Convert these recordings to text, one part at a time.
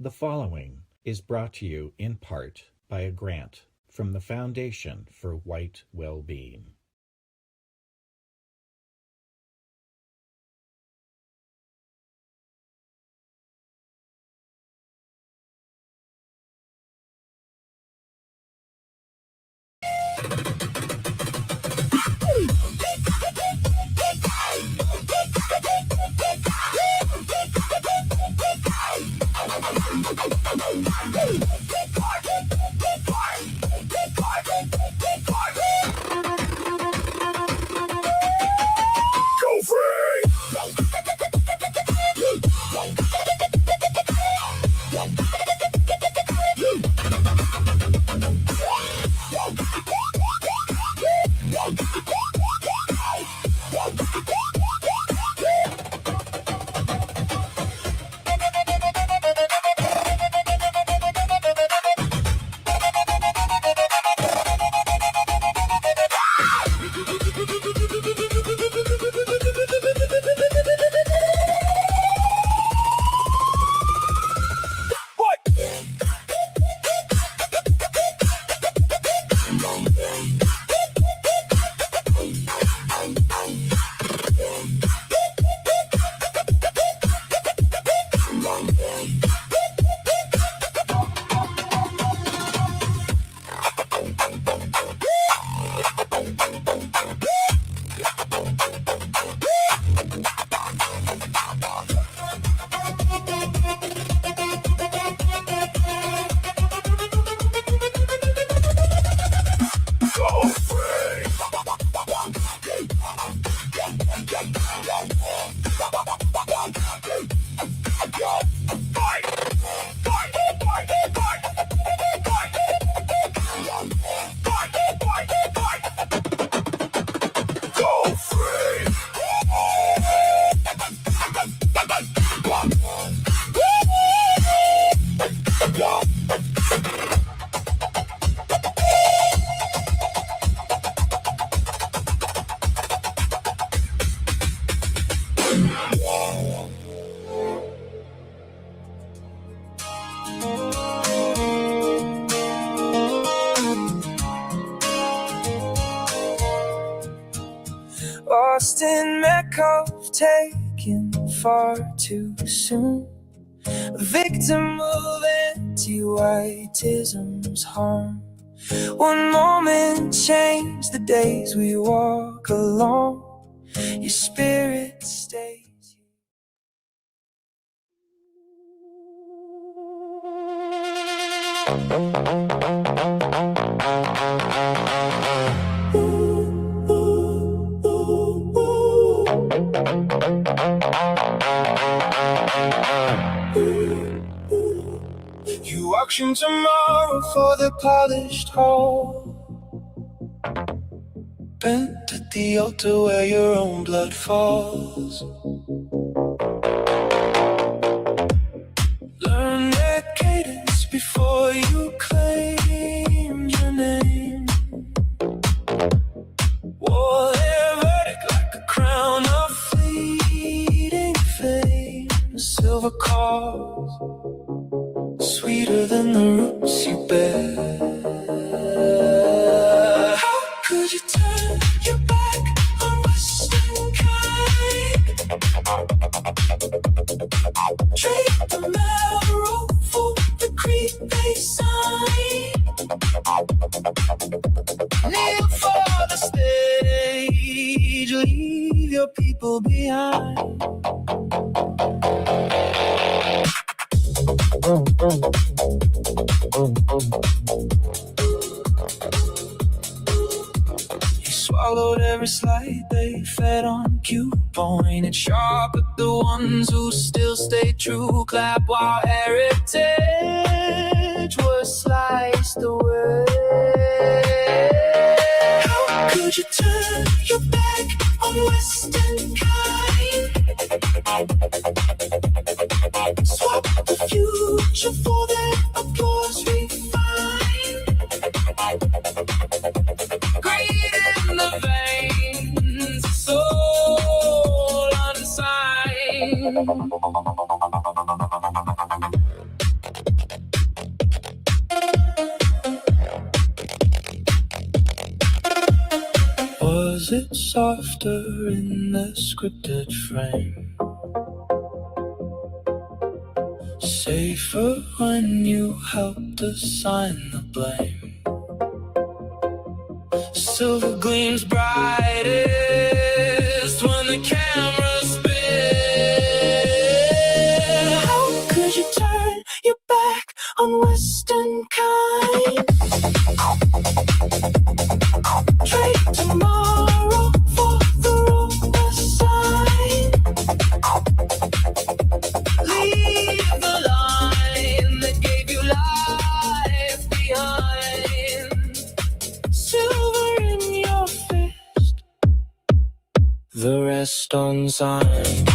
The following is brought to you in part by a grant from the Foundation for White Wellbeing. Lost in Mecca, taken far too soon. A victim of anti-whiteism's harm. One moment changed the days we walk along. Your spirit stays. You auction tomorrow for the polished hall, bent at the altar where your own blood falls. Learn that cadence before you claim your name. Wore their verdict like a crown of fleeting fame. A silver cause, sweeter than the roots you bear. How could you turn your back on Western kind? Trade the marrow for the creed they sign. Kneel for the stage, leave your people behind. You swallowed every slight they fed on cue, pointed sharp at the ones who still stay true. Clap while heritage was sliced away. How could you turn your back on Western kind? Swap the future for that applause refined. Greed in the veins, soul unsigned. sit softer in the scripted frame. Safer when you helped assign the blame. Silver gleams brightest when the camera spins. How could you turn your back on Western kind? Trade tomorrow for the road aside. Leave the line that gave you life behind. Silver in your fist, the rest unsigned.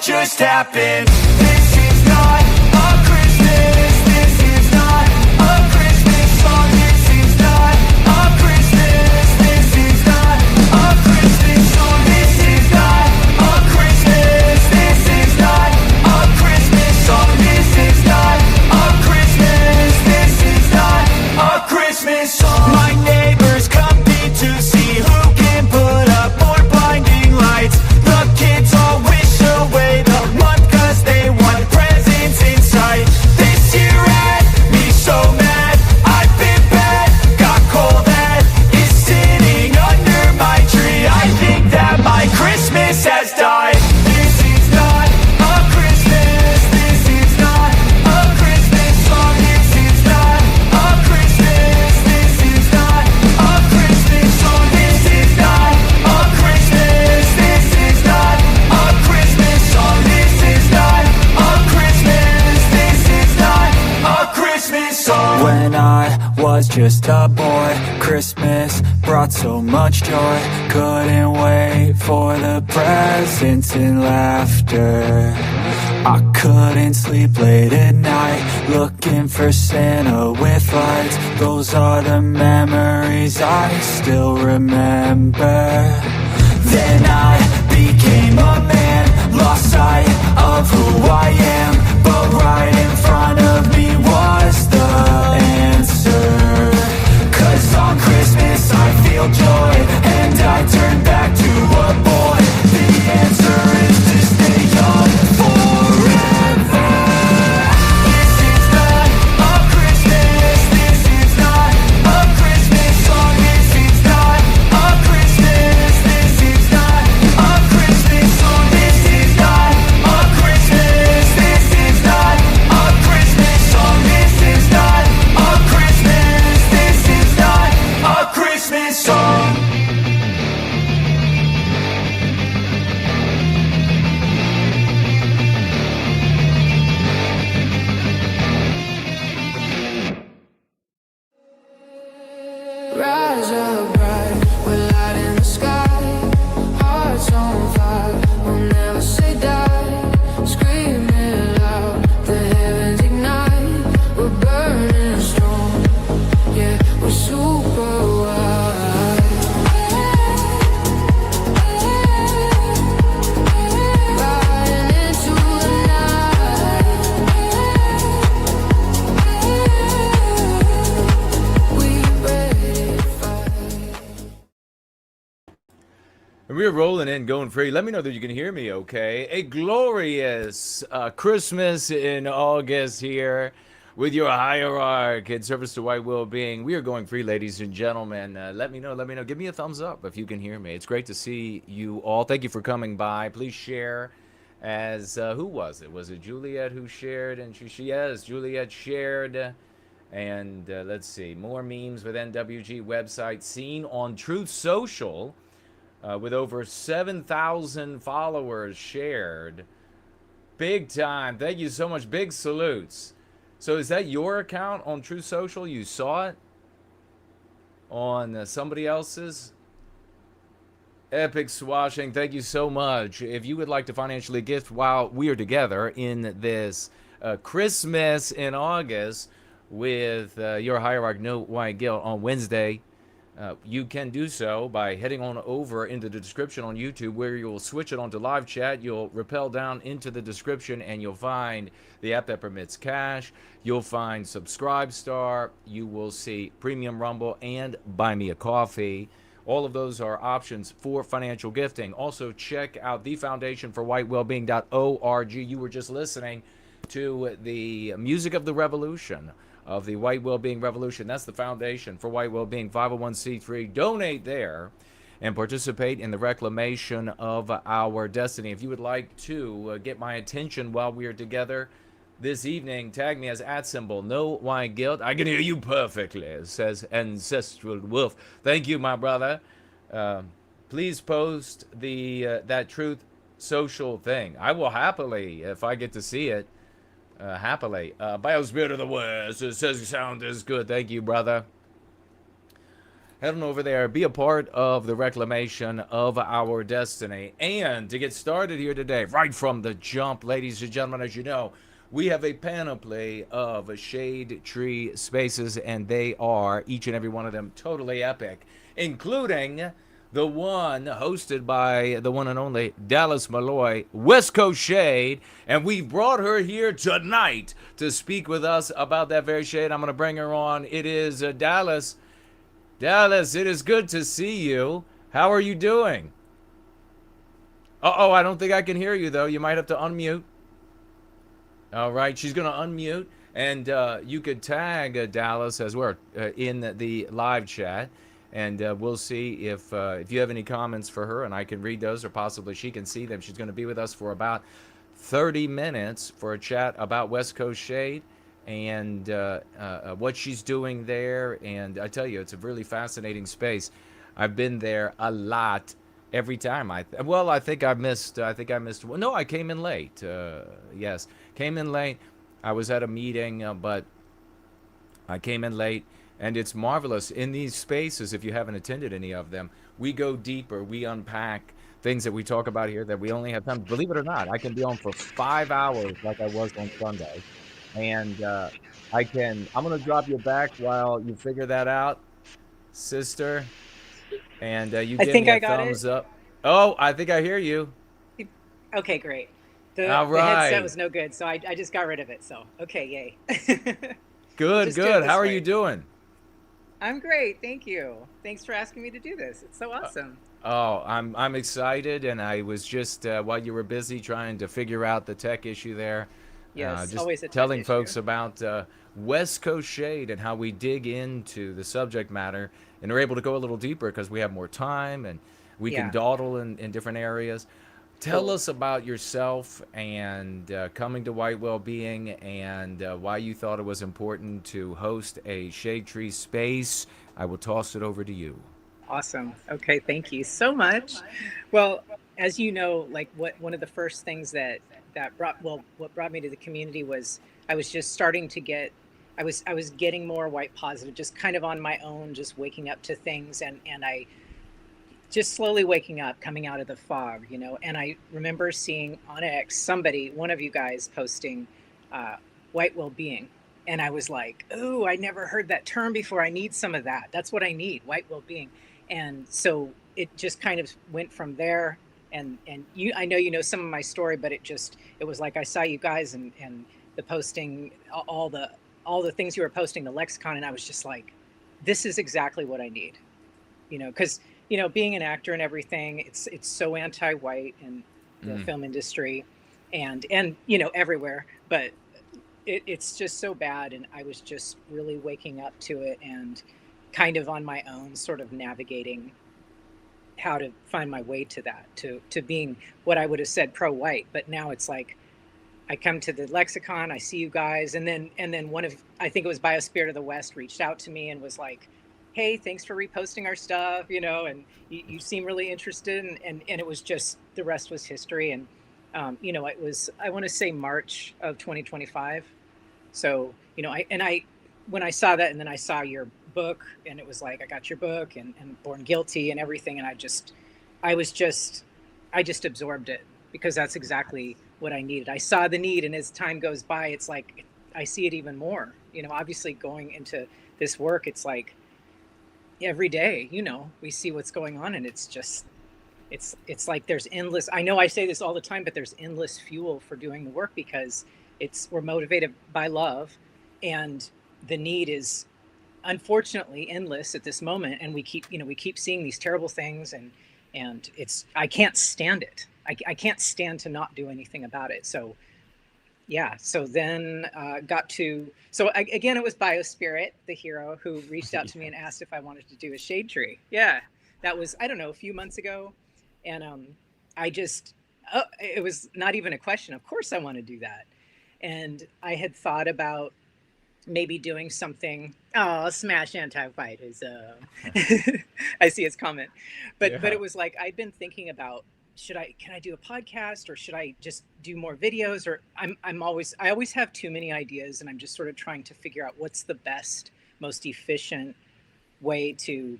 Just happened. This is not a Christmas. This is not a Christmas song. This is not a Christmas. This is not a Christmas song. This is not a Christmas. This is not a Christmas song. This is not a Christmas. This is not a Christmas song. My neighbors compete to see who can put up more blinding lights. The kids all wish away the month cause they want presents in sight. This year had me so mad, I've been bad, got coal that is sitting under my tree. I think that my Christmas has died. This is not a Christmas. This is not a Christmas song. This is not a Christmas. This is not a Christmas song. This is not a Christmas. This is not a Christmas song. This is not a Christmas. This is not a Christmas song. When I was just a boy, Christmas brought so much joy. Couldn't wait for the presents and laughter. I couldn't sleep late at night, looking for Santa with lights. Those are the memories I still remember. Then I became a man, lost sight of who I am. But right in front of me was the answer. Cause on Christmas I feel joy, and I turn back to a boy. The answer is to stay young forever. This is not a Christmas. This is not a Christmas song. This is not a Christmas. This is not a Christmas song. This is not a Christmas. This is not a Christmas song. This is not a Christmas. This is not a Christmas song. Rise up bright, we're light in the sky. Hearts on fire, we'll never say die. Screaming loud, the heavens ignite. We're burning strong, yeah, we're super wide. Riding into the night. We ready to fight. And we're rolling in, going free. Let me know that you can hear me okay. A glorious Christmas in August here with your hierarch in service to White Wellbeing. We are going free, ladies and gentlemen. Let me know. Give me a thumbs up if you can hear me. It's great to see you all. Thank you for coming by. Please share. As who was it? Was it Juliet who shared? And yes, Juliet shared. And let's see, more memes with NWG website seen on Truth Social with over 7,000 followers shared. Big time. Thank you so much. Big salutes. So is that your account on Truth Social? You saw it on somebody else's? Epic swashing. Thank you so much. If you would like to financially gift while we are together in this Christmas in August with your hierarch No White Guilt on Wednesday, you can do so by heading on over into the description on YouTube, where you'll switch it onto live chat. You'll rappel down into the description and you'll find the app that permits cash. You'll find Subscribe Star. You will see Premium Rumble and Buy Me a Coffee. All of those are options for financial gifting. Also, check out the Foundation for White Wellbeing.org. You were just listening to the music of the revolution, of the White Wellbeing Revolution. That's the Foundation for White Wellbeing, 501c3. Donate there and participate in the reclamation of our destiny. If you would like to get my attention while we are together this evening, tag me as @No White Guilt. I can hear you perfectly, says Ancestral Wolf. Thank you, my brother. Please post that Truth Social thing. I will happily, if I get to see it, happily. Biospirit of the West, it says sound is good. Thank you, brother. Head on over there. Be a part of the reclamation of our destiny. And to get started here today, right from the jump, ladies and gentlemen, as you know, we have a panoply of shade tree spaces, and they are, each and every one of them, totally epic, including the one hosted by the one and only Dallas Malloy, West Coast Shade, and we brought her here tonight to speak with us about that very shade. I'm going to bring her on. It is Dallas. Dallas, it is good to see you. How are you doing? Uh-oh, I don't think I can hear you, though. You might have to unmute. All right, she's going to unmute, and you could tag Dallas as well in the live chat, and we'll see if you have any comments for her, and I can read those, or possibly she can see them. She's going to be with us for about 30 minutes for a chat about West Coast Shade and what she's doing there, and I tell you, it's a really fascinating space. I've been there a lot. Every time I think I missed. Well, no, I came in late. Yes, came in late. I was at a meeting, but I came in late, and it's marvelous in these spaces. If you haven't attended any of them, we go deeper. We unpack things that we talk about here that we only have time. Believe it or not, I can be on for 5 hours like I was on Sunday, and I'm gonna drop you back while you figure that out, sister. And you give me a thumbs up. Oh, I think I hear you. Okay, great. The headset was no good, so I just got rid of it. So, okay, yay. Good. How are you doing? I'm great, thank you. Thanks for asking me to do this. It's so awesome. I'm excited, and I was just while you were busy trying to figure out the tech issue there. Yes, just always a telling issue. Folks about West Coast Shade and how we dig into the subject matter and are able to go a little deeper because we have more time and we can dawdle in different areas. Tell us about yourself and coming to White Wellbeing and why you thought it was important to host a shade tree space. I will toss it over to you. Awesome. Okay, thank you so much. Well, as you know, like one of the first things what brought me to the community was I was just starting to get I was getting more white positive, just kind of on my own, just waking up to things, and I just slowly waking up, coming out of the fog, you know. And I remember seeing on X one of you guys posting White Wellbeing, and I was like, "Oh, I never heard that term before. I need some of that. That's what I need, White Wellbeing." And so it just kind of went from there. And I know you know some of my story, but it was like I saw you guys and the posting, all the things you were posting, the lexicon, and I was just like, this is exactly what I need, you know, because, you know, being an actor and everything, it's so anti-white in the film industry and, you know, everywhere, but it's just so bad. And I was just really waking up to it and kind of on my own sort of navigating how to find my way to that, to being what I would have said pro-white, but now it's like I come to the lexicon, I see you guys, and then one of, I think it was Biospirit of the West, reached out to me and was like, hey, thanks for reposting our stuff, you know, and you seem really interested, and it was just, the rest was history. And you know, it was, I want to say March of 2025. So, you know, when I saw that, and then I saw your book, and it was like, I got your book and Born Guilty and everything, and I just absorbed it, because that's exactly what I needed. I saw the need, and as time goes by, it's like I see it even more. You know, obviously going into this work, it's like every day, you know, we see what's going on, and it's just, it's like there's endless, I know I say this all the time, but there's endless fuel for doing the work, because we're motivated by love, and the need is unfortunately endless at this moment. And we keep seeing these terrible things, and it's, I can't stand it. I can't stand to not do anything about it. So yeah, so then again, it was Biospirit, the hero, who reached out to me and asked if I wanted to do a shade tree. Yeah, that was, I don't know, a few months ago. And it was not even a question. Of course I want to do that. And I had thought about maybe doing something. Oh, smash Antiwhite is I see his comment. But it was like, I'd been thinking about, can I do a podcast, or should I just do more videos? Or I always have too many ideas, and I'm just sort of trying to figure out what's the best, most efficient way to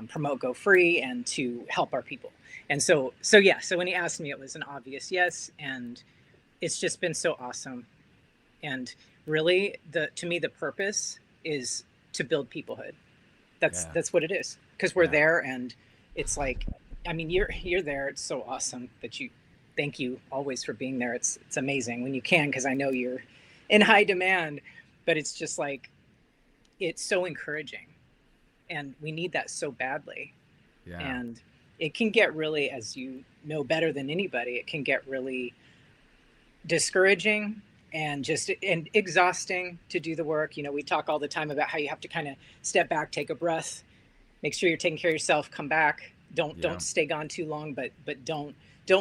promote Go Free and to help our people. And so when he asked me, it was an obvious yes. And it's just been so awesome. And really, to me, the purpose is to build peoplehood. That's what it is, because we're there, and it's like, I mean, you're there. It's so awesome that thank you always for being there. It's amazing when you can, because I know you're in high demand, but it's just like, it's so encouraging, and we need that so badly. Yeah. And it can get really, as you know better than anybody, it can get really discouraging and exhausting to do the work. You know, we talk all the time about how you have to kind of step back, take a breath, make sure you're taking care of yourself, come back. Don't stay gone too long, but don't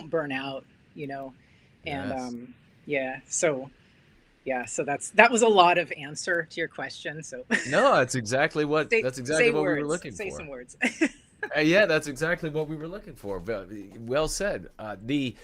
burn out, you know. And so that was a lot of answer to your question. So no, that's exactly what we were looking for. Say some words. Yeah, that's exactly what we were looking for. Well said. The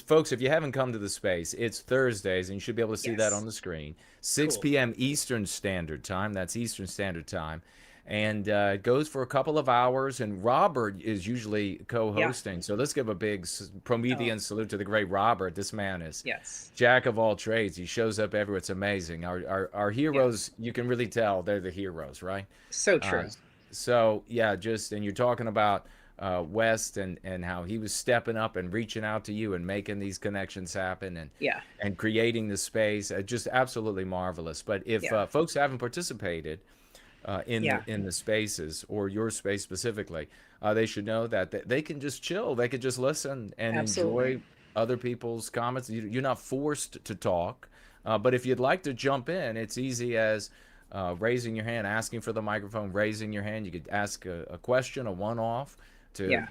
folks, if you haven't come to the space, it's Thursdays, and you should be able to see that on the screen. 6 p.m. Eastern Standard Time. That's Eastern Standard Time. And it goes for a couple of hours, and Robert is usually co-hosting. So let's give a big Promethean salute to the great Robert. This man is jack of all trades. He shows up everywhere. It's amazing. Our heroes, you can really tell they're the heroes, right? So true. So yeah, and you're talking about West and how he was stepping up and reaching out to you and making these connections happen, and creating the space. Just absolutely marvelous. But if folks haven't participated in the spaces, or your space specifically, they should know that they can just chill. They could just listen and enjoy other people's comments. You're not forced to talk, but if you'd like to jump in, it's easy as raising your hand, asking for the microphone, raising your hand. You could ask a question, a one-off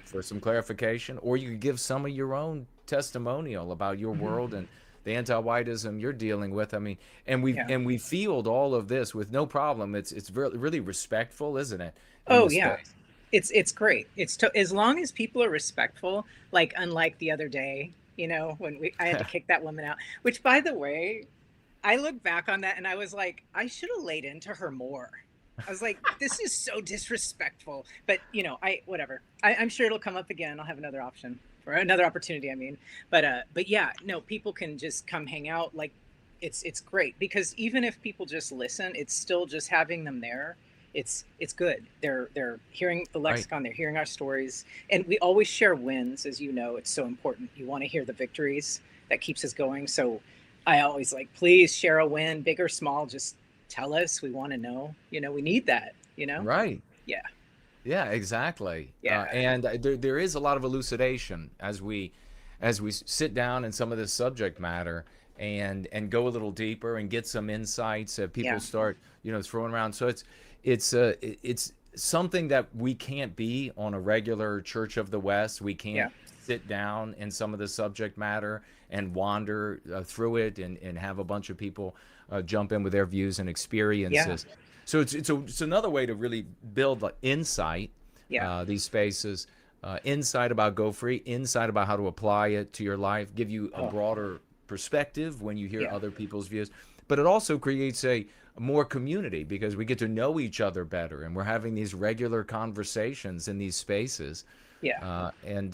for some clarification, or you could give some of your own testimonial about your world and the anti-whiteism you're dealing with. I mean, and we field all of this with no problem. It's really respectful, isn't it? Oh yeah, it's great. As long as people are respectful. Like, unlike the other day, you know, when I had to kick that woman out. Which, by the way, I look back on that and I was like, I should have laid into her more. I was like, this is so disrespectful. But you know, whatever. I'm sure it'll come up again. I'll have another option. Or another opportunity, I mean. But yeah, no, people can just come hang out. Like, it's great, because even if people just listen, it's still just having them there. It's good. They're hearing the lexicon, they're hearing our stories, and we always share wins, as you know. It's so important. You want to hear the victories. That keeps us going. So I always like, please share a win, big or small. Just tell us. We want to know. You know, we need that. You know. Right. Yeah. Yeah, exactly. Yeah. And there is a lot of elucidation as we sit down in some of this subject matter and go a little deeper and get some insights that people start, you know, throwing around. So it's something that we can't be on a regular Church of the West. We can't sit down in some of the subject matter and wander through it, and have a bunch of people jump in with their views and experiences. So it's another way to really build like insight, these spaces, insight about Go Free, insight about how to apply it to your life, give you a broader perspective when you hear other people's views. But it also creates a more community, because we get to know each other better, and we're having these regular conversations in these spaces. And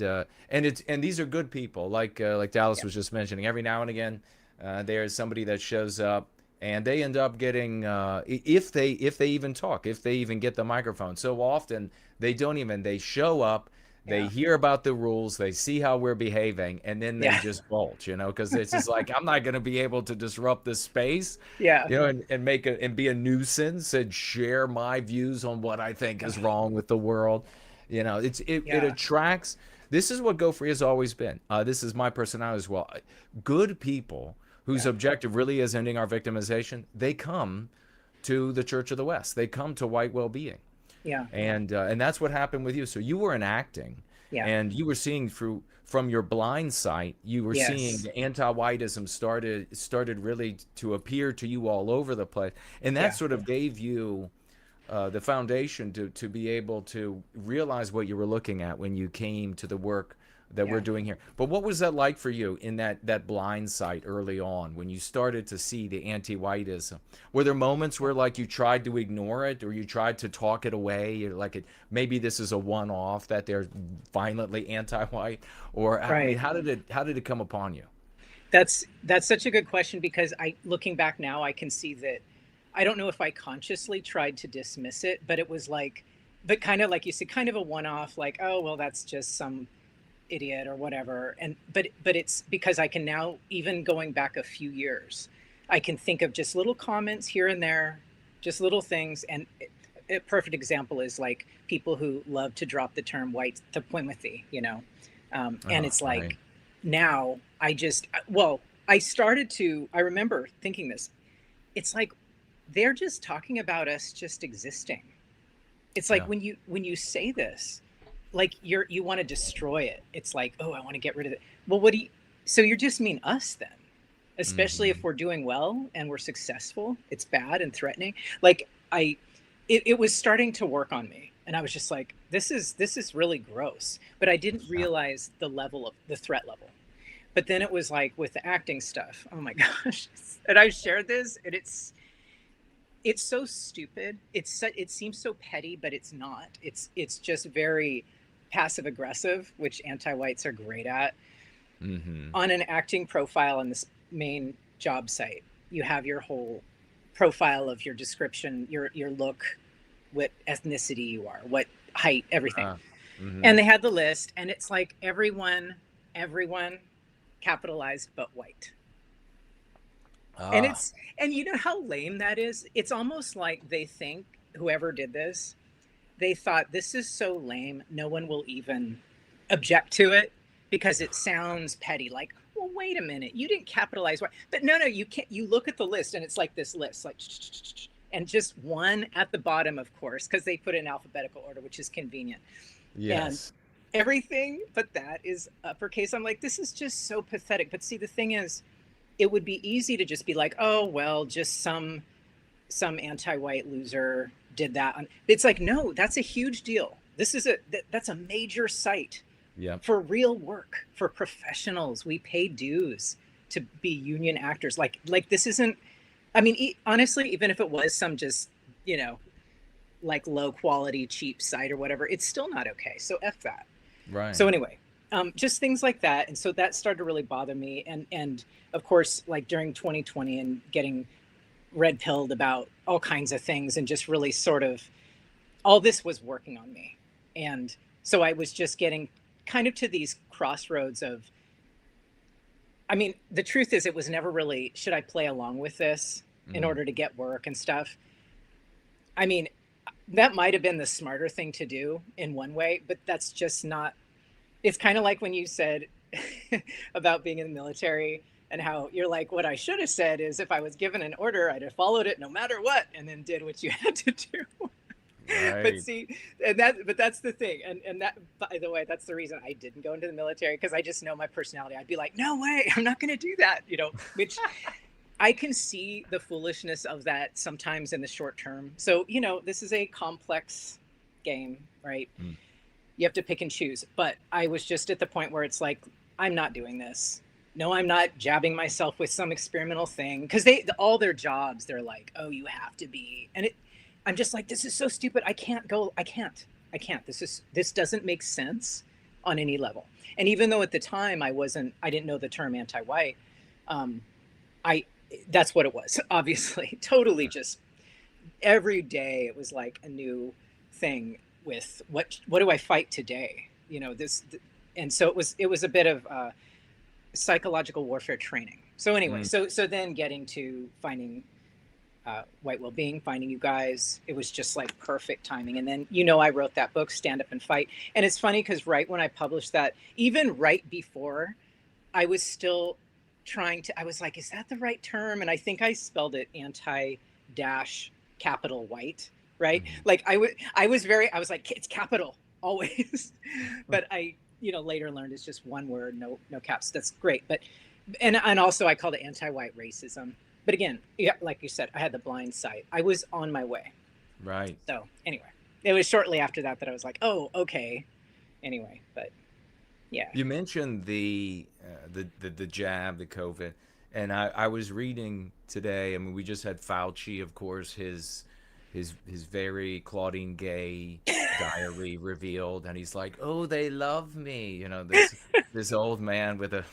these are good people, like Dallas was just mentioning. Every now and again, there's somebody that shows up, and they end up getting, if they even talk, if they even get the microphone. So often they don't even. They show up, they hear about the rules, they see how we're behaving, and then they just bolt, because it's just like, I'm not going to be able to disrupt this space, and make and be a nuisance and share my views on what I think is wrong with the world. It attracts. This is what Go Free has always been. This is my personality as well. Good people whose objective really is ending our victimization, they come to the Church of the West. They come to White Wellbeing. And that's what happened with you. So you were enacting, and you were seeing from your blind sight, you were seeing the anti-whiteism started really to appear to you all over the place. And that sort of gave you the foundation to be able to realize what you were looking at when you came to the work that we're doing here. But what was that like for you in that blind sight early on when you started to see the anti-whiteism? Were there moments where like you tried to ignore it, or you tried to talk it away? You're like, maybe this is a one-off, that they're violently anti-white, or I mean, how did it come upon you? That's such a good question, because looking back now, I can see that I don't know if I consciously tried to dismiss it, but it was like, but kind of like you said, kind of a one-off, like, oh, well, that's just some idiot or whatever. And but it's because I can now, even going back a few years, I can think of just little comments here and there, just little things. And a perfect example is like people who love to drop the term white supremacy, and it's like, now I remember thinking this, it's like they're just talking about us just existing. It's like when you say this, like you want to destroy it. It's like, oh, I want to get rid of it. Well, so you just mean us then, especially if we're doing well and we're successful. It's bad and threatening. Like it was starting to work on me, and I was just like, this is really gross. But I didn't realize the level of the threat level. But then it was like with the acting stuff. Oh my gosh! And I shared this, and it's so stupid. It seems so petty, but it's not. It's just very passive aggressive, which anti-whites are great at. On an acting profile on this main job site, you have your whole profile of your description, your look, what ethnicity you are, what height, everything. And they had the list, and it's like everyone capitalized but white. And you know how lame that is? It's almost like they think, whoever did this, they thought, this is so lame, no one will even object to it because it sounds petty. Like, well, wait a minute, you didn't capitalize white. But no, you can't. You look at the list, and it's like this list, like, and just one at the bottom, of course, because they put it in alphabetical order, which is convenient. Yes. And everything but that is uppercase. I'm like, this is just so pathetic. But see, the thing is, it would be easy to just be like, oh, well, just some anti-white loser did that. It's like, no, that's a huge deal. That's a major site for real work, for professionals. We pay dues to be union actors. Like this isn't, I mean, honestly, even if it was some just, like low quality, cheap site or whatever, it's still not okay. So F that. Right. So anyway, just things like that. And so that started to really bother me. And of course, like during 2020 and getting red pilled about all kinds of things, and just really sort of all this was working on me. And so I was just getting kind of to these crossroads of, I mean, the truth is, it was never really, should I play along with this in order to get work and stuff? I mean, that might have been the smarter thing to do in one way, but that's just not. It's kind of like when you said about being in the military and how you're like, what I should have said is, if I was given an order, I'd have followed it no matter what, and then did what you had to do. Right. But see, but that's the thing. And that, by the way, that's the reason I didn't go into the military, because I just know my personality. I'd be like, no way, I'm not going to do that, which I can see the foolishness of that sometimes in the short term. So, this is a complex game, right? Mm. You have to pick and choose. But I was just at the point where it's like, I'm not doing this. No, I'm not jabbing myself with some experimental thing, because all their jobs, they're like, oh, you have to be. And I'm just like, this is so stupid. I can't. This doesn't make sense on any level. And even though at the time I didn't know the term anti-white, that's what it was, obviously. Totally, just every day it was like a new thing with what do I fight today? And so it was a bit of psychological warfare training. So anyway, so then getting to finding White Wellbeing, finding you guys, it was just like perfect timing. And then, I wrote that book, Stand Up and Fight. And it's funny because right when I published that, even right before, I was still I was like, is that the right term? And I think I spelled it anti-capital white, right? Mm-hmm. Like I was like, it's capital always. But I, later learned it's just one word, no caps. That's great. But, and also I called it anti-white racism. But again, yeah, like you said, I had the blind sight. I was on my way. Right. So anyway, it was shortly after that I was like, oh, okay. Anyway, but yeah. You mentioned the jab, the COVID, and I was reading today. I mean, we just had Fauci, of course, his very Claudine Gay diary revealed, and he's like, "Oh, they love me," this old man with a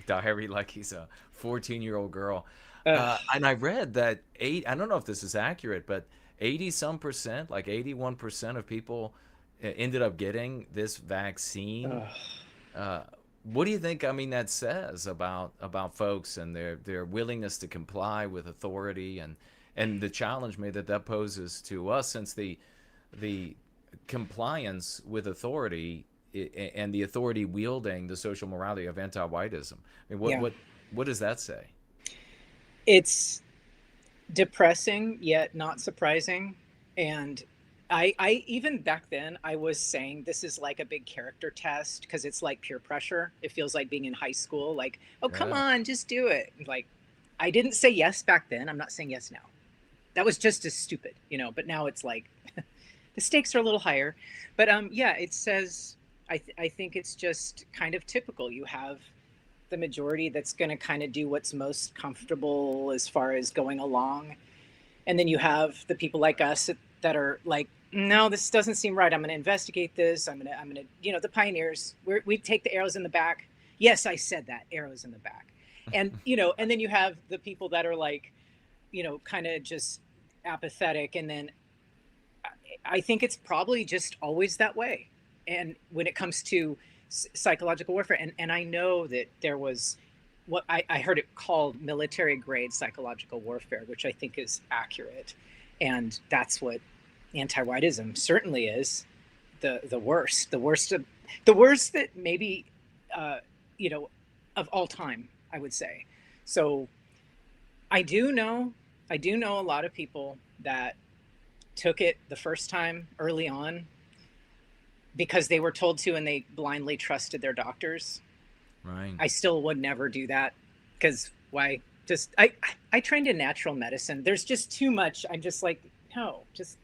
diary like he's a 14-year-old girl. And I read that I don't know if this is accurate, but 80-some%, like 81% of people ended up getting this vaccine. What do you think? I mean, that says about folks and their willingness to comply with authority, and the challenge maybe that poses to us, since the compliance with authority and the authority wielding the social morality of anti-whiteism. I mean, what does that say? It's depressing yet not surprising. And I even back then I was saying this is like a big character test, because it's like peer pressure. It feels like being in high school, like, oh, come on, just do it. Like, I didn't say yes back then. I'm not saying yes now. That was just as stupid, but now it's like the stakes are a little higher. But it says, I think it's just kind of typical. You have the majority that's going to kind of do what's most comfortable as far as going along. And then you have the people like us that are like, no, this doesn't seem right. I'm going to investigate this. I'm going to, the pioneers, we take the arrows in the back. Yes, I said that, arrows in the back. And, and then you have the people that are like, kind of just apathetic. And then I think it's probably just always that way. And when it comes to psychological warfare, and I know that there was what I heard it called military grade psychological warfare, which I think is accurate. And that's what anti-whiteism certainly is, the worst that maybe, of all time, I would say. So I do know a lot of people that took it the first time early on because they were told to, and they blindly trusted their doctors. Right. I still would never do that, because why? I trained in natural medicine. There's just too much. I'm just like, no, just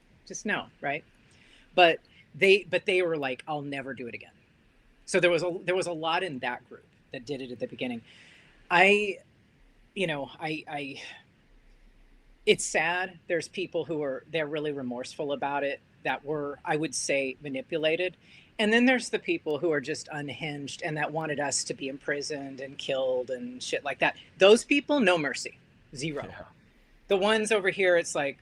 no, right? But they were like, I'll never do it again. So there was a lot in that group that did it at the beginning. It's sad. There's people they're really remorseful about it, that were, I would say, manipulated. And then there's the people who are just unhinged and that wanted us to be imprisoned and killed and shit like that. Those people, no mercy, zero. Yeah. The ones over here, it's like,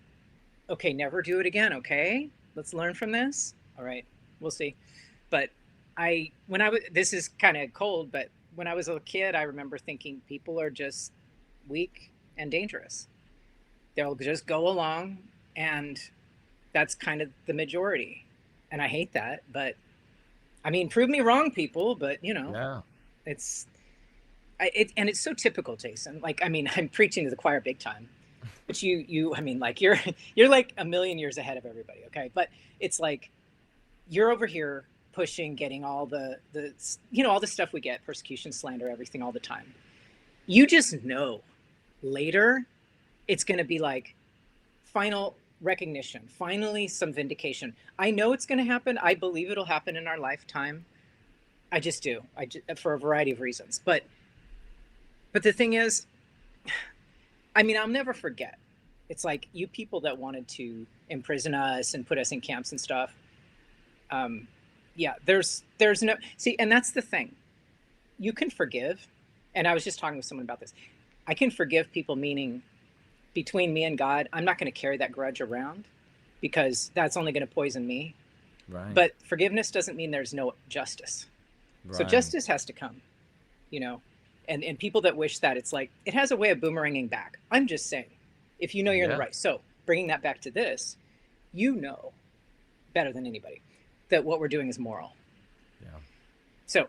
okay, never do it again. Okay, let's learn from this. All right, we'll see. But this is kind of cold, but when I was a kid, I remember thinking people are just weak and dangerous. They'll just go along, and that's kind of the majority. And I hate that, but I mean, prove me wrong, people, but yeah. It's so typical, Jason. Like, I mean, I'm preaching to the choir big time, But I mean, like you're like a million years ahead of everybody. Okay. But it's like, you're over here pushing, getting all the, all the stuff we get, persecution, slander, everything all the time. You just know later it's going to be like final recognition, finally some vindication. I know it's going to happen. I believe it'll happen in our lifetime. I just do. For a variety of reasons. But the thing is, I mean, I'll never forget. It's like, you people that wanted to imprison us and put us in camps and stuff. Yeah, there's no, see, and that's the thing. You can forgive. And I was just talking with someone about this. I can forgive people, meaning between me and God, I'm not going to carry that grudge around, because that's only going to poison me. Right. But forgiveness doesn't mean there's no justice. Right. So justice has to come, and people that wish that, it's like, it has a way of boomeranging back. I'm just saying, if you know you're in the right. So bringing that back to this, better than anybody that what we're doing is moral. Yeah. So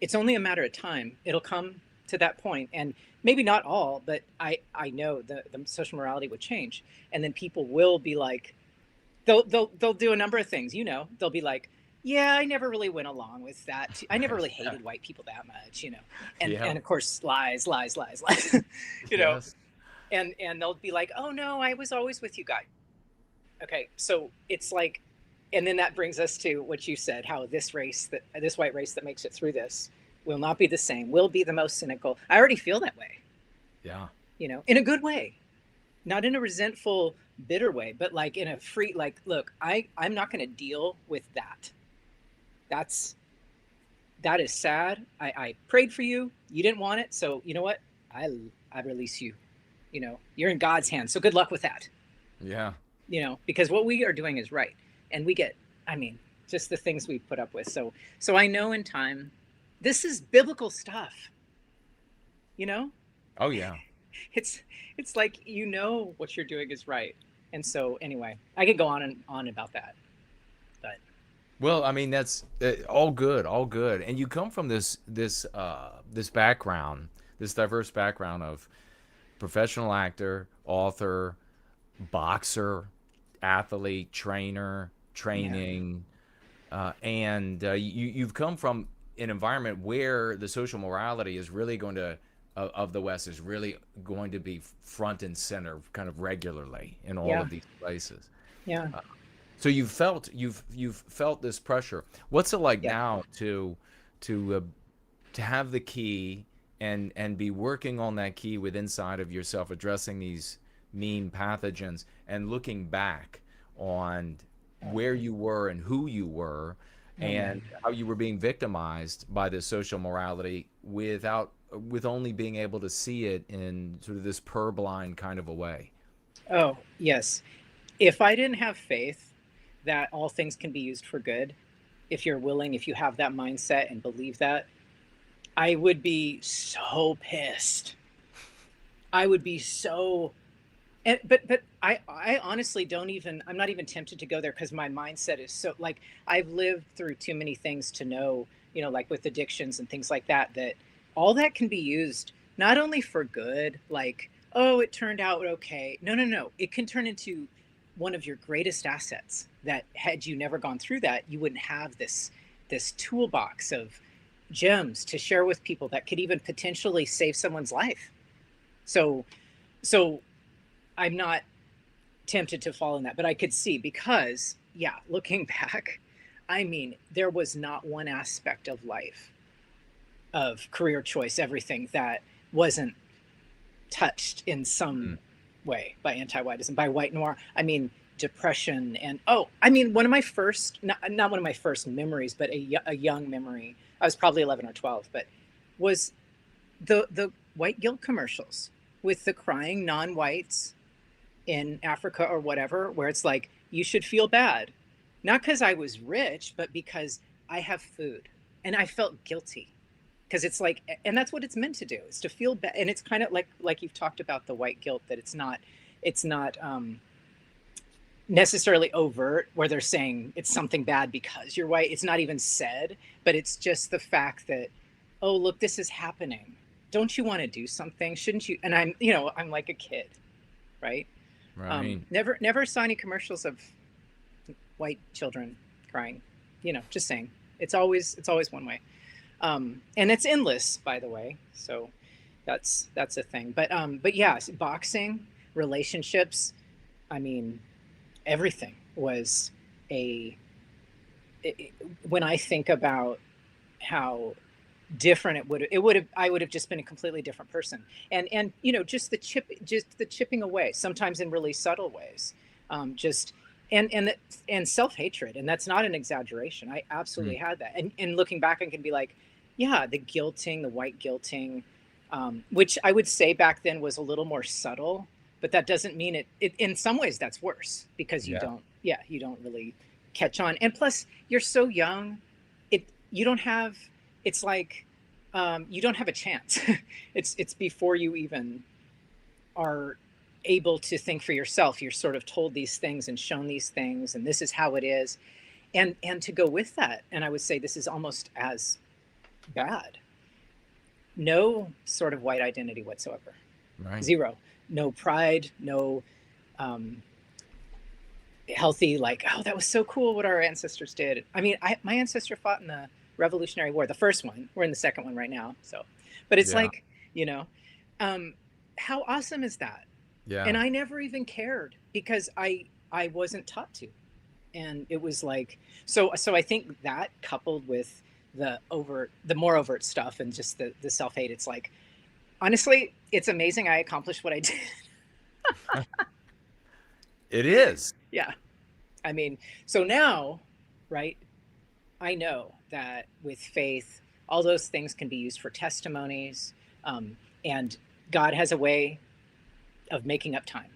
it's only a matter of time. It'll come to that point, and maybe not all, but I know the social morality would change, and then people will be like, they'll do a number of things. They'll be like, yeah, I never really went along with that. I never really hated white people that much, and of course lies, Yes. and they'll be like, oh no, I was always with you guys. Okay, so it's like, and then that brings us to what you said, how this white race that makes it through this will not be the same, will be the most cynical. I already feel that way. Yeah. In a good way, not in a resentful, bitter way, but like in a free, like, look, I'm not going to deal with that. That is sad. I prayed for you. You didn't want it. So you know what? I release you. You're in God's hands. So good luck with that. Yeah. Because what we are doing is right. And we get, just the things we put up with. So I know in time, this is biblical stuff. Oh yeah. It's like, what you're doing is right. And so anyway, I could go on and on about that. But well, I mean, that's all good, and you come from this background, this diverse background of professional actor, author, boxer, athlete, trainer, training, and you've come from an environment where the social morality is really going to of the West is really going to be front and center, kind of regularly in all of these places. Yeah. So you've felt this pressure. What's it like now to have the key and be working on that key with inside of yourself, addressing these mean pathogens and looking back on where you were and who you were and how you were being victimized by this social morality with only being able to see it in sort of this purblind kind of a way? Oh, yes. If I didn't have faith that all things can be used for good, if you're willing, if you have that mindset and believe that, I would be so pissed. I would be so, but I honestly I'm not even tempted to go there, because my mindset is so, like, I've lived through too many things to know, like with addictions and things like that, that all that can be used not only for good, like, oh, it turned out okay. No. It can turn into one of your greatest assets, that had you never gone through that, you wouldn't have this toolbox of gems to share with people that could even potentially save someone's life. So I'm not tempted to fall in that, but I could see, because looking back, there was not one aspect of life, of career choice, everything that wasn't touched in some way by anti-whiteism, by white noir. Depression, and one of my first, not one of my first memories, but a young memory, I was probably 11 or 12, but was the white guilt commercials with the crying non-whites in Africa or whatever, where it's like, you should feel bad, not because I was rich, but because I have food. And I felt guilty, because it's like, and that's what it's meant to do, is to feel bad. And it's kind of like you've talked about the white guilt, that it's not necessarily overt, where they're saying it's something bad because you're white. It's not even said, but it's just the fact that, oh, look, this is happening. Don't you want to do something? Shouldn't you? And I'm like a kid, right? Right. Never saw any commercials of white children crying. Just saying. It's always one way, and it's endless, by the way. So that's a thing. But yeah, boxing, relationships. I mean, everything was when I think about how different I would have just been a completely different person. And just the chipping away, sometimes in really subtle ways, just and self-hatred. And that's not an exaggeration. I absolutely had that. And looking back, I can be like, yeah, the white guilting, which I would say back then was a little more subtle, but that doesn't mean it in some ways that's worse, because you don't really catch on. And plus, you're so young, you don't have, it's like, you don't have a chance. It's before you even are able to think for yourself. You're sort of told these things and shown these things, and this is how it is. And to go with that, and I would say this is almost as bad. No sort of white identity whatsoever. Right. Zero. No pride, no healthy, like, oh, that was so cool what our ancestors did. I mean, my ancestor fought in the Revolutionary War, the first one. We're in the second one right now. So, but it's like, how awesome is that? Yeah. And I never even cared, because I wasn't taught to. And it was like, so I think that, coupled with the more overt stuff and just the self-hate, it's like, honestly, it's amazing I accomplished what I did. It is. Yeah. I mean, so now, right, I know that with faith, all those things can be used for testimonies, and God has a way of making up time.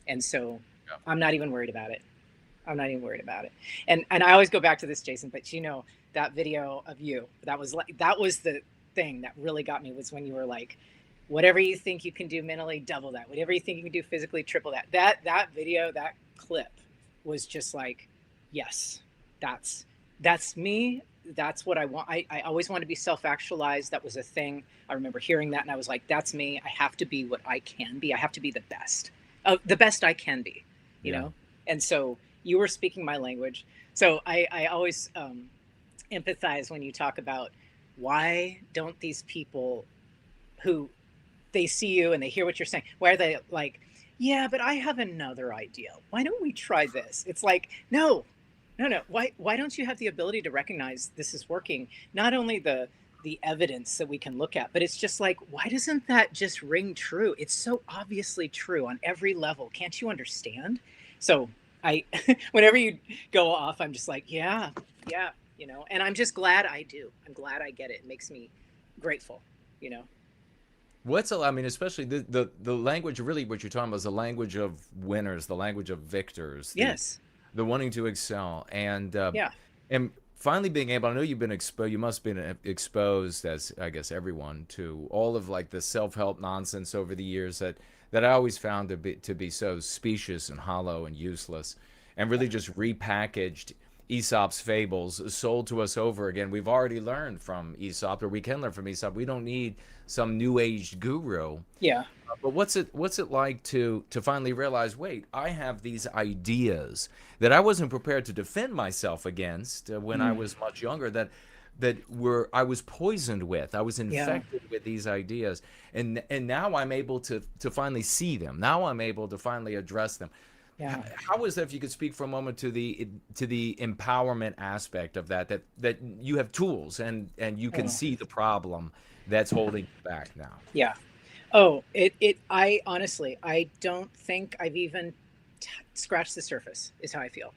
And so I'm not even worried about it. And I always go back to this, Jason, but that video of you, that was the thing that really got me, was when you were like, whatever you think you can do mentally, double that. Whatever you think you can do physically, triple that. That video, that clip was just like, yes, that's me. That's what I want. I always want to be self-actualized. That was a thing. I remember hearing that, and I was like, that's me. I have to be what I can be. I have to be the best I can be, you know? And so you were speaking my language. So I always empathize when you talk about, why don't these people who they see you and they hear what you're saying, why are they like, yeah, but I have another idea. Why don't we try this? It's like, no. Why don't you have the ability to recognize this is working? Not only the evidence that we can look at, but it's just like, why doesn't that just ring true? It's so obviously true on every level. Can't you understand? So whenever you go off, I'm just like, yeah, and I'm just glad I do. I'm glad I get it. It makes me grateful, I mean, especially the language, really what you're talking about is the language of winners, the language of victors. The wanting to excel, and finally being able, I know you've been exposed, you must have been exposed, as I guess everyone, to all of like the self-help nonsense over the years that I always found to be so specious and hollow and useless, and really just repackaged Aesop's fables sold to us over again. We've already learned from Aesop, or we can learn from Aesop. We don't need some new age guru. Yeah. But what's it like to finally realize, wait, I have these ideas that I wasn't prepared to defend myself against when I was much younger, that I was poisoned with. I was infected with these ideas, and now I'm able to finally see them. Now I'm able to finally address them. Yeah. How is that, if you could speak for a moment to the empowerment aspect of that you have tools and you can see the problem that's holding you back now? Yeah. I honestly, I don't think I've even scratched the surface, is how I feel.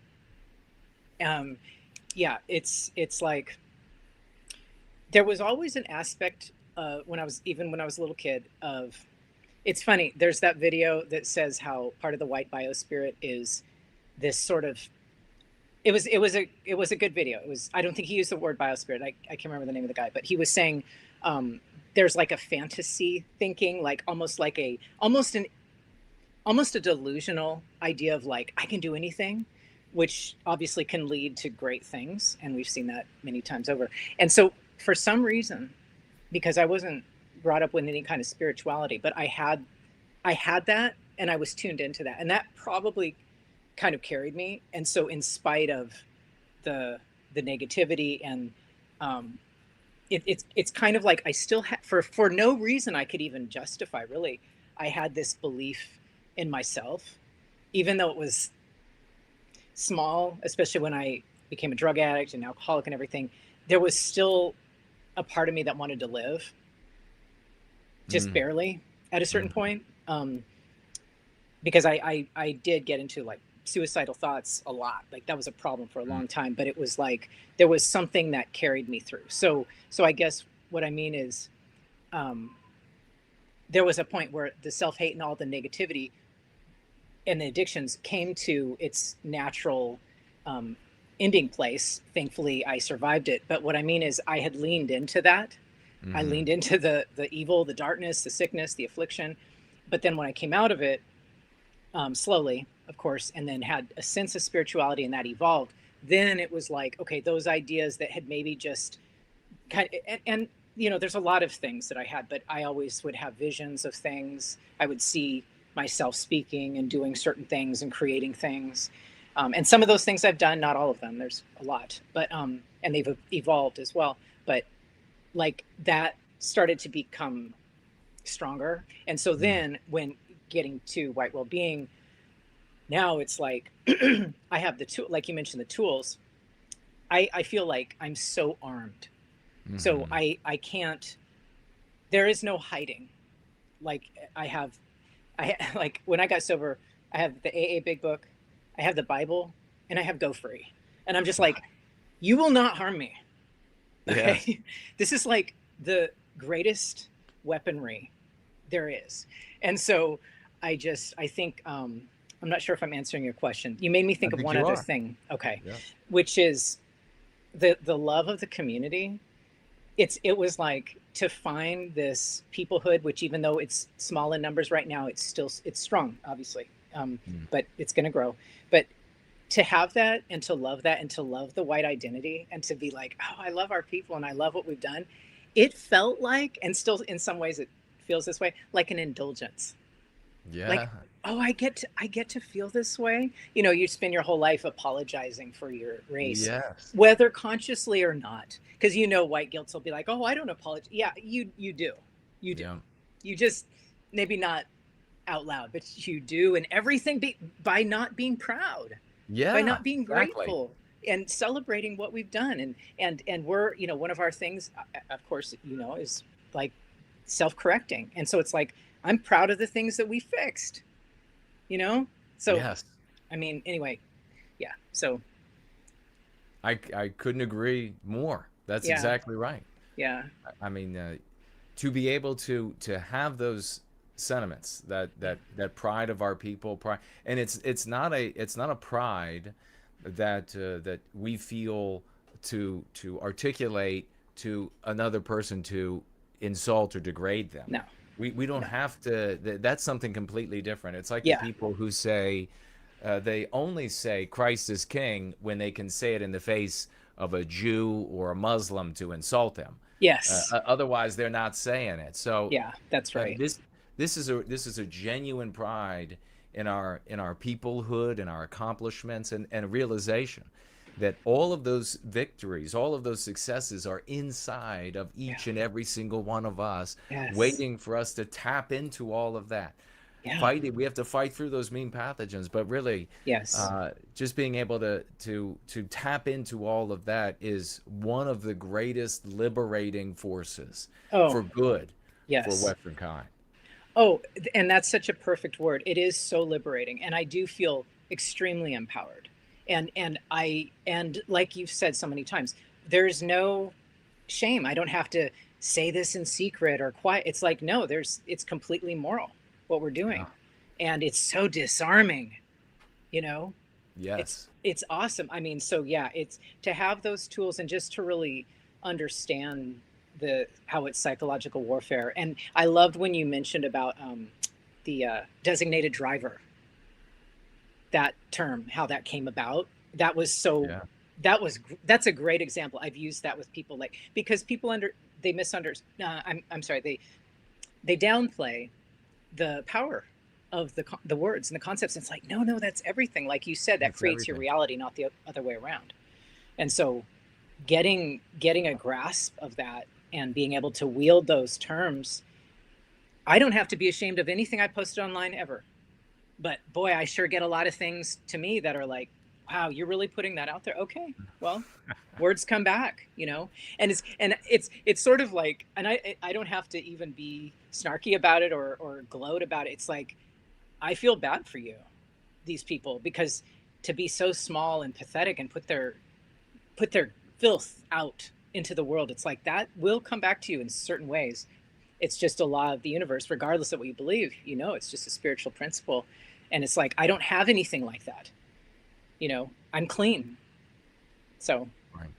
It's like, there was always an aspect when I was a little kid of, it's funny, there's that video that says how part of the white biospirit is this sort of, it was a good video. I don't think he used the word biospirit. I can't remember the name of the guy, but he was saying, there's like a fantasy thinking, like almost a delusional idea of like, I can do anything, which obviously can lead to great things. And we've seen that many times over. And so for some reason, because I wasn't brought up with any kind of spirituality, but I had that and I was tuned into that, and that probably kind of carried me. And so in spite of the negativity and it's kind of like I still for no reason I could even justify, really, I had this belief in myself, even though it was small, especially when I became a drug addict and alcoholic and everything. There was still a part of me that wanted to live, just barely at a certain point, because I did get into like suicidal thoughts a lot. Like that was a problem for a long time, but it was like there was something that carried me through. So I guess what I mean is there was a point where the self-hate and all the negativity and the addictions came to its natural ending place. Thankfully, I survived it. But what I mean is I had leaned into that. I leaned into the evil, the darkness, the sickness, the affliction. But then when I came out of it, slowly, of course, and then had a sense of spirituality and that evolved, then it was like, okay, those ideas that had maybe just kind of, and you know, there's a lot of things that I had, but I always would have visions of things. I would see myself speaking and doing certain things and creating things. And some of those things I've done, not all of them, there's a lot, but, and they've evolved as well. But like that started to become stronger. And so then when getting to White Wellbeing, now it's like, I have the tool, like you mentioned, the tools. I feel like I'm so armed. So I can't, there is no hiding. Like I like when I got sober, I have the AA Big Book, I have the Bible, and I have Go Free. And I'm just like, you will not harm me. Okay. Yeah. This is like the greatest weaponry there is. And so I think, I'm not sure if I'm answering your question. You made me think of one other thing. Okay. Yeah. Which is the love of the community. It was like to find this peoplehood, which even though it's small in numbers right now, it's strong, obviously. But it's going to grow. But to have that and to love that and to love the white identity and to be like, oh, I love our people and I love what we've done. It felt like, and still in some ways it feels this way, like an indulgence. Yeah. Like, oh, I get to feel this way. You know, you spend your whole life apologizing for your race, yes, whether consciously or not. Because you know, white guilt will be like, oh, I don't apologize. Yeah, you do. Yeah. You just maybe not out loud, but you do, and everything by not being proud. Yeah. By not being grateful and celebrating what we've done. And we're, you know, one of our things, of course, you know, is like self-correcting. And so it's like, I'm proud of the things that we fixed, you know? So, yes. I mean, anyway, yeah. So I couldn't agree more. That's exactly right. Yeah. I mean, to be able to have those sentiments, that pride of our people, pride, and it's not a pride that we feel to articulate to another person to insult or degrade them. No. We don't have to. That's something completely different. It's like the people who say they only say Christ is king when they can say it in the face of a Jew or a Muslim to insult them. Yes. Otherwise, they're not saying it. So yeah, that's right. This is a genuine pride in our peoplehood and our accomplishments and a realization that all of those victories, all of those successes are inside of each and every single one of us, waiting for us to tap into all of that. Yeah. Fighting, we have to fight through those mean pathogens, but really, just being able to tap into all of that is one of the greatest liberating forces for good for Western kind. Oh, and that's such a perfect word. It is so liberating, and I do feel extremely empowered. And like you've said so many times, there's no shame. I don't have to say this in secret or quiet. It's like, no, it's completely moral what we're doing. Yeah. And it's so disarming, you know? Yes. It's awesome. I mean, so yeah, it's to have those tools and just to really understand how it's psychological warfare. And I loved when you mentioned about the designated driver. That term, how that came about, that was so, that's a great example. I've used that with people, like, because people they downplay the power the words and the concepts. And it's like, no, that's everything. Like you said, that That's creates your everything. reality, not the other way around. And so getting a grasp of that and being able to wield those terms, I don't have to be ashamed of anything I posted online ever. But boy, I sure get a lot of things to me that are like, wow, you're really putting that out there. Okay, well, words come back, you know. And it's sort of like, and I don't have to even be snarky about it or gloat about it. It's like, I feel bad for you, these people, because to be so small and pathetic and put their filth out into the world, it's like that will come back to you in certain ways. It's just a law of the universe, regardless of what you believe. You know, it's just a spiritual principle. And it's like, I don't have anything like that. You know, I'm clean. So, Right.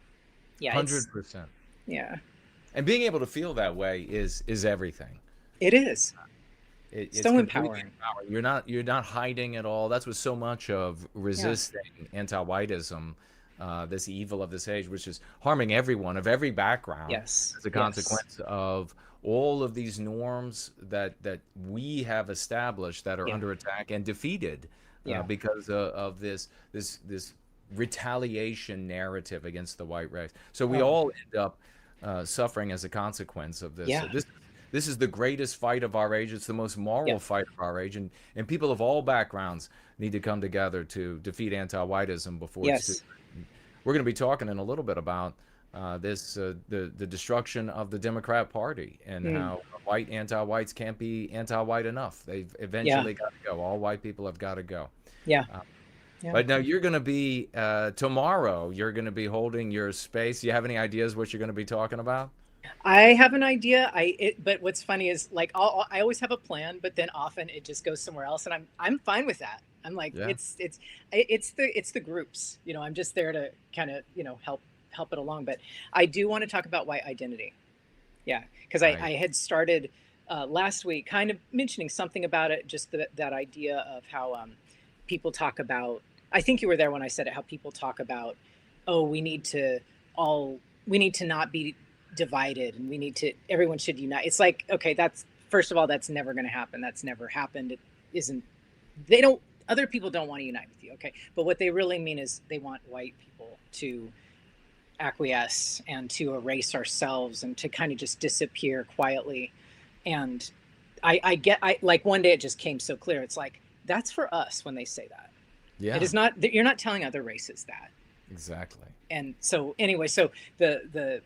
yeah, 100%. yeah, And being able to feel that way is everything. it is It's so completely empowering. You're not hiding at all. That's what so much of Yeah, resisting anti-whiteism, this evil of this age, which is harming everyone of every background, yes, as a yes, consequence of all of these norms that we have established that are yeah, under attack and defeated, yeah, because of this retaliation narrative against the white race. So we oh, all end up suffering as a consequence of this. So yeah, this is the greatest fight of our age. It's the most yeah, moral fight of our age, and people of all backgrounds need to come together to defeat anti-whiteism before it's too. yes, We're going to be talking in a little bit about the destruction of the Democrat Party, and mm, how white anti-whites can't be anti-white enough. They've yeah, eventually got to go. All white people have got to go. yeah, Uh, yeah. but now you're going to be tomorrow. You're going to be holding your space. Do you have any ideas what you're going to be talking about? I have an idea. But what's funny is like I always have a plan, but then often it just goes somewhere else, and I'm fine with that. I'm like, Yeah. it's the groups, you know. I'm just there to kind of, you know, help it along. But I do want to talk about white identity. Yeah, because Right. I had started last week kind of mentioning something about it, just that idea of how people talk about. I think you were there when I said it. How people talk about, oh, all we need to not be divided, and everyone should unite. It's like, okay, that's first of all, that's never going to happen. That's never happened. It isn't. They don't. Other people don't want to unite with you. Okay, but what they really mean is they want white people to acquiesce and to erase ourselves and to kind of just disappear quietly. And I like one day it just came so clear. It's like, that's for us when they say that. It Yeah. is not, you're not telling other races that. Exactly. And so anyway, so that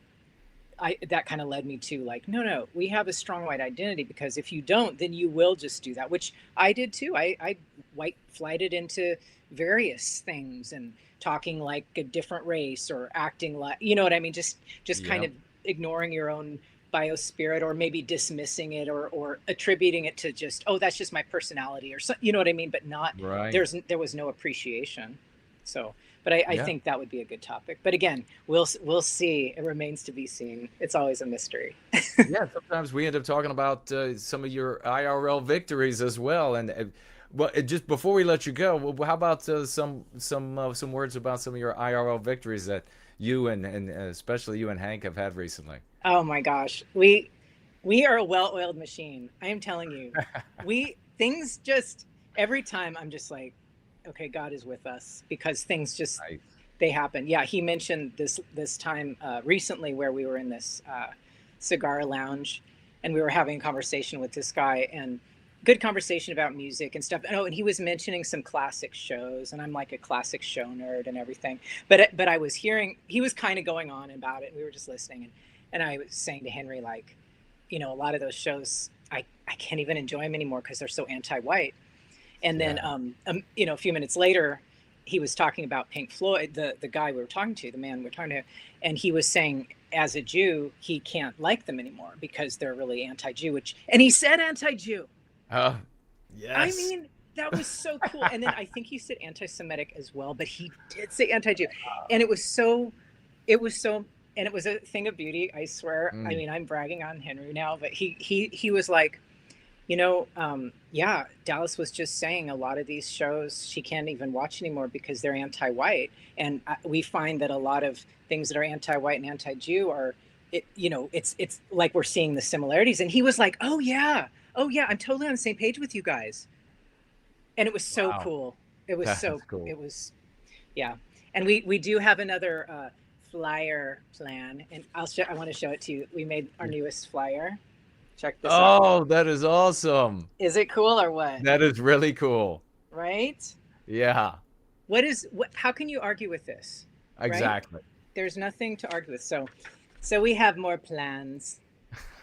kind of led me to like, no, we have a strong white identity, because if you don't, then you will just do that, which I did too. I white flighted into various things and talking like a different race or acting like, you know what I mean? Just kind Yep. of ignoring your own biospirit, or maybe dismissing it, or attributing it to just, oh, that's just my personality, or so, you know what I mean? But not, Right. there was no appreciation. So, but I Yeah. think that would be a good topic. But again, we'll see. It remains to be seen. It's always a mystery. Yeah. Sometimes we end up talking about some of your IRL victories as well. And well, just before we let you go, well, how about some words about some of your IRL victories that you and especially you and Hank have had recently? Oh my gosh, we are a well-oiled machine. I am telling you, things just, every time I'm just like, okay, God is with us, because things just, Nice. they happen. Yeah, he mentioned this time recently where we were in this cigar lounge, and we were having a conversation with this guy, and good conversation about music and stuff. And he was mentioning some classic shows, and I'm like a classic show nerd and everything. But I was hearing, he was kind of going on about it, and we were just listening. And I was saying to Henry, like, you know, a lot of those shows, I can't even enjoy them anymore because they're so anti-white. And then, Yeah. you know, a few minutes later, he was talking about Pink Floyd, the guy we were talking to, the man we were talking to, and he was saying, as a Jew, he can't like them anymore because they're really anti-Jew. And he said anti-Jew. Oh, I yes. mean, that was so cool. And then I think he said anti-Semitic as well, but he did say anti-Jew, and it was so, and it was a thing of beauty. I swear. I Mm. mean, I'm bragging on Henry now, but he was like, you know, yeah, Dallas was just saying a lot of these shows she can't even watch anymore because they're anti-white. And we find that a lot of things that are anti-white and anti-Jew are, you know, it's like we're seeing the similarities. And he was like, oh yeah, I'm totally on the same page with you guys. And it was so Wow. cool. It was That's so, cool. it was, yeah. And we do have another flyer plan, and I want to show it to you. We made our newest flyer. Check this out. Oh, that is awesome. Is it cool or what? That is really cool. Right? Yeah, How can you argue with this? exactly. There's nothing to argue with. So we have more plans.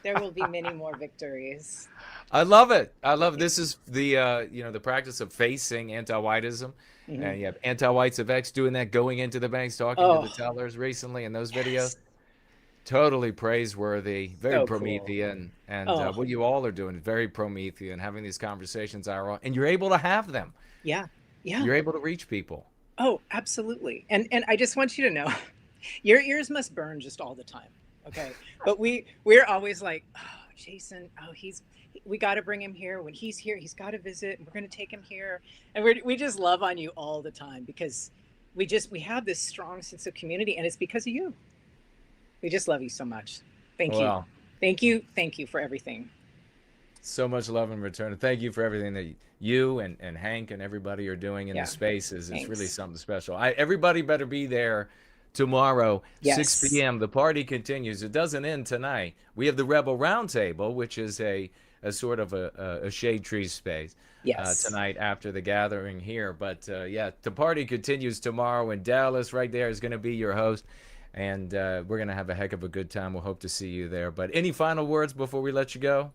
There will be many more victories. I love it. I love it. This is the the practice of facing anti-whiteism. And you have anti-whites of X doing that, going into the banks, talking to the tellers recently in those videos. Totally praiseworthy, very So Promethean, and Oh. what you all are doing is very Promethean, having these conversations and you're able to have them. Yeah. Yeah. You're able to reach people. Oh, absolutely. And I just want you to know, your ears must burn just all the time. Okay. But we're always like, oh, Jason, we got to bring him here. When he's here, he's got to visit, and we're going to take him here. And we just love on you all the time, because we have this strong sense of community, and it's because of you. We just love you so much. Thank you. Thank you. Thank you for everything. So much love in return. And thank you for everything that you and Hank and everybody are doing in the spaces. It's really something special. Everybody better be there tomorrow, 6 p.m. The party continues. It doesn't end tonight. We have the Rebel Roundtable, which is a sort of a shade tree space tonight after the gathering here. But the party continues tomorrow in Dallas. Right there is going to be your host. And we're going to have a heck of a good time. We'll hope to see you there. But any final words before we let you go?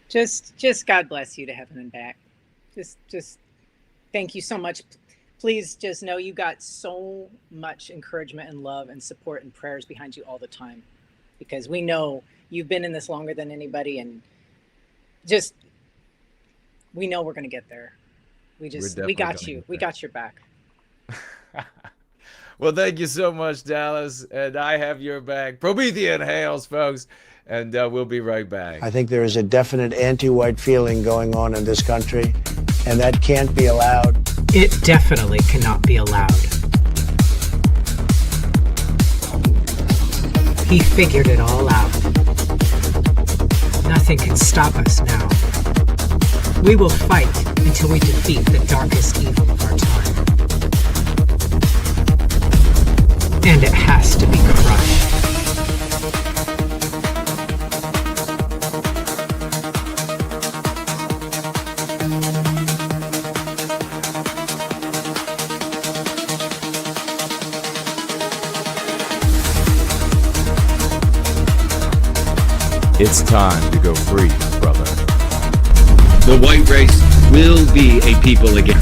Just God bless you to heaven and back. Just thank you so much. Please just know you got so much encouragement and love and support and prayers behind you all the time, because we know you've been in this longer than anybody, and we know we're going to get there. We got you. We got your back. Well, thank you so much, Dallas. And I have your back. Promethean hails, folks. And we'll be right back. I think there is a definite anti-white feeling going on in this country, and that can't be allowed. It definitely cannot be allowed. He figured it all out. Nothing can stop us now. We will fight until we defeat the darkest evil of our time. And it has to be crushed. It's time to go free, brother. The white race will be a people again.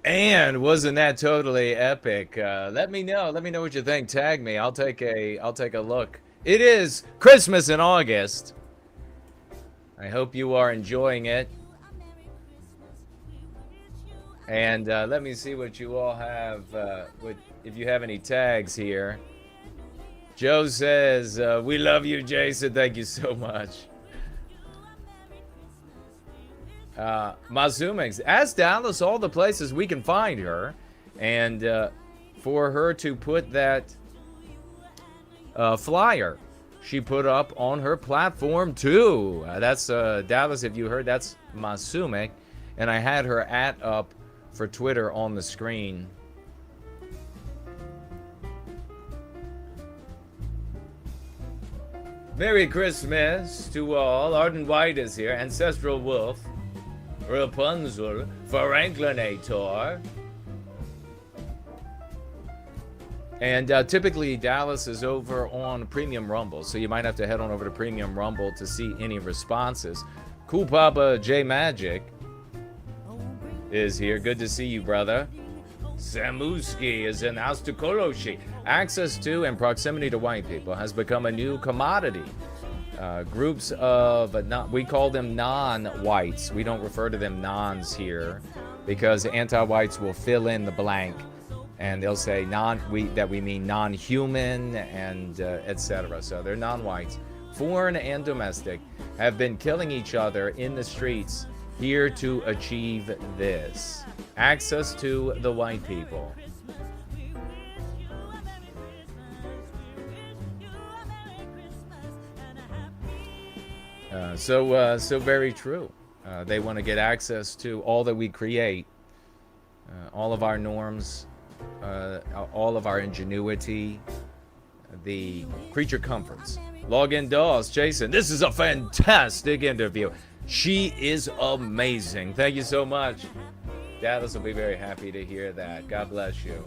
And wasn't that totally epic? Let me know what you think. Tag me. I'll take a look. It is Christmas in August. I hope you are enjoying it. And let me see what you all have, if you have any tags here. Joe says, we love you, Jason. Thank you so much. Mazumix, ask Dallas all the places we can find her, and for her to put that flyer she put up on her platform too. That's Dallas, if you heard, that's Masumek, and I had her @ up for Twitter on the screen. Merry Christmas to all. Arden White is here. Ancestral Wolf. Rapunzel. Franklinator. And typically Dallas is over on Premium Rumble, so you might have to head on over to Premium Rumble to see any responses. Cool Papa J Magic is here. Good to see you, brother. Samuski is in house to Koloshi. Access to and proximity to white people has become a new commodity. Groups of, we call them non-whites. We don't refer to them nons here because anti-whites will fill in the blank and they'll say that we mean non-human and etc. So they're non-whites. Foreign and domestic have been killing each other in the streets here to achieve this. access to the white people. So very true. They want to get access to all that we create, all of our norms, all of our ingenuity, the creature comforts. Login Dawes, Jason, this is a fantastic interview. She is amazing. Thank you so much. Dallas will be very happy to hear that. God bless you.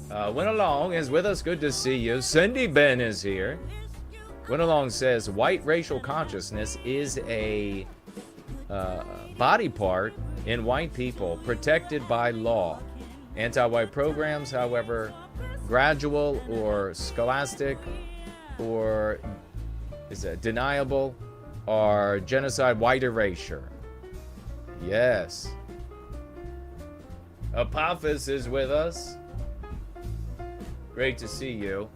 Went Along is with us. Good to see you. Cindy Ben is here. Went Along says white racial consciousness is a body part in white people protected by law. Anti-white programs, however, gradual or scholastic or is it deniable, are genocide, white erasure. Yes. Apophis is with us. Great to see you.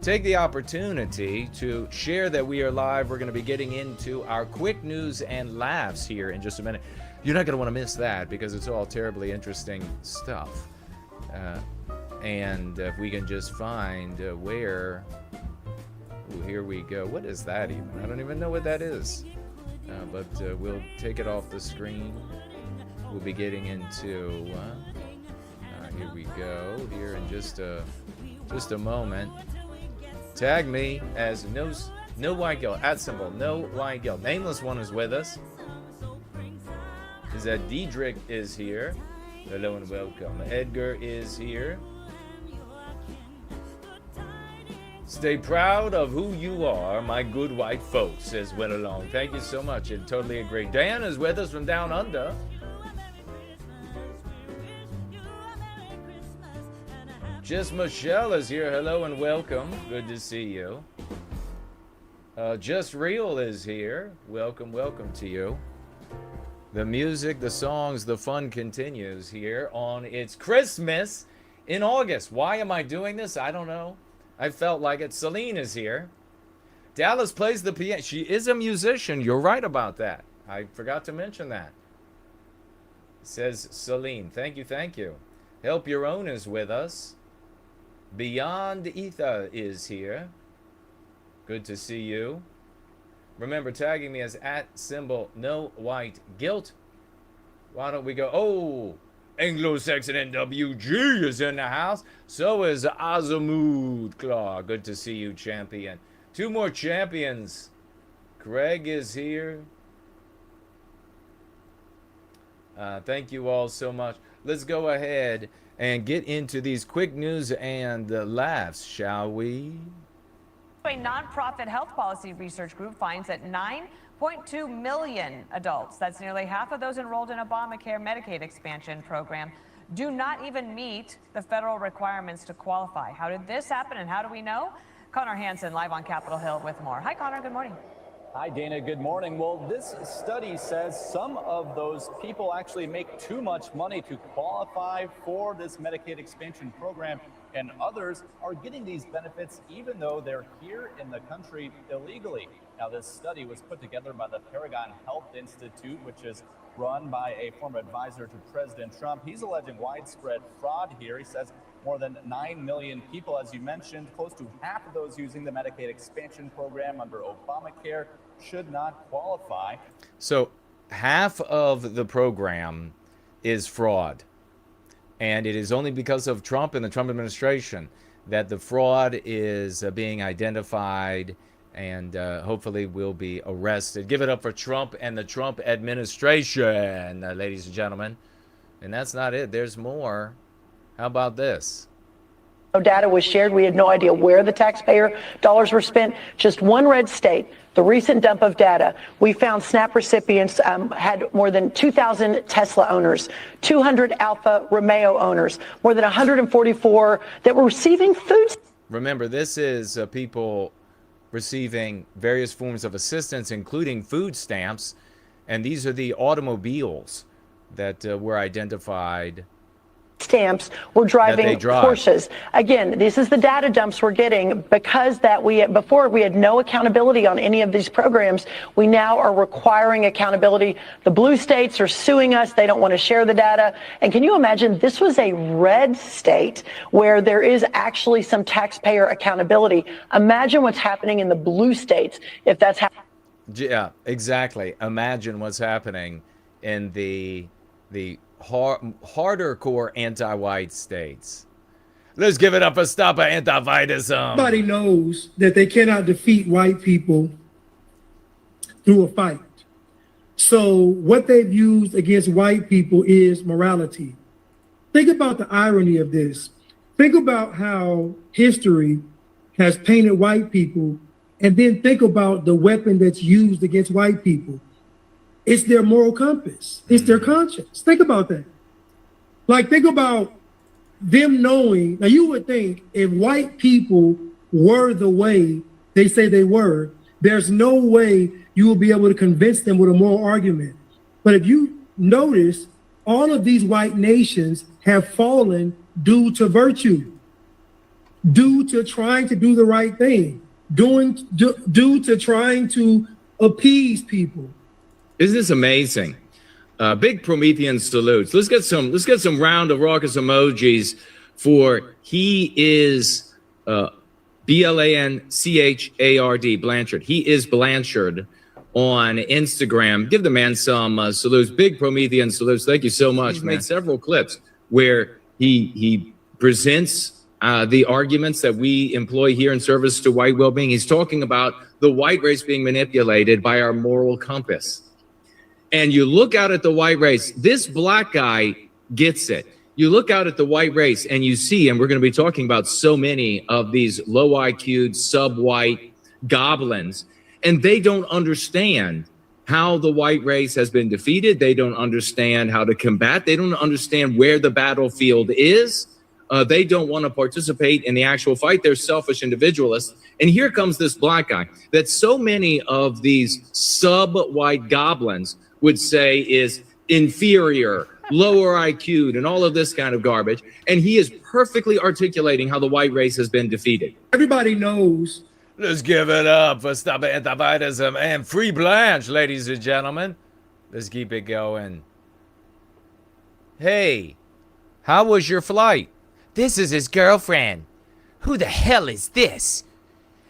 Take the opportunity to share that we are live. We're going to be getting into our quick news and laughs here in just a minute. You're not going to want to miss that because it's all terribly interesting stuff. And if we can just find where... Ooh, here we go. What is that even? I don't even know what that is. But we'll take it off the screen. We'll be getting into... here we go. Here in just a moment. Tag me as no white girl, @ no white girl. Nameless one is with us. Is that Diedrich is here. Hello and welcome. Edgar is here. Stay proud of who you are, my good white folks, says Went Along. Thank you so much. I totally agree. Diana is with us from down under. Just Michelle is here. Hello and welcome. Good to see you. Just Real is here. Welcome, welcome to you. The music, the songs, the fun continues here on It's Christmas in August. Why am I doing this? I don't know. I felt like it. Celine is here. Dallas plays the piano. She is a musician. You're right about that. I forgot to mention that. Says Celine. Thank you, thank you. Help Your Own is with us. Beyond Ether is here. Good to see you. Remember tagging me as @no white guilt. Why don't we go? Oh, Anglo-Saxon NWG is in the house. So is Azamud Claw. Good to see you, champion. Two more champions. Greg is here. Thank you all so much. Let's go ahead and get into these quick news and laughs, shall we? A nonprofit health policy research group finds that 9.2 million adults, that's nearly half of those enrolled in Obamacare Medicaid expansion program, do not even meet the federal requirements to qualify. How did this happen and how do we know? Connor Hansen live on Capitol Hill with more. Hi, Connor. Good morning. Hi, Dana. Good morning. Well, this study says some of those people actually make too much money to qualify for this Medicaid expansion program, and others are getting these benefits even though they're here in the country illegally. Now, this study was put together by the Paragon Health Institute, which is run by a former advisor to President Trump. He's alleging widespread fraud here. He says more than 9 million people, as you mentioned, close to half of those using the Medicaid expansion program under Obamacare should not qualify. So half of the program is fraud. And it is only because of Trump and the Trump administration that the fraud is being identified and hopefully will be arrested. Give it up for Trump and the Trump administration, ladies and gentlemen. And that's not it. There's more. How about this? Data was shared. We had no idea where the taxpayer dollars were spent. Just one red state, the recent dump of data, we found SNAP recipients had more than 2,000 Tesla owners, 200 Alfa Romeo owners, more than 144 that were receiving food. Remember, this is people receiving various forms of assistance, including food stamps. And these are the automobiles that were identified stamps were driving Porsches. Again, this is the data dumps we're getting because before we had no accountability on any of these programs. We now are requiring accountability. The blue states are suing us. They don't want to share the data. And can you imagine, this was a red state where there is actually some taxpayer accountability. Imagine what's happening in the blue states if that's happening. Yeah, exactly. Imagine what's happening in the harder core anti-white states. Let's give it up for stop anti-whiteism. Everybody knows that they cannot defeat white people through a fight. So what they've used against white people is morality. Think about the irony of this. Think about how history has painted white people, and then think about the weapon that's used against white people. It's their moral compass. It's their conscience. Think about that. Like, think about them knowing. Now, you would think if white people were the way they say they were, there's no way you will be able to convince them with a moral argument. But if you notice, all of these white nations have fallen due to virtue, due to trying to do the right thing, due to trying to appease people. Isn't this amazing? Big Promethean salutes. Let's get some round of raucous emojis for he is Blanchard. Blanchard. He is Blanchard on Instagram. Give the man some salutes. Big Promethean salutes. Thank you so much. Made several clips where he presents the arguments that we employ here in service to white well-being. He's talking about the white race being manipulated by our moral compass. And you look out at the white race, this black guy gets it. You look out at the white race and you see, and we're going to be talking about so many of these low IQ'd, sub-white goblins, and they don't understand how the white race has been defeated. They don't understand how to combat. They don't understand where the battlefield is. They don't want to participate in the actual fight. They're selfish individualists. And here comes this black guy that so many of these sub-white goblins would say is inferior, lower IQ'd, and all of this kind of garbage. And he is perfectly articulating how the white race has been defeated. Everybody knows. Let's give it up for stop anti-whiteism and free Blanche, ladies and gentlemen. Let's keep it going. Hey, how was your flight? This is his girlfriend. Who the hell is this?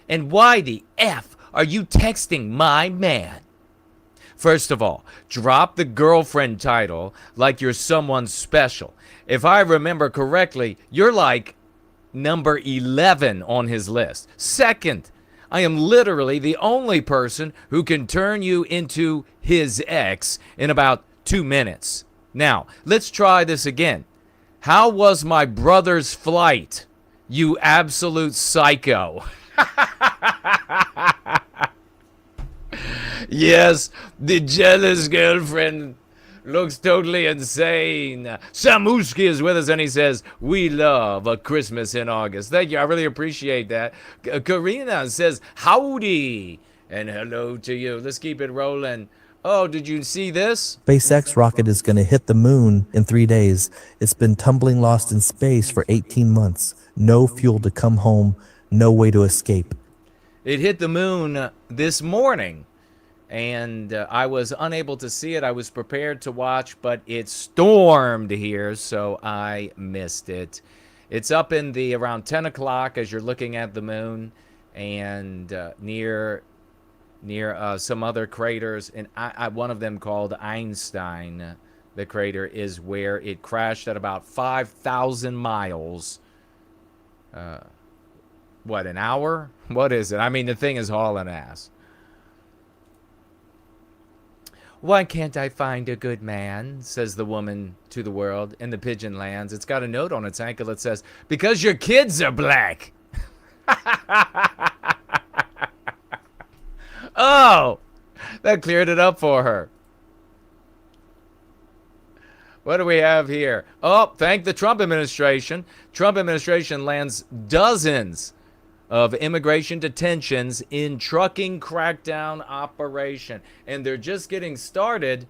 And why the F are you texting my man? First of all, drop the girlfriend title like you're someone special. If I remember correctly, you're like number 11 on his list. Second, I am literally the only person who can turn you into his ex in about 2 minutes. Now, let's try this again. How was my brother's flight, you absolute psycho? Yes, the jealous girlfriend looks totally insane. Samuski is with us and he says, we love a Christmas in August. Thank you. I really appreciate that. Karina says, howdy and hello to you. Let's keep it rolling. Oh, did you see this? SpaceX rocket is going to hit the moon in 3 days. It's been tumbling lost in space for 18 months. No fuel to come home. No way to escape. It hit the moon this morning. And I was unable to see it. I was prepared to watch, but it stormed here, so I missed it. It's up in the around 10 o'clock as you're looking at the moon, and near some other craters, and one of them called Einstein. The crater is where it crashed at about 5,000 miles. What, an hour? What is it? I mean, the thing is hauling ass. Why can't I find a good man, says the woman to the world in the pigeon lands. It's got a note on its ankle that says, because your kids are black. Oh, that cleared it up for her. What do we have here? Oh, thank the Trump administration. Trump administration lands dozens of immigration detentions in trucking crackdown operation. And they're just getting started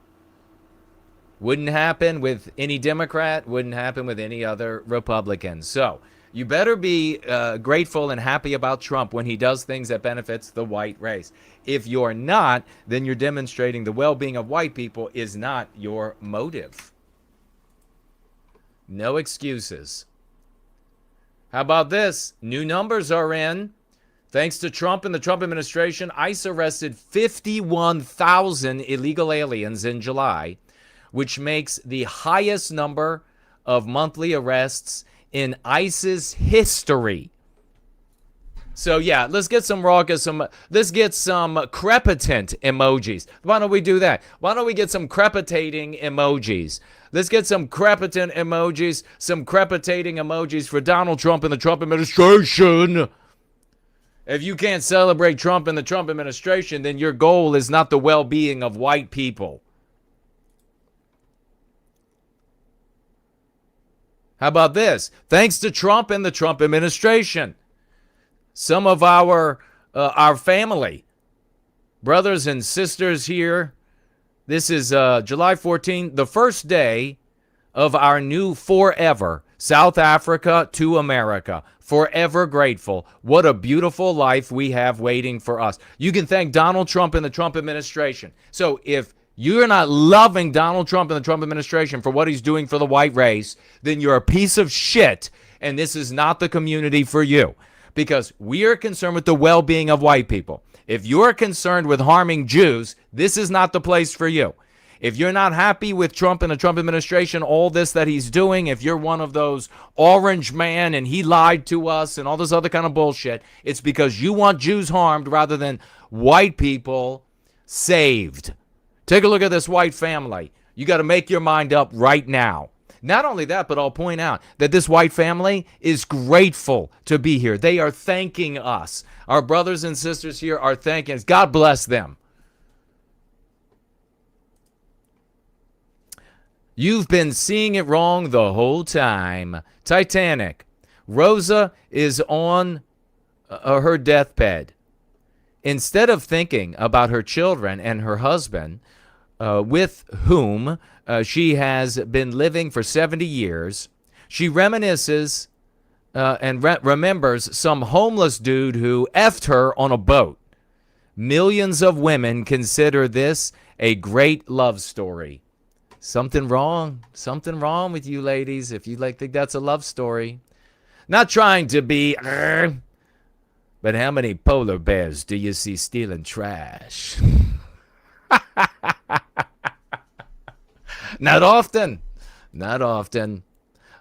Wouldn't happen with any Democrat, wouldn't happen with any other Republican. So you better be grateful and happy about Trump when he does things that benefits the white race. If you're not, then you're demonstrating the well-being of white people is not your motive. No excuses. How about this? New numbers are in. Thanks to Trump and the Trump administration, ICE arrested 51,000 illegal aliens in July, which makes the highest number of monthly arrests in ICE's history. So yeah, let's get some raucous, let's get some crepitant emojis. Why don't we do that? Why don't we get some crepitating emojis? Let's get some crepitant emojis, some crepitating emojis for Donald Trump and the Trump administration. If you can't celebrate Trump and the Trump administration, then your goal is not the well-being of white people. How about this? Thanks to Trump and the Trump administration, some of our family, brothers and sisters here, this is July 14th, the first day of our new forever South Africa to America. Forever grateful. What a beautiful life we have waiting for us. You can thank Donald Trump and the Trump administration. So if you're not loving Donald Trump and the Trump administration for what he's doing for the white race, then you're a piece of shit, and this is not the community for you. Because we are concerned with the well-being of white people. If you're concerned with harming Jews, this is not the place for you. If you're not happy with Trump and the Trump administration, all this that he's doing, if you're one of those orange man and he lied to us and all this other kind of bullshit, it's because you want Jews harmed rather than white people saved. Take a look at this white family. You got to make your mind up right now. Not only that, but I'll point out that this white family is grateful to be here. They are thanking us. Our brothers and sisters here are thanking us. God bless them. You've been seeing it wrong the whole time. Titanic. Rosa is on her deathbed. Instead of thinking about her children and her husband, with whom she has been living for 70 years, she reminisces and remembers some homeless dude who effed her on a boat. Millions of women consider this a great love story. Something wrong with you ladies if you think that's a love story. Not trying to be, but how many polar bears do you see stealing trash? Not often.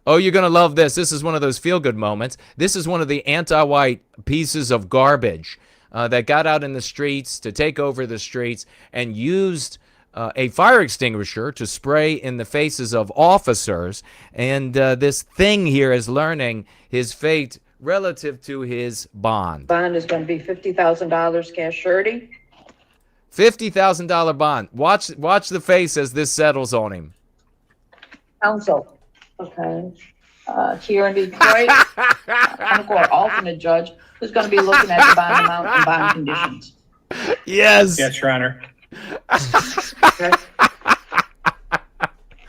Oh, you're going to love this. This is one of those feel-good moments. This is one of the anti-white pieces of garbage that got out in the streets to take over the streets and used a fire extinguisher to spray in the faces of officers. And this thing here is learning his fate relative to his bond. Bond is going to be $50,000 cash surety. $50,000 bond. Watch the face as this settles on him. Counsel. Okay. Here in Detroit, court alternate judge who's going to be looking at the bond amount and bond conditions. Yes. Yes, Your Honor. Okay.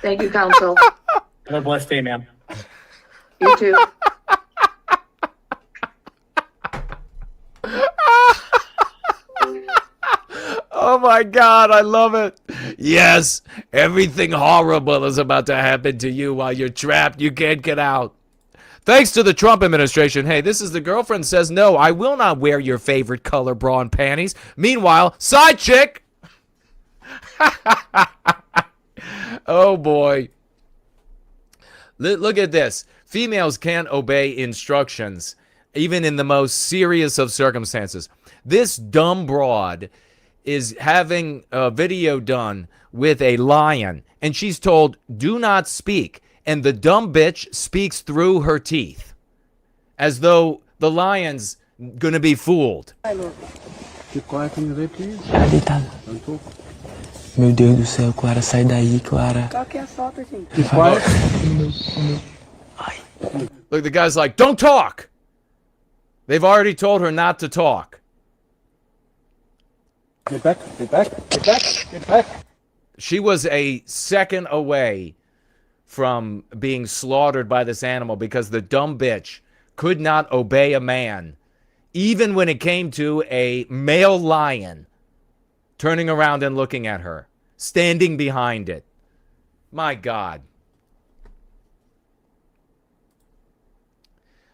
Thank you, counsel. Have a blessed day, ma'am. You too. Oh my God, I love it. Yes, everything horrible is about to happen to you while you're trapped. You can't get out. Thanks to the Trump administration. Hey, this is the girlfriend says, no, I will not wear your favorite color bra and panties. Meanwhile, side chick. Oh boy. Look at this. Females can't obey instructions, even in the most serious of circumstances. This dumb broad is having a video done with a lion, and she's told, do not speak. And the dumb bitch speaks through her teeth, as though the lion's gonna be fooled. Keep quiet, can you please? Já deitado. Don't talk. Meu Deus do céu, Clara, sai daí, Clara. Qual que é a falta, gente? Keep quiet. Look, the guy's like, don't talk. They've already told her not to talk. Get back, get back, get back, get back. She was a second away from being slaughtered by this animal because the dumb bitch could not obey a man, even when it came to a male lion turning around and looking at her, standing behind it. My God.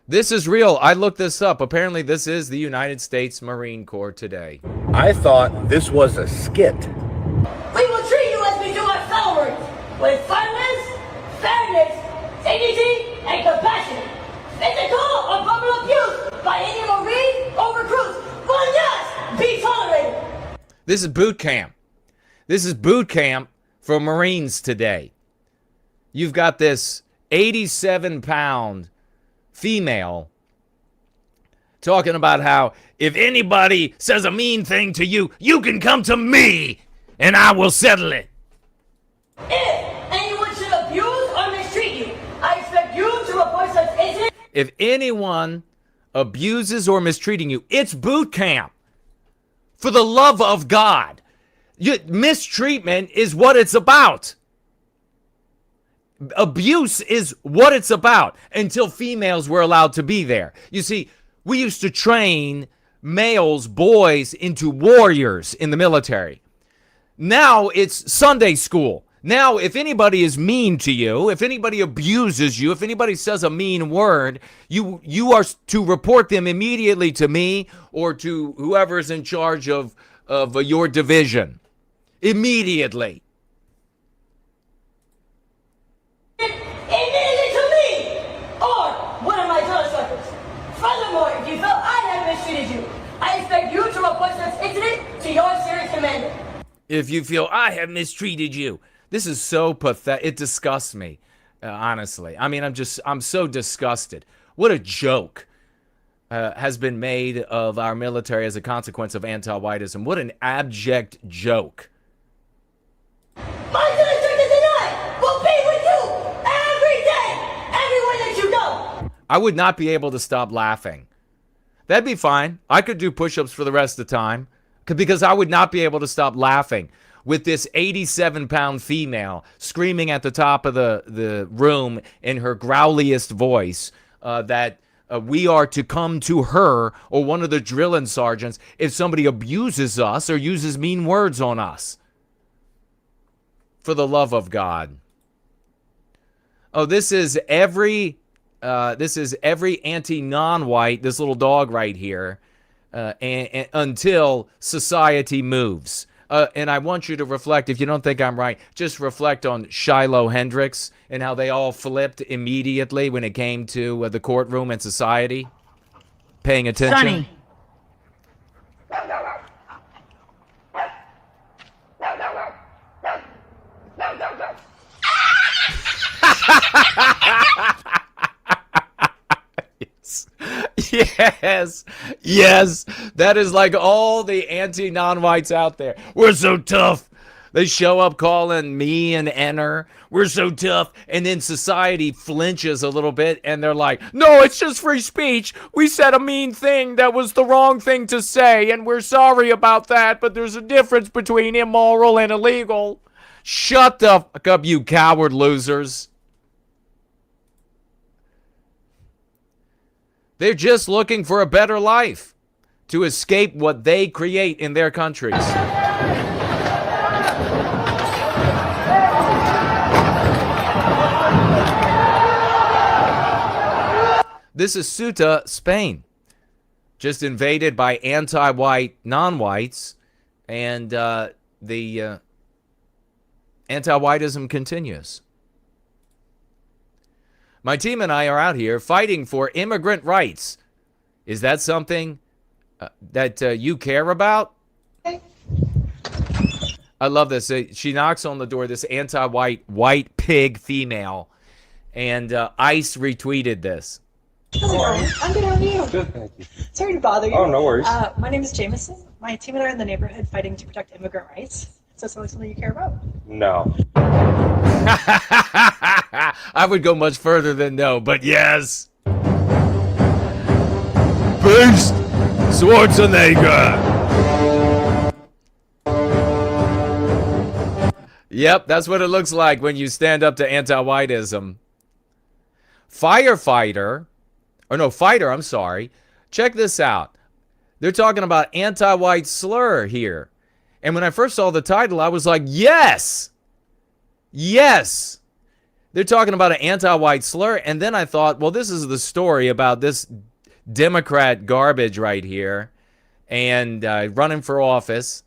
This is real. I looked this up. Apparently, this is the United States Marine Corps today. I thought this was a skit. We will treat you as we do our followers, with firmness, fairness, dignity, and compassion. Physical or verbal abuse by any Marine or recruits will not be tolerated. This is boot camp. This is boot camp for Marines today. You've got this 87-pound female talking about how if anybody says a mean thing to you, you can come to me and I will settle it. If anyone should abuse or mistreat you, I expect you to report such incident. If anyone abuses or mistreating you, it's boot camp. For the love of God. Mistreatment is what it's about. Abuse is what it's about until females were allowed to be there. You see, we used to train males, boys, into warriors in the military. Now it's Sunday school. Now, if anybody is mean to you, if anybody abuses you, if anybody says a mean word, you are to report them immediately to me or to whoever is in charge of your division. Immediately. Immediately to me or one of my drill instructors. Furthermore, if you feel I have mistreated you, I expect you to report such incident to your senior commander. If you feel I have mistreated you. This is so pathetic. It disgusts me, honestly. I mean, I'm so disgusted. What a joke has been made of our military as a consequence of anti-whiteism. What an abject joke. My drill instructors and I will be with you every day, everywhere that you go. I would not be able to stop laughing. That'd be fine. I could do push-ups for the rest of the time because I would not be able to stop laughing with this 87-pound female screaming at the top of the room in her growliest voice that we are to come to her or one of the drilling sergeants if somebody abuses us or uses mean words on us. For the love of God. Oh, this is every anti-non-white, this little dog right here, and until society moves. And I want you to reflect, if you don't think I'm right, just reflect on Shiloh Hendricks and how they all flipped immediately when it came to the courtroom and society. Paying attention. Sonny. Yes, that is like all the anti-non-whites out there. We're so tough. They show up calling me an N-er. We're so tough. And then society flinches a little bit and they're like, no, it's just free speech. We said a mean thing that was the wrong thing to say and we're sorry about that, but there's a difference between immoral and illegal. Shut the fuck up, you coward losers. They're just looking for a better life to escape what they create in their countries. This is Ceuta, Spain, just invaded by anti-white non-whites, and the anti-whiteism continues. My team and I are out here fighting for immigrant rights. Is that something that you care about? I love this. She knocks on the door, this anti-white, white pig female, and ICE retweeted this. Hello, I'm good. How are you? Good, thank you. Sorry to bother you. Oh, no worries. My name is Jameson. My team and I are in the neighborhood fighting to protect immigrant rights. Is that something you care about? No. I would go much further than no, but yes. Beast Schwarzenegger. Yep, that's what it looks like when you stand up to anti-whiteism. Fighter, I'm sorry. Check this out. They're talking about anti-white slur here. And when I first saw the title, I was like, yes. Yes. They're talking about an anti-white slur. And then I thought, well, this is the story about this Democrat garbage right here and running for office.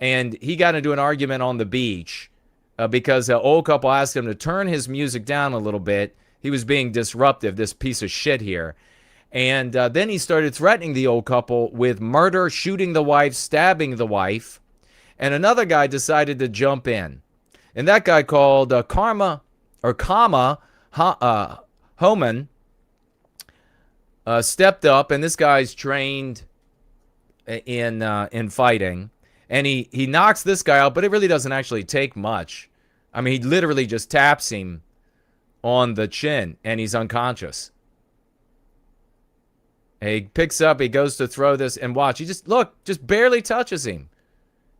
And he got into an argument on the beach because an old couple asked him to turn his music down a little bit. He was being disruptive, this piece of shit here. And then he started threatening the old couple with murder, shooting the wife, stabbing the wife. And another guy decided to jump in. And that guy called Kama Homan stepped up. And this guy's trained in fighting. And he knocks this guy out, but it really doesn't actually take much. I mean, he literally just taps him on the chin, and he's unconscious. And he picks up, he goes to throw this, and watch. He just barely touches him.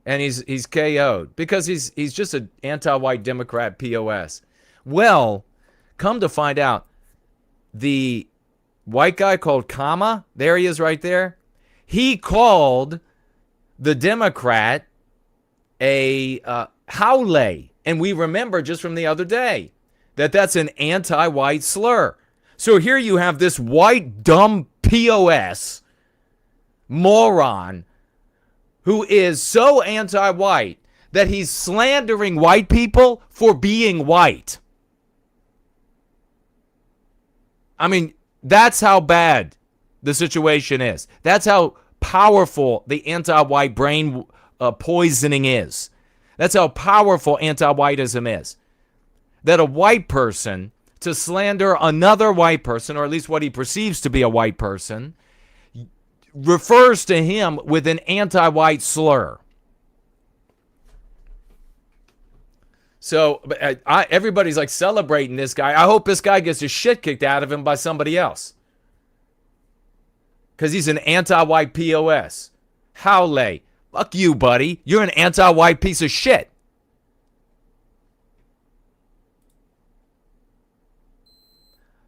And he's KO'd because he's just an anti-white Democrat POS. Well, come to find out, the white guy called Kama, there he is right there, he called the Democrat a howlay. And we remember just from the other day that that's an anti-white slur. So here you have this white dumb POS moron who is so anti-white that he's slandering white people for being white. I mean, that's how bad the situation is. That's how powerful the anti-white brain poisoning is. That's how powerful anti-whiteism is. That a white person, to slander another white person, or at least what he perceives to be a white person, refers to him with an anti-white slur. So everybody's like celebrating this guy. I hope this guy gets his shit kicked out of him by somebody else. Because he's an anti-white POS. Howlay. Fuck you, buddy. You're an anti-white piece of shit.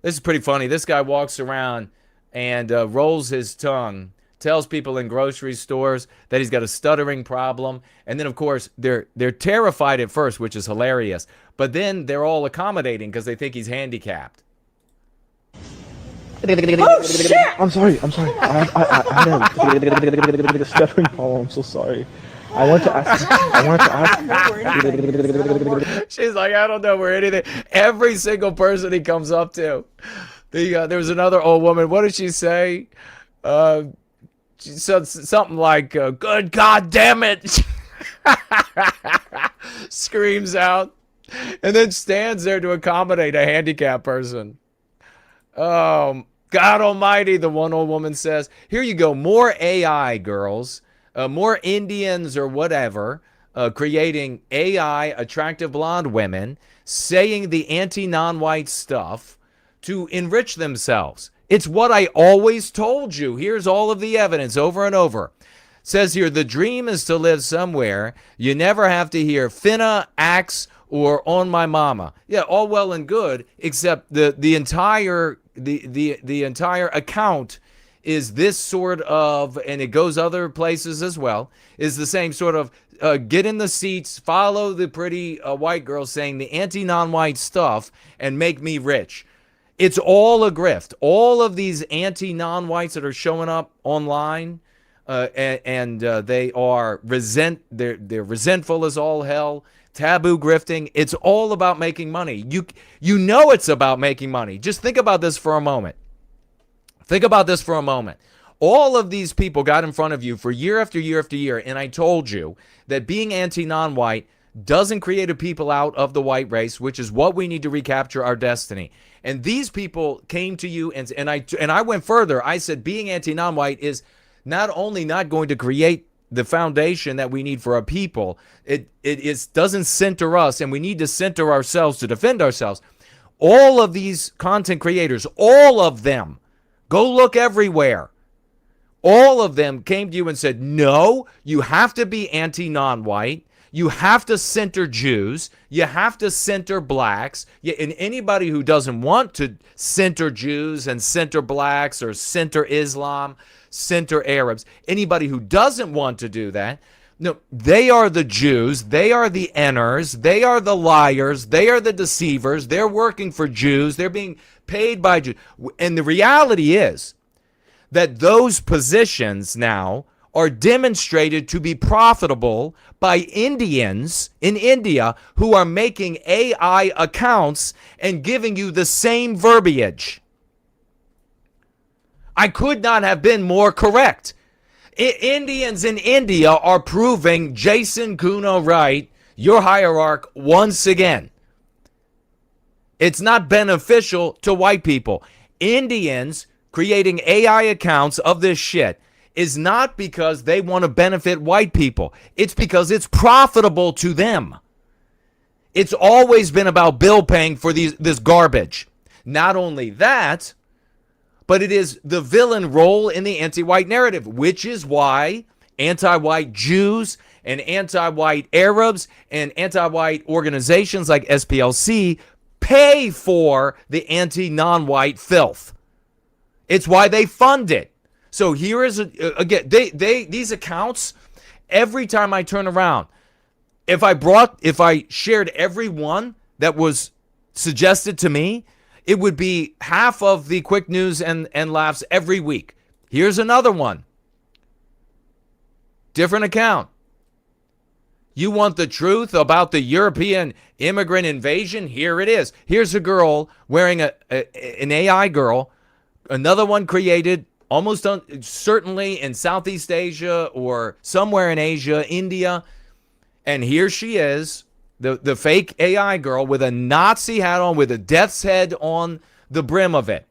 This is pretty funny. This guy walks around and rolls his tongue, tells people in grocery stores that he's got a stuttering problem. And then, of course, they're terrified at first, which is hilarious. But then they're all accommodating because they think he's handicapped. Oh, shit! I'm sorry. I had a stuttering problem. I'm so sorry. I wanted to ask. She's like, I don't know where anything. Every single person he comes up to. There was another old woman. What did she say? She said something like, "Good God damn it!" Screams out, and then stands there to accommodate a handicapped person. God almighty, the one old woman says. Here you go, more AI, girls. More Indians or whatever creating AI attractive blonde women saying the anti-non-white stuff to enrich themselves. It's what I always told you. Here's all of the evidence over and over. Says here, the dream is to live somewhere you never have to hear finna, axe, or on my mama. Yeah, all well and good, except the entire account is this sort of, and it goes other places as well, is the same sort of get in the seats, follow the pretty white girl saying the anti-non-white stuff and make me rich. It's all a grift. All of these anti-non-whites that are showing up online and they are they're resentful as all hell, taboo grifting. It's all about making money. You know it's about making money. Just think about this for a moment. Think about this for a moment. All of these people got in front of you for year after year after year, and I told you that being anti-non-white doesn't create a people out of the white race, which is what we need to recapture our destiny. And these people came to you, and I went further. I said being anti-non-white is not only not going to create the foundation that we need for our people, it doesn't center us, and we need to center ourselves to defend ourselves. All of these content creators, all of them, go look everywhere. All of them came to you and said, no, you have to be anti-non-white. You have to center Jews. You have to center blacks. And anybody who doesn't want to center Jews and center blacks or center Islam, center Arabs, anybody who doesn't want to do that, no, they are the Jews. They are the enners. They are the liars. They are the deceivers. They're working for Jews. They're being paid by Jews. And the reality is that those positions now are demonstrated to be profitable by Indians in India who are making AI accounts and giving you the same verbiage. I could not have been more correct. Indians in India are proving Jason Kuno right, your hierarch, once again. It's not beneficial to white people. Indians creating AI accounts of this shit is not because they want to benefit white people. It's because it's profitable to them. It's always been about bill paying for this garbage. Not only that, but it is the villain role in the anti-white narrative, which is why anti-white Jews and anti-white Arabs and anti-white organizations like SPLC pay for the anti-non-white filth. It's why they fund it. So here is again, these accounts, every time I turn around, if I shared every one that was suggested to me, it would be half of the quick news and laughs every week. Here's another one. Different account. You want the truth about the European immigrant invasion? Here it is. Here's a girl wearing an AI girl. Another one created almost certainly in Southeast Asia or somewhere in Asia, India. And here she is, the fake AI girl with a Nazi hat on, with a death's head on the brim of it.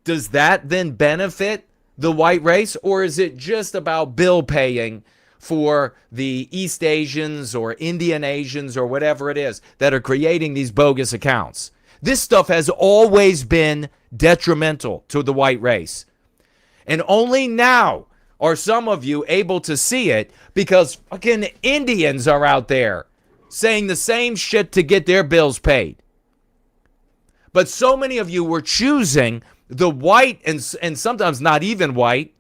Does that then benefit the white race, or is it just about bill paying for the East Asians or Indian Asians or whatever it is that are creating these bogus accounts? This stuff has always been detrimental to the white race. And only now are some of you able to see it because fucking Indians are out there saying the same shit to get their bills paid. But so many of you were choosing the white and sometimes not even white,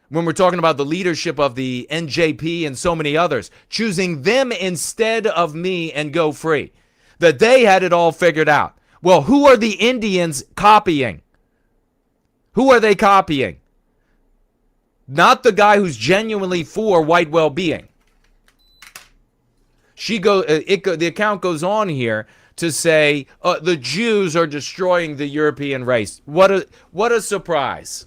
when we're talking about the leadership of the NJP and so many others, choosing them instead of me and Go Free, that they had it all figured out. Well, who are the Indians copying? Who are they copying? Not the guy who's genuinely for white well-being. The account goes on here to say the Jews are destroying the European race. What a surprise.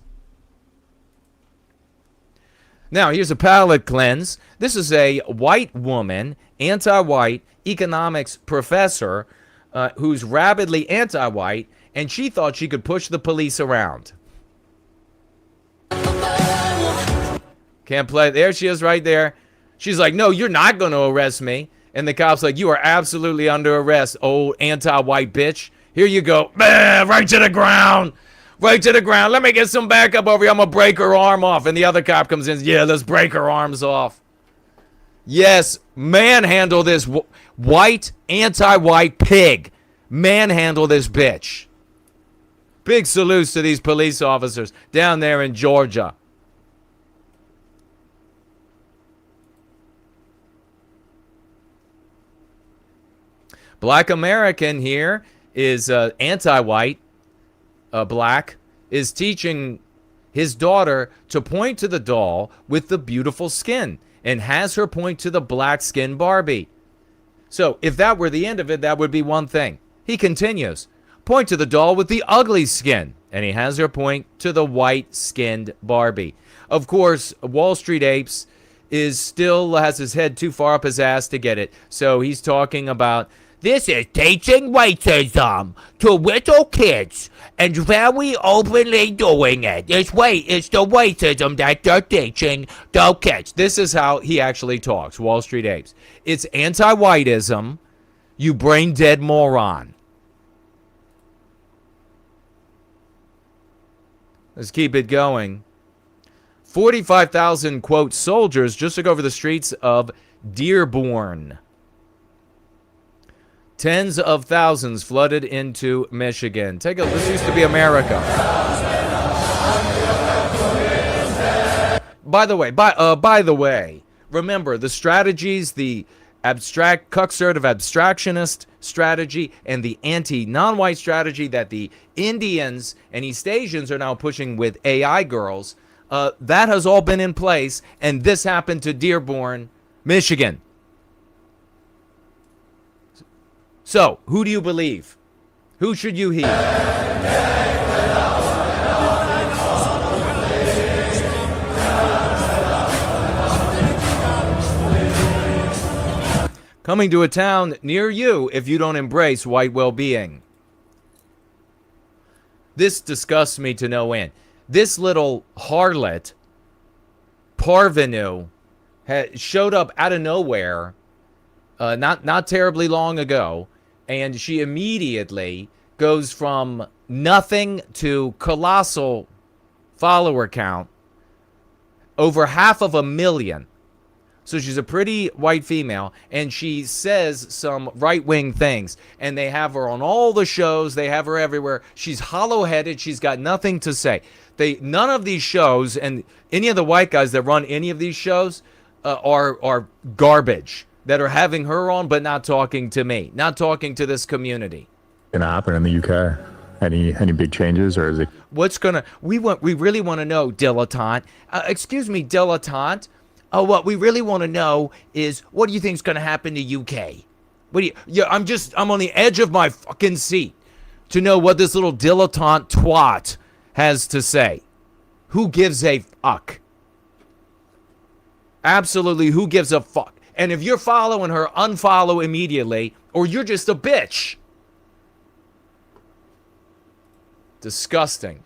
Now, here's a palate cleanse. This is a white woman, anti-white economics professor who's rabidly anti-white, and she thought she could push the police around. Can't play. There she is right there. She's like, no, you're not going to arrest me. And the cop's like, you are absolutely under arrest, old anti-white bitch. Here you go. Right to the ground. Right to the ground. Let me get some backup over here. I'm going to break her arm off. And the other cop comes in. Yeah, let's break her arms off. Yes, manhandle this white, anti-white pig. Manhandle this bitch. Big salutes to these police officers down there in Georgia. Black American here is anti-white, black, is teaching his daughter to point to the doll with the beautiful skin and has her point to the black skin Barbie. So if that were the end of it, that would be one thing. He continues, point to the doll with the ugly skin, and he has her point to the white skinned Barbie. Of course, Wall Street Apes still has his head too far up his ass to get it. So he's talking about, this is teaching racism to little kids and very openly doing it. It's the racism that they're teaching the kids. This is how he actually talks, Wall Street Apes. It's anti-whiteism, you brain dead moron. Let's keep it going. 45,000, quote, soldiers just took over the streets of Dearborn. Tens of thousands flooded into Michigan. Take a look. This used to be America. By the way, remember the strategies, the abstract conservative abstractionist strategy and the anti-non-white strategy that the Indians and East Asians are now pushing with AI girls, that has all been in place, and this happened to Dearborn, Michigan. So, who do you believe? Who should you heed? Coming to a town near you if you don't embrace white well-being. This disgusts me to no end. This little harlot, parvenu, showed up out of nowhere not terribly long ago, and she immediately goes from nothing to colossal follower count, over 500,000. So she's a pretty white female, and she says some right-wing things, and they have her on all the shows. They have her everywhere. She's hollow-headed. She's got nothing to say. None of these shows, and any of the white guys that run any of these shows are garbage, that are having her on but not talking to me, not talking to this community. Gonna happen in the UK? Any big changes, or is it? What's gonna? We really want to know, dilettante. Excuse me, dilettante. What we really want to know is, what do you think is going to happen to UK? I'm on the edge of my fucking seat to know what this little dilettante twat has to say. Who gives a fuck? Absolutely, who gives a fuck? And if you're following her, unfollow immediately, or you're just a bitch. Disgusting.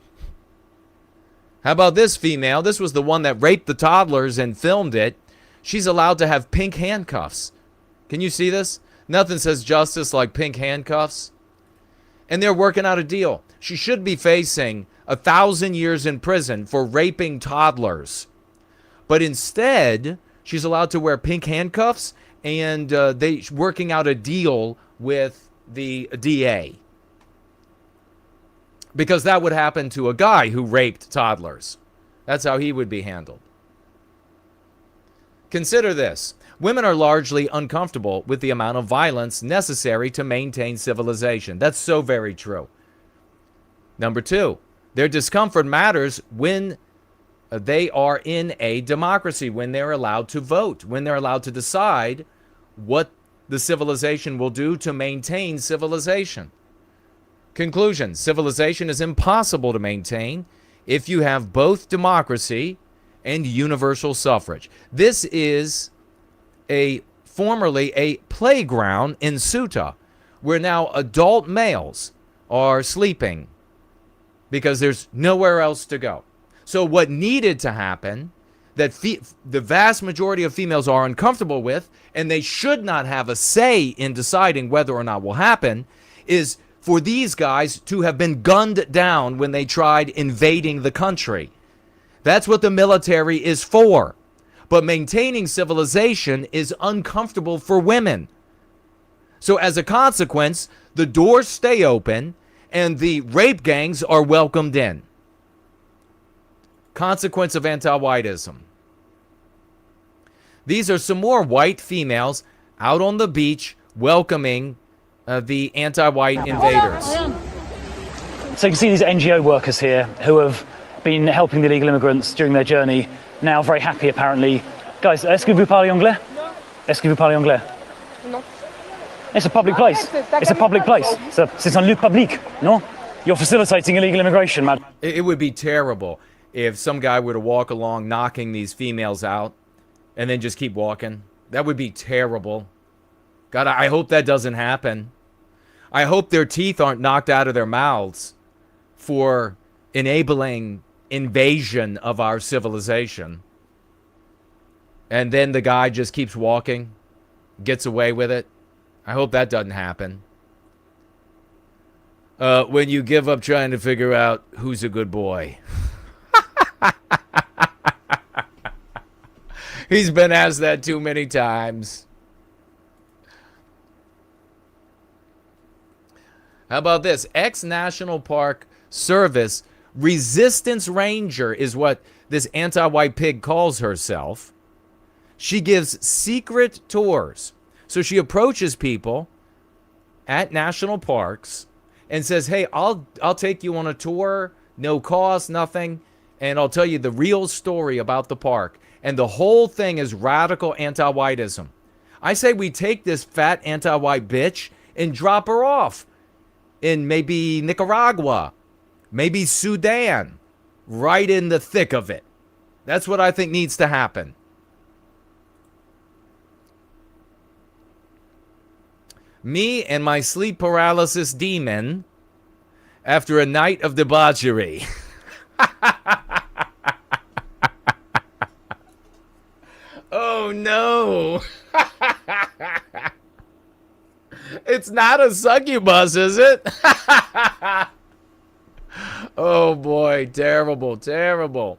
How about this female? This was the one that raped the toddlers and filmed it. She's allowed to have pink handcuffs. Can you see this? Nothing says justice like pink handcuffs. And they're working out a deal. She should be facing 1,000 years in prison for raping toddlers. But instead, she's allowed to wear pink handcuffs, and they working out a deal with the DA. Because that would happen to a guy who raped toddlers. That's how he would be handled. Consider this. Women are largely uncomfortable with the amount of violence necessary to maintain civilization. That's so very true. Number two, their discomfort matters when they are in a democracy, when they're allowed to vote, when they're allowed to decide what the civilization will do to maintain civilization. Conclusion: civilization is impossible to maintain if you have both democracy and universal suffrage. This is formerly a playground in Sutta, where now adult males are sleeping because there's nowhere else to go. So what needed to happen, that the vast majority of females are uncomfortable with, and they should not have a say in deciding whether or not will happen, is for these guys to have been gunned down when they tried invading the country. That's what the military is for. But maintaining civilization is uncomfortable for women. So as a consequence, the doors stay open and the rape gangs are welcomed in. Consequence of anti-whiteism. These are some more white females out on the beach welcoming the anti-white invaders. So you can see these NGO workers here who have been helping the illegal immigrants during their journey, now very happy apparently. Guys, est-ce que vous parlez anglais? Est-ce que vous parlez anglais? No. It's a public place. It's a public place. C'est un lieu public, no? You're facilitating illegal immigration, man. It would be terrible if some guy were to walk along knocking these females out and then just keep walking. That would be terrible. God, I hope that doesn't happen. I hope their teeth aren't knocked out of their mouths for enabling invasion of our civilization. And then the guy just keeps walking, gets away with it. I hope that doesn't happen. When you give up trying to figure out who's a good boy. He's been asked that too many times. How about this? Ex-National Park Service Resistance Ranger is what this anti-white pig calls herself. She gives secret tours. So she approaches people at national parks and says, hey, I'll take you on a tour, no cost, nothing, and I'll tell you the real story about the park. And the whole thing is radical anti-whiteism. I say we take this fat anti-white bitch and drop her off in maybe Nicaragua, maybe Sudan, right in the thick of it. That's what I think needs to happen. Me and my sleep paralysis demon after a night of debauchery. Oh no. It's not a succubus, is it? Oh boy, terrible, terrible.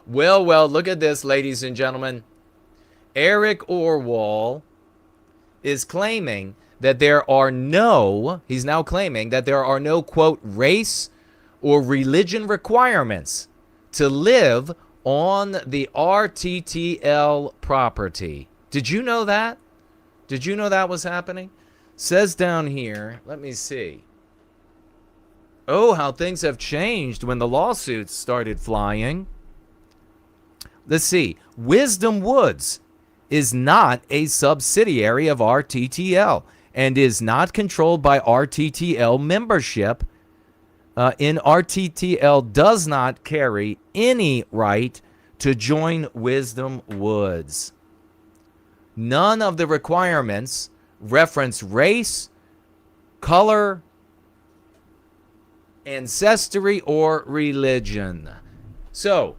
Well, look at this, ladies and gentlemen. Eric Orwell is claiming that he's now claiming that there are no, quote, race or religion requirements to live on the RTTL property. Did you know that? Did you know that was happening? Says down here, let me see. Oh, how things have changed when the lawsuits started flying. Let's see. Wisdom Woods is not a subsidiary of RTTL and is not controlled by RTTL membership. In RTTL does not carry any right to join Wisdom Woods. None of the requirements reference race, color, ancestry, or religion. So,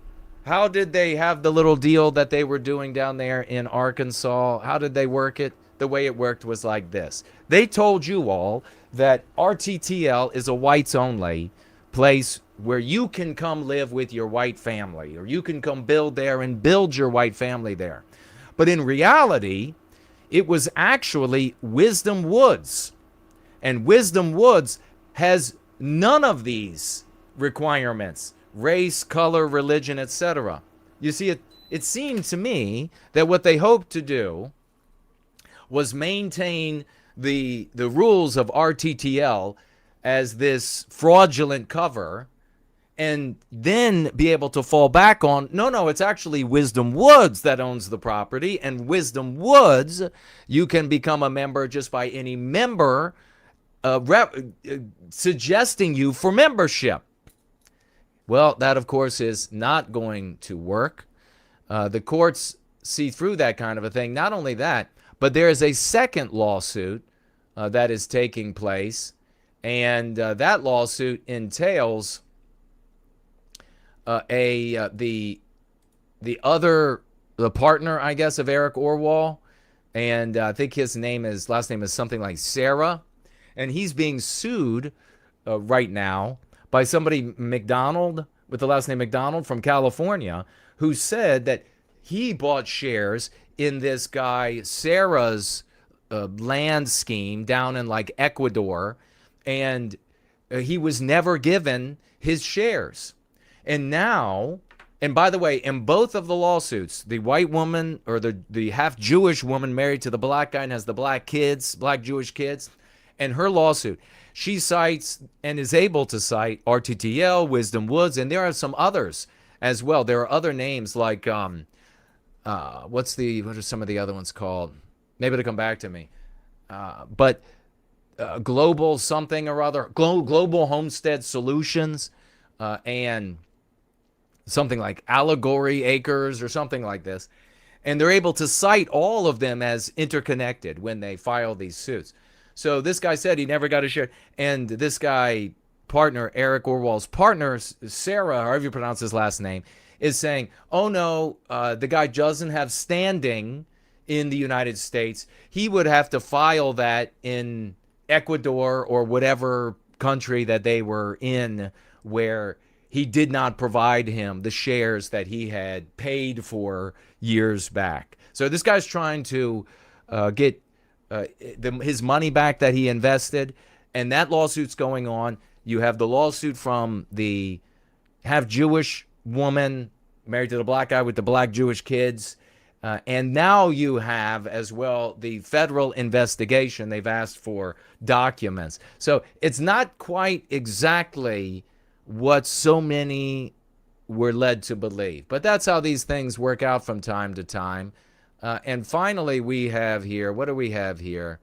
how did they have the little deal that they were doing down there in Arkansas? How did they work it? The way it worked was like this. They told you all that RTTL is a whites-only place where you can come live with your white family, or you can come build there and build your white family there. But in reality, it was actually Wisdom Woods. And Wisdom Woods has none of these requirements. Race, color, religion, etc. You see, it seemed to me that what they hoped to do was maintain the rules of RTTL as this fraudulent cover, and then be able to fall back on, no, it's actually Wisdom Woods that owns the property, and Wisdom Woods, you can become a member just by any member suggesting you for membership. Well, that, of course, is not going to work. The courts see through that kind of a thing. Not only that, but there is a second lawsuit that is taking place, and that lawsuit entails the partner, I guess, of Eric Orwell, and I think his last name is something like Sarah, and he's being sued right now by somebody McDonald, with the last name McDonald, from California, who said that he bought shares in this guy Sarah's land scheme down in like Ecuador, and he was never given his shares. And now, and by the way, in both of the lawsuits, the white woman, or the half Jewish woman married to the black guy and has the black Jewish kids, and her lawsuit, she cites and is able to cite RTTL, Wisdom Woods, and there are some others as well. There are other names like, what are some of the other ones called? Maybe it'll come back to me. But Global something or other, Global Homestead Solutions, and something like Allegory Acres or something like this. And they're able to cite all of them as interconnected when they file these suits. So this guy said he never got a share. And this guy, partner, Eric Orwell's partner, Sarah, however you pronounce his last name, is saying, oh no, the guy doesn't have standing in the United States. He would have to file that in Ecuador or whatever country that they were in, where he did not provide him the shares that he had paid for years back. So this guy's trying to get his money back that he invested, and that lawsuit's going on. You have the lawsuit from the half-Jewish woman married to the black guy with the black Jewish kids. And now you have as well the federal investigation. They've asked for documents. So it's not quite exactly what so many were led to believe. But that's how these things work out from time to time. And finally, we have here, what do we have here?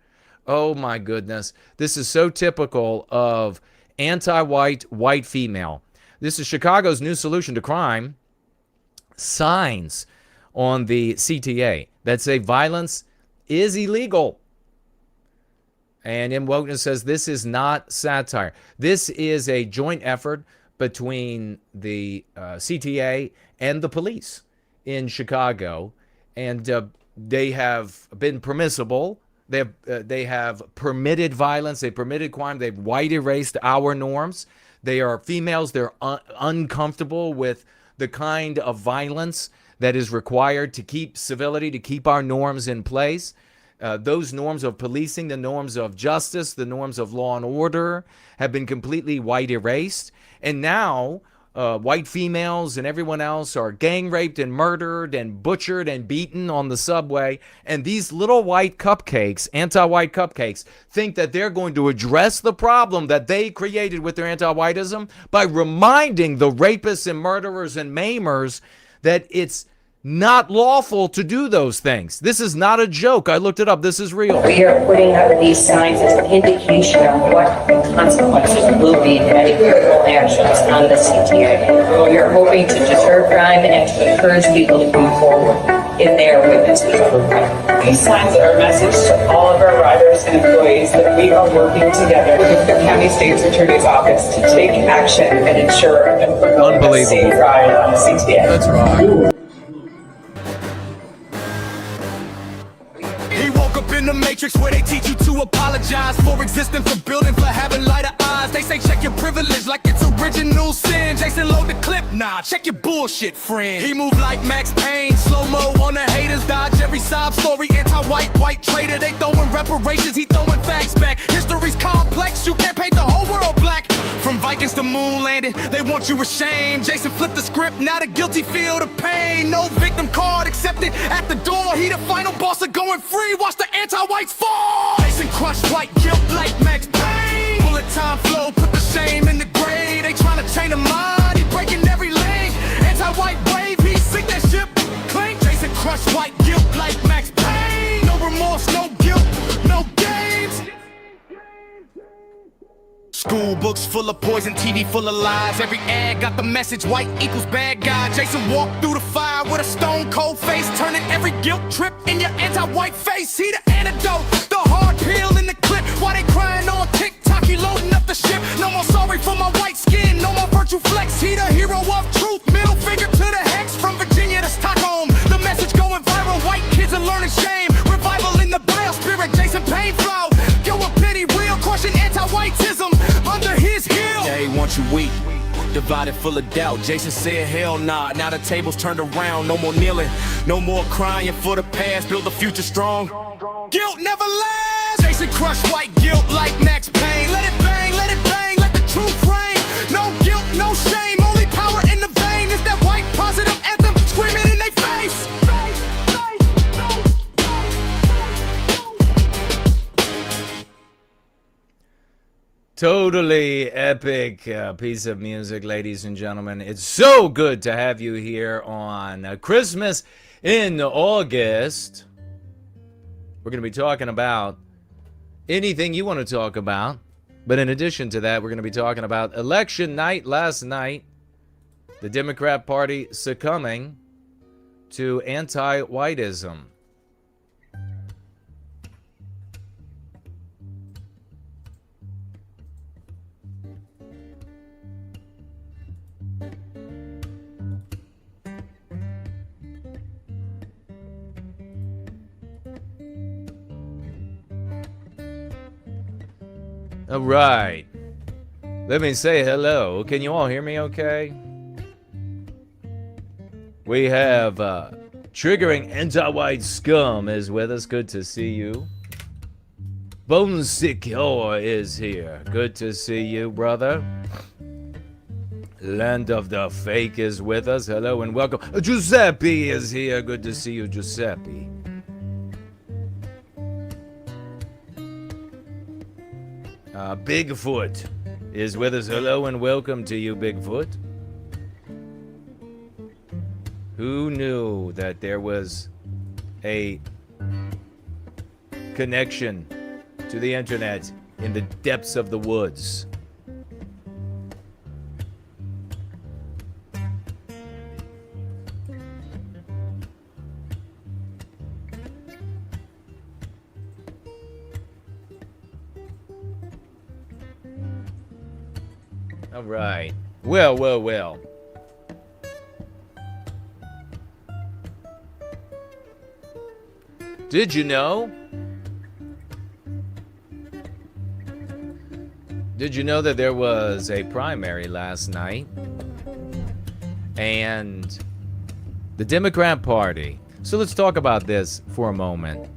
Oh my goodness. This is so typical of anti-white, white female. This is Chicago's new solution to crime. Signs on the CTA that say violence is illegal. And M. Wokeness says this is not satire. This is a joint effort between the CTA and the police in Chicago. And they have been permissible. They have permitted violence. They permitted crime. They've white erased our norms. They are females. They're uncomfortable with the kind of violence that is required to keep civility, to keep our norms in place. Those norms of policing, the norms of justice, the norms of law and order have been completely white erased. And now white females and everyone else are gang raped and murdered and butchered and beaten on the subway. And these little white cupcakes, anti-white cupcakes, think that they're going to address the problem that they created with their anti-whiteism by reminding the rapists and murderers and maimers that it's not lawful to do those things. This is not a joke. I looked it up. This is real. We are putting up these signs as an indication of what the consequences will be of any criminal actions on the CTA. We are hoping to deter crime and to encourage people to come forward if they are witnessing crime. These signs are a message to all of our riders and employees that we are working together with the County State's Attorney's Office to take action and ensure a safe ride on the CTA. That's right. In the matrix where they teach you to apologize for existing, for building, for having lighter eyes. They say check your privilege like it's original sin. Jason load the clip, nah, check your bullshit, friend. He moved like Max Payne, slow-mo on the haters, dodge every sob story. Anti-white, white traitor, they throwing reparations, he throwing facts back. History's complex, you can't paint the whole world black. From Vikings to moon landing, they want you ashamed. Jason flipped the script, now the guilty feel the pain. No victim card accepted at the door. He the final boss of going free, watch the anti-whites fall. Jason crushed white guilt like Max Payne. Bullet time flow, put the shame in the grave. They trying to chain a mind, he breaking every link. Anti-white wave, he sink that ship clink. Jason crushed white guilt like Max Payne. No remorse, no guilt, no games. School books full of poison, TV full of lies. Every ad got the message, white equals bad guy. Jason walked through the fire with a stone cold face, turning every guilt trip in your anti-white face. He the antidote, the hard pill in the clip. Why they crying on TikTok, he loading up the ship. No more sorry for my white skin, no more virtue flex. He the hero of truth, middle finger to the hex. From Virginia to Stockholm, the message going viral. White kids are learning shame, revival in the biospirit. Jason Payne flow, yo a pity real, crushing anti-whiteism under his heel. Yeah, he wants you weak, divided full of doubt. Jason said hell nah, now the tables turned around. No more kneeling, no more crying for the past. Build the future strong, guilt never lasts. Jason crushed white guilt like Max Payne. Let it bang, let the truth reign. No guilt, no shame, only power in the vein. Is that white positive anthem screaming in their face. Totally epic piece of music, ladies and gentlemen. It's so good to have you here on Christmas in August. We're going to be talking about anything you want to talk about. But in addition to that, we're going to be talking about election night last night. The Democrat Party succumbing to anti-whiteism. All right. Let me say hello. Can you all hear me okay? We have Triggering Anti-White Scum is with us. Good to see you. Bone Secure is here. Good to see you, brother. Land of the Fake is with us. Hello and welcome. Giuseppe is here. Good to see you, Giuseppe. Bigfoot is with us. Hello and welcome to you, Bigfoot. Who knew that there was a connection to the internet in the depths of the woods? All right. Well. Did you know? Did you know that there was a primary last night? And the Democrat Party. So let's talk about this for a moment.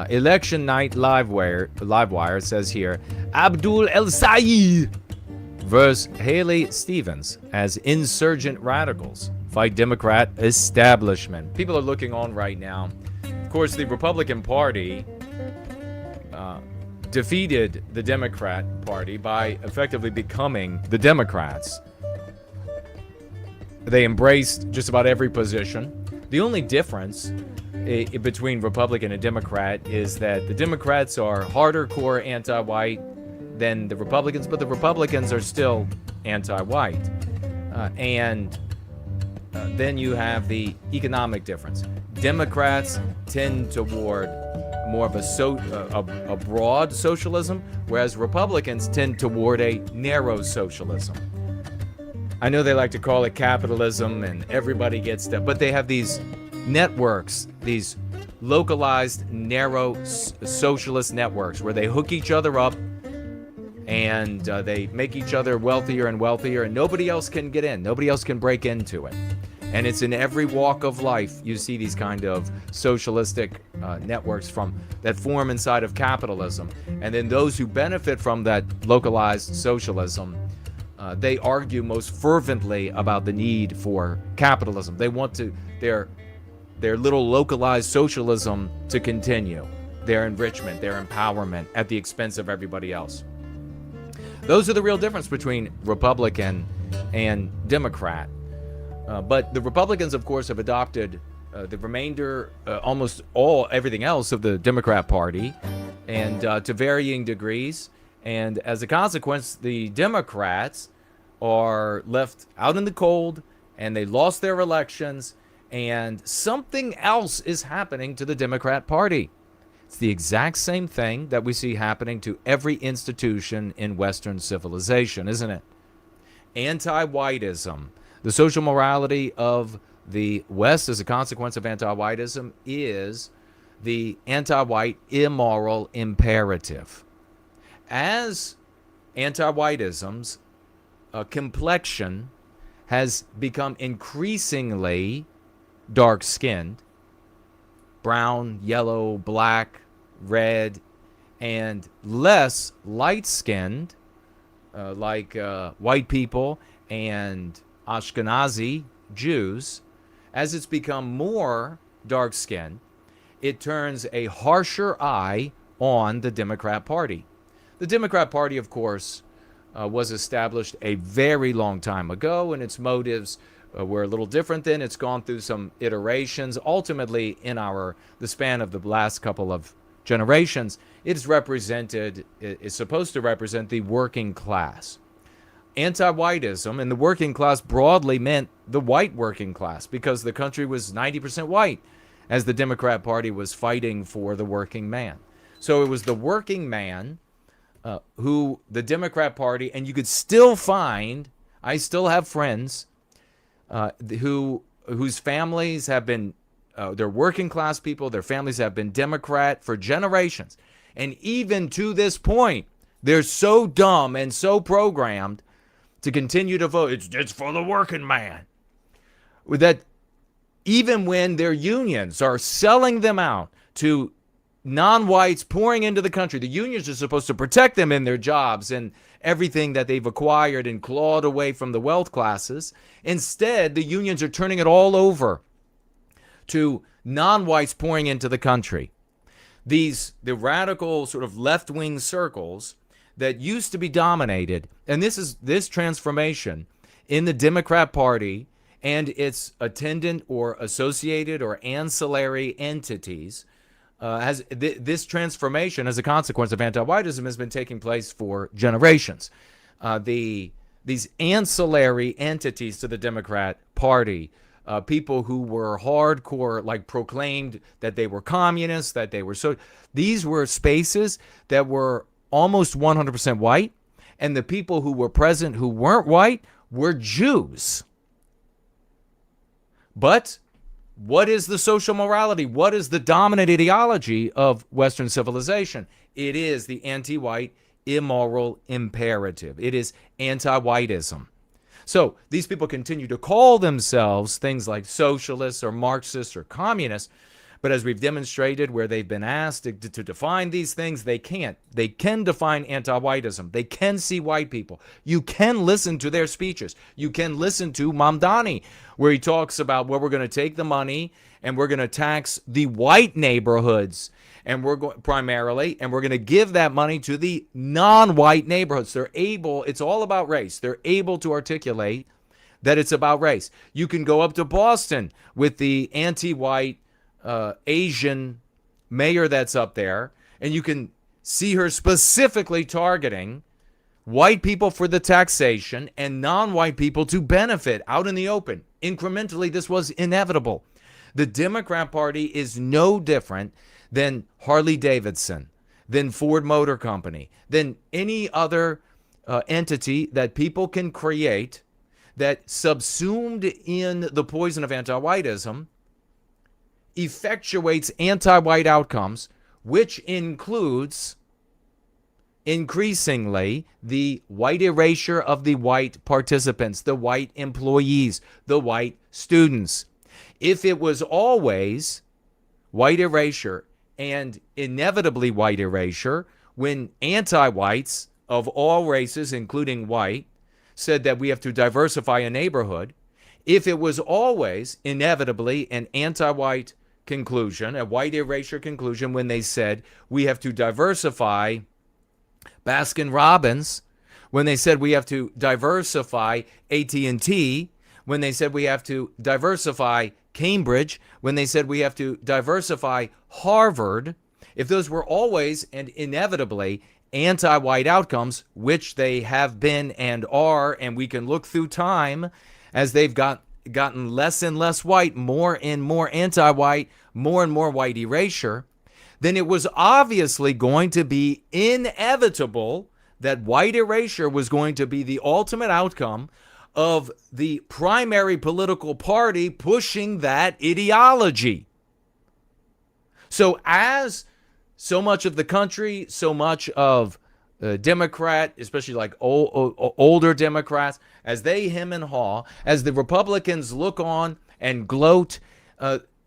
Election night Livewire says here, Abdul El Sayed versus Haley Stevens as insurgent radicals fight Democrat establishment. People are looking on right now. Of course, the Republican Party defeated the Democrat Party by effectively becoming the Democrats. They embraced just about every position. The only difference between Republican and Democrat is that the Democrats are harder core anti-white than the Republicans, but the Republicans are still anti-white. And then you have the economic difference. Democrats tend toward more of a broad socialism, whereas Republicans tend toward a narrow socialism. I know they like to call it capitalism and everybody gets that, but they have these networks, these localized, narrow socialist networks where they hook each other up and they make each other wealthier and wealthier, and nobody else can get in. Nobody else can break into it. And it's in every walk of life you see these kind of socialistic networks that form inside of capitalism. And then those who benefit from that localized socialism, they argue most fervently about the need for capitalism. They want their little localized socialism to continue, their enrichment, their empowerment at the expense of everybody else. Those are the real difference between Republican and Democrat. But the Republicans, of course, have adopted the remainder, everything else of the Democrat Party, and to varying degrees. And as a consequence, the Democrats are left out in the cold, and they lost their elections, and something else is happening to the Democrat Party. It's the exact same thing that we see happening to every institution in Western civilization, isn't it? Anti-whiteism. The social morality of the West as a consequence of anti-whiteism is the anti-white immoral imperative. As anti-whiteism's complexion has become increasingly dark-skinned, brown, yellow, black, red, and less light-skinned, like white people and Ashkenazi Jews, as it's become more dark-skinned, it turns a harsher eye on the Democrat Party. The Democrat Party, of course, was established a very long time ago, and its motives were a little different then. It's gone through some iterations. Ultimately, in the span of the last couple of generations, it is supposed to represent the working class. Anti-whiteism and the working class broadly meant the white working class, because the country was 90% white as the Democrat Party was fighting for the working man. So it was the working man who the Democrat Party, and you could still find, I still have friends whose families have been, they're working class people, their families have been Democrat for generations. And even to this point, They're so dumb and so programmed to continue to vote. It's for the working man. That even when their unions are selling them out to non-whites pouring into the country, the unions are supposed to protect them in their jobs and everything that they've acquired and clawed away from the wealth classes. Instead, the unions are turning it all over to non-whites pouring into the country. The radical sort of left-wing circles that used to be dominated, and this transformation in the Democrat Party and its attendant or associated or ancillary entities, this transformation as a consequence of anti-whiteism has been taking place for generations. These ancillary entities to the Democrat Party, people who were hardcore, like proclaimed that they were communists, that they were these were spaces that were almost 100% white, and the people who were present who weren't white were Jews. But what is the social morality? What is the dominant ideology of Western civilization? It is the anti-white immoral imperative. It is anti-whiteism. So these people continue to call themselves things like socialists or Marxists or communists, but as we've demonstrated where they've been asked to define these things, they can't. They can define anti-whiteism. They can see white people. You can listen to their speeches. You can listen to Mamdani, where he talks about where we're going to take the money and we're going to tax the white neighborhoods, and we're going primarily, and we're going to give that money to the non-white neighborhoods. They're able, it's all about race. They're able to articulate that it's about race. You can go up to Boston with the anti-white Asian mayor that's up there, and you can see her specifically targeting white people for the taxation and non-white people to benefit out in the open. Incrementally, this was inevitable. The Democrat Party is no different than Harley Davidson, than Ford Motor Company, than any other entity that people can create that, subsumed in the poison of anti-whiteism, effectuates anti-white outcomes, which includes increasingly the white erasure of the white participants, the white employees, the white students. If it was always white erasure and inevitably white erasure, when anti-whites of all races, including white, said that we have to diversify a neighborhood, if it was always inevitably an anti-white conclusion, a white erasure conclusion, when they said we have to diversify Baskin Robbins, when they said we have to diversify AT&T, when they said we have to diversify Cambridge, when they said we have to diversify Harvard, if those were always and inevitably anti-white outcomes, which they have been and are, and we can look through time as they've gotten less and less white, more and more anti-white, more and more white erasure, then it was obviously going to be inevitable that white erasure was going to be the ultimate outcome of the primary political party pushing that ideology. So as so much of the country, so much of Democrat, especially like older Democrats, as they hem and haw, as the Republicans look on and gloat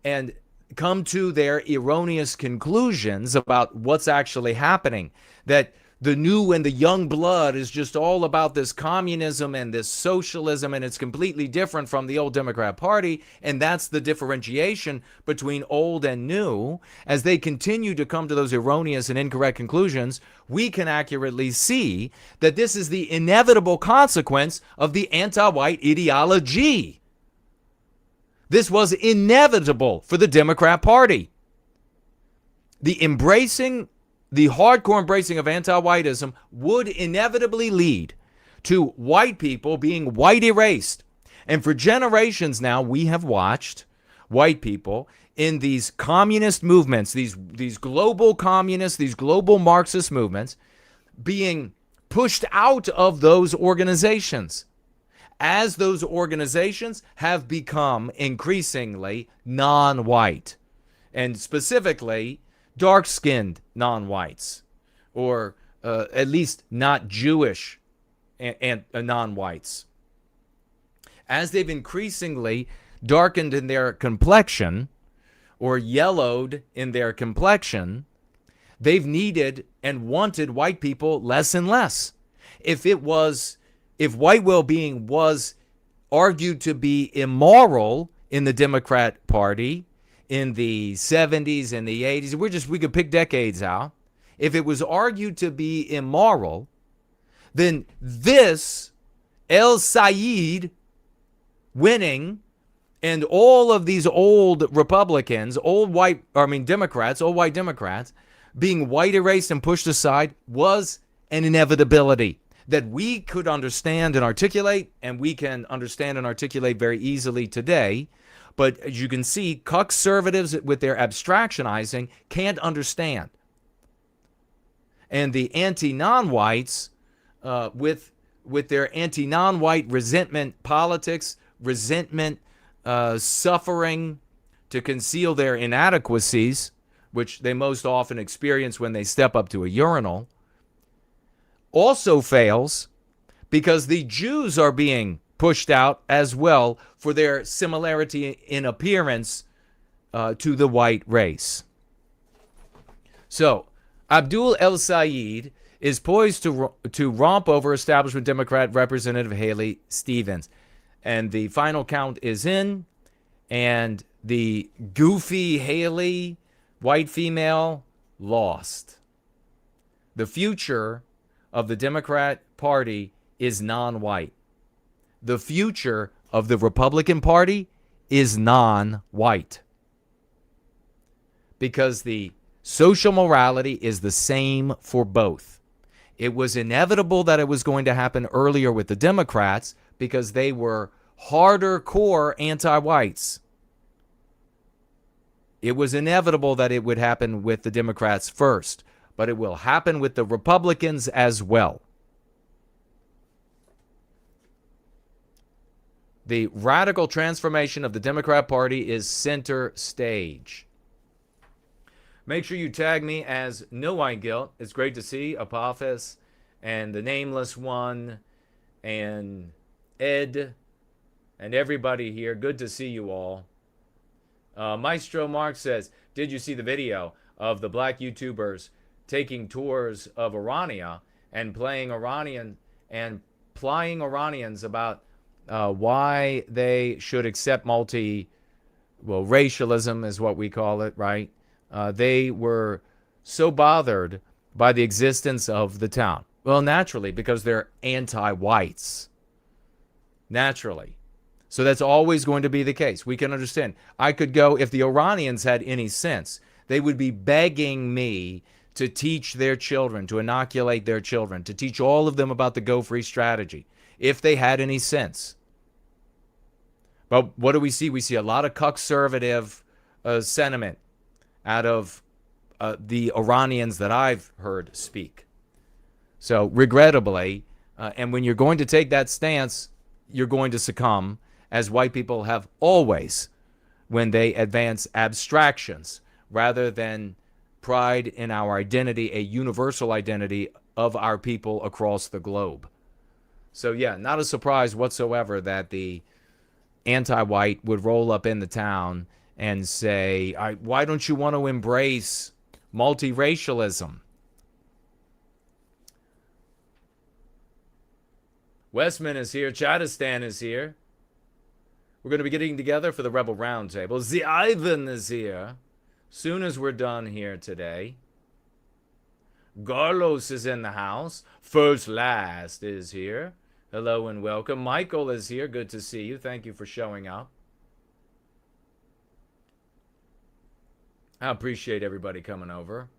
and come to their erroneous conclusions about what's actually happening, that the new and the young blood is just all about this communism and this socialism, and it's completely different from the old Democrat Party, and that's the differentiation between old and new. As they continue to come to those erroneous and incorrect conclusions, we can accurately see that this is the inevitable consequence of the anti-white ideology. This was inevitable for the Democrat Party. The hardcore embracing of anti-whiteism would inevitably lead to white people being white erased. And for generations now, we have watched white people in these communist movements, these global communists, these global Marxist movements, being pushed out of those organizations as those organizations have become increasingly non-white, and specifically dark-skinned non-whites, or at least not Jewish and non-whites. As they've increasingly darkened in their complexion or yellowed in their complexion, they've needed and wanted white people less and less. If white well-being was argued to be immoral in the Democrat Party in the 70s and the 80s, we could pick decades out. If it was argued to be immoral, then this El Sayed winning and all of these old Republicans, Democrats, old white Democrats, being white erased and pushed aside was an inevitability that we could understand and articulate, and we can understand and articulate very easily today. But as you can see, conservatives with their abstractionizing can't understand. And the anti-non-whites with their anti-non-white resentment politics, resentment, suffering to conceal their inadequacies, which they most often experience when they step up to a urinal, also fails because the Jews are being pushed out as well for their similarity in appearance to the white race. So, Abdul El Sayed is poised to romp over establishment Democrat Representative Haley Stevens. And the final count is in, and the goofy Haley, white female, lost. The future of the Democrat Party is non-white. The future of the Republican Party is non-white. Because the social morality is the same for both. It was inevitable that it was going to happen earlier with the Democrats because they were harder core anti-whites. It was inevitable that it would happen with the Democrats first, but it will happen with the Republicans as well. The radical transformation of the Democrat Party is center stage. Make sure you tag me as No White Guilt. It's great to see Apophis and the Nameless One and Ed and everybody here. Good to see you all. Maestro Mark says, did you see the video of the black YouTubers taking tours of Irania and plying Iranians about why they should accept racialism is what we call it, right? They were so bothered by the existence of the town. Well, naturally, because they're anti-whites. Naturally. So that's always going to be the case. We can understand. I could go, if the Iranians had any sense, they would be begging me to teach their children, to inoculate their children, to teach all of them about the Go Free strategy, if they had any sense. But what do we see? We see a lot of conservative sentiment out of the Iranians that I've heard speak. So regrettably, and when you're going to take that stance, you're going to succumb, as white people have always, when they advance abstractions rather than pride in our identity, a universal identity of our people across the globe. So yeah, not a surprise whatsoever that the anti-white would roll up in the town and say, why don't you want to embrace multiracialism? Westman is here. Chattistan is here. We're going to be getting together for the Rebel Roundtable. The Ivan is here. Soon as we're done here today. Garlos is in the house. First Last is here. Hello and welcome. Michael is here. Good to see you. Thank you for showing up. I appreciate everybody coming over.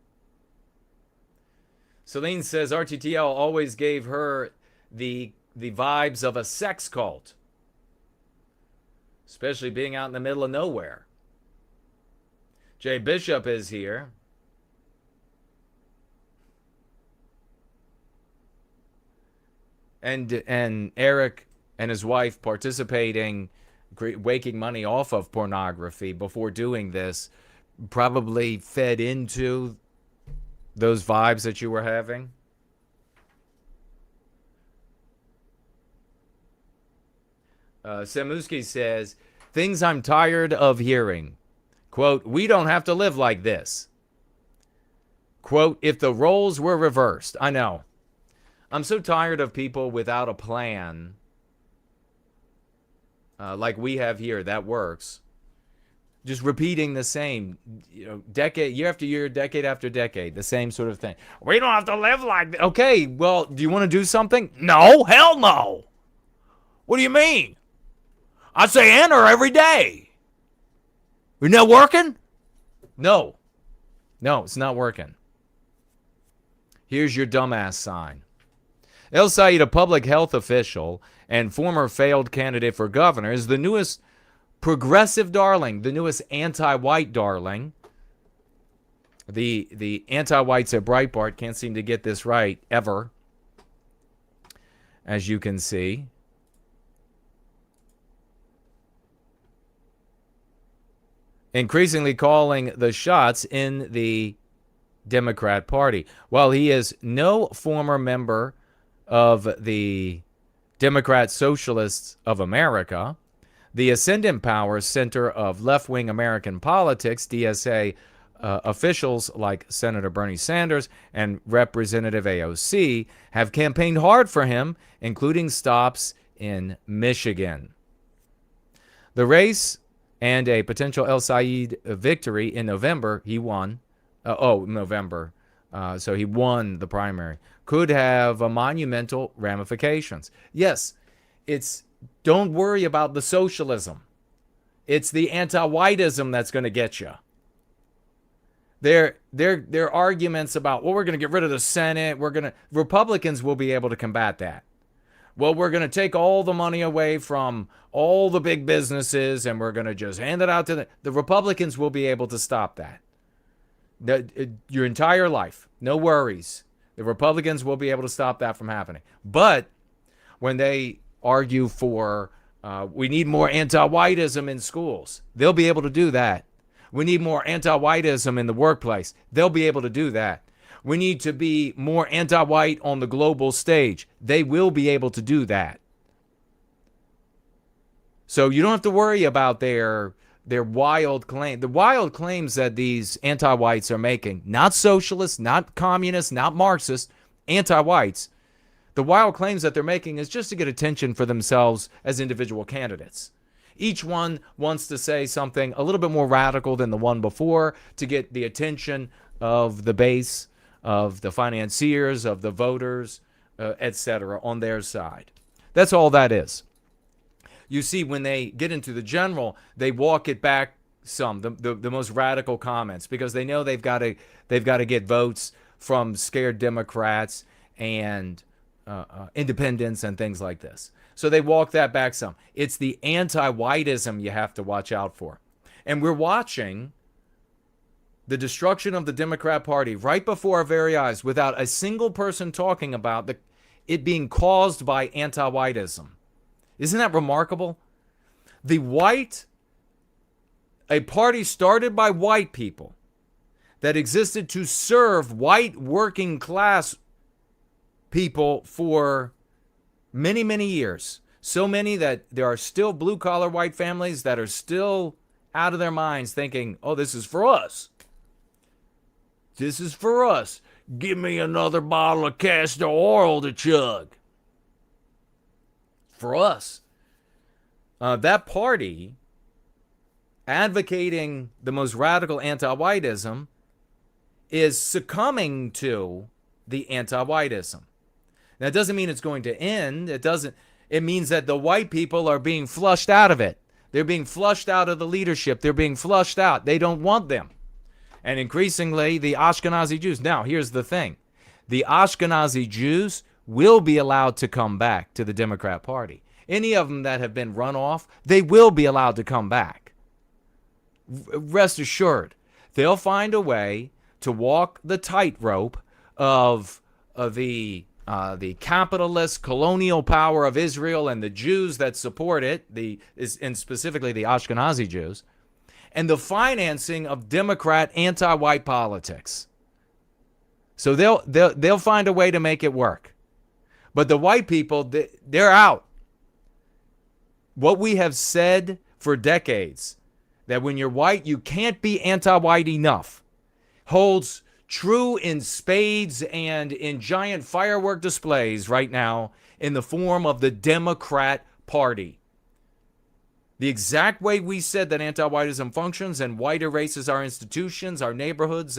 Celine says RTTL always gave her the vibes of a sex cult, especially being out in the middle of nowhere. Jay Bishop is here. And Eric and his wife participating, making money off of pornography before doing this, probably fed into those vibes that you were having. Samuski says, things I'm tired of hearing. Quote, we don't have to live like this. Quote, if the roles were reversed. I know. I'm so tired of people without a plan like we have here that works. Just repeating the same, decade, year after year, decade after decade, the same sort of thing. We don't have to live like that. Okay, well, do you want to do something? No, hell no. What do you mean? I say enter every day. Isn't that working? No, it's not working. Here's your dumbass sign. El Sayed, a public health official and former failed candidate for governor, is the newest progressive darling, the newest anti-white darling. The anti-whites at Breitbart can't seem to get this right ever, as you can see. Increasingly calling the shots in the Democrat Party. While he is no former member of the Democrat Socialists of America, the Ascendant Power Center of Left-Wing American Politics, DSA, officials like Senator Bernie Sanders and Representative AOC have campaigned hard for him, including stops in Michigan. The race and a potential El Sayed victory in November, he won. November. So he won the primary. Could have monumental ramifications. Yes, don't worry about the socialism. It's the anti-whiteism that's going to get you. Their arguments about, well, we're going to get rid of the Senate. Republicans will be able to combat that. Well, we're going to take all the money away from all the big businesses and we're going to just hand it out to the Republicans will be able to stop that. Your entire life, no worries. The Republicans will be able to stop that from happening. But when they argue for we need more anti-whiteism in schools, they'll be able to do that. We need more anti-whiteism in the workplace. They'll be able to do that. We need to be more anti-white on the global stage. They will be able to do that. So you don't have to worry about their wild claim. The wild claims that these anti-whites are making, not socialists, not communists, not Marxists, anti-whites. The wild claims that they're making is just to get attention for themselves as individual candidates. Each one wants to say something a little bit more radical than the one before to get the attention of the base, of the financiers, of the voters, etc. on their side. That's all that is. You see, when they get into the general, they walk it back some, the most radical comments, because they know they've got to get votes from scared Democrats and independents and things like this. So they walk that back some. It's the anti-whiteism you have to watch out for. And we're watching the destruction of the Democrat Party right before our very eyes without a single person talking about it being caused by anti-whiteism. Isn't that remarkable? A party started by white people that existed to serve white working class people for many, many years. So many that there are still blue-collar white families that are still out of their minds thinking, oh, this is for us. This is for us. Give me another bottle of castor oil to chug. For us. That party advocating the most radical anti-whiteism is succumbing to the anti-whiteism. Now, it doesn't mean it's going to end. It means that the white people are being flushed out of it. They're being flushed out of the leadership. They're being flushed out. They don't want them. And increasingly, the Ashkenazi Jews. Now, here's the thing. The Ashkenazi Jews will be allowed to come back to the Democrat Party. Any of them that have been run off, they will be allowed to come back. Rest assured, they'll find a way to walk the tightrope of the capitalist colonial power of Israel and the Jews that support it, and specifically the Ashkenazi Jews, and the financing of Democrat anti-white politics. So they'll find a way to make it work. But the white people, they're out. what we have said for decades, that when you're white, you can't be anti-white enough, holds true in spades and in giant firework displays right now in the form of the Democrat Party. The exact way we said that anti-whiteism functions and white erases our institutions, our neighborhoods,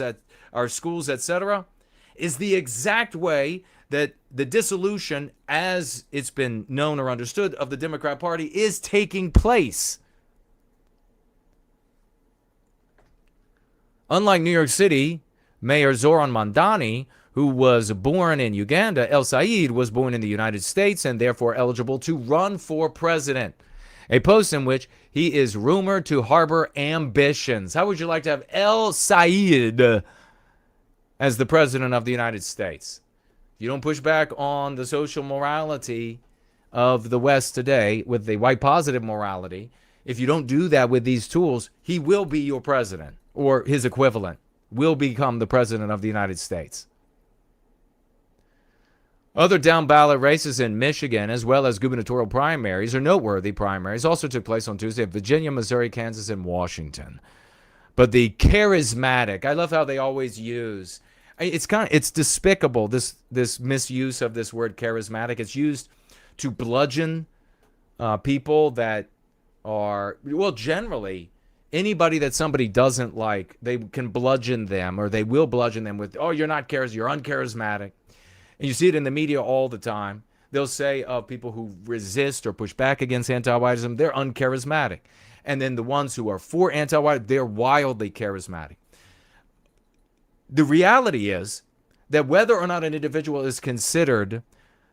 our schools, etc., is the exact way that the dissolution, as it's been known or understood, of the Democrat Party is taking place. Unlike New York City, Mayor Zoran Mandani, who was born in Uganda, El Said was born in the United States and therefore eligible to run for president. A post in which he is rumored to harbor ambitions. How would you like to have El Said as the president of the United States? You don't push back on the social morality of the West today with the white positive morality. If you don't do that with these tools, he will be your president, or his equivalent will become the president of the United States. Other down-ballot races in Michigan, as well as gubernatorial primaries, or noteworthy primaries, also took place on Tuesday in Virginia, Missouri, Kansas, and Washington. But the charismatic, I love how they always use, it's despicable, this misuse of this word charismatic. It's used to bludgeon people that are, well, generally, anybody that somebody doesn't like, they can bludgeon them, or they will bludgeon them with, oh, you're not charismatic, you're uncharismatic. And you see it in the media all the time. They'll say of people who resist or push back against anti-whiteism, they're uncharismatic. And then the ones who are for anti-white, they're wildly charismatic. The reality is that whether or not an individual is considered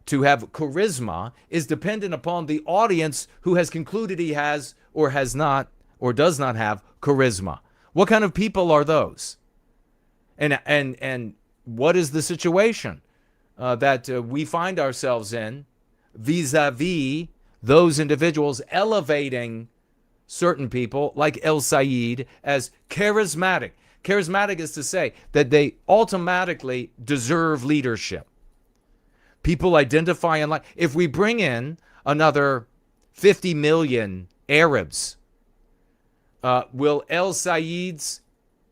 to have charisma is dependent upon the audience who has concluded he has or has not or does not have charisma. What kind of people are those? And what is the situation that we find ourselves in vis-a-vis those individuals elevating certain people like El Said as charismatic? Charismatic is to say that they automatically deserve leadership. People identify and like, if we bring in another 50 million Arabs, will El Said's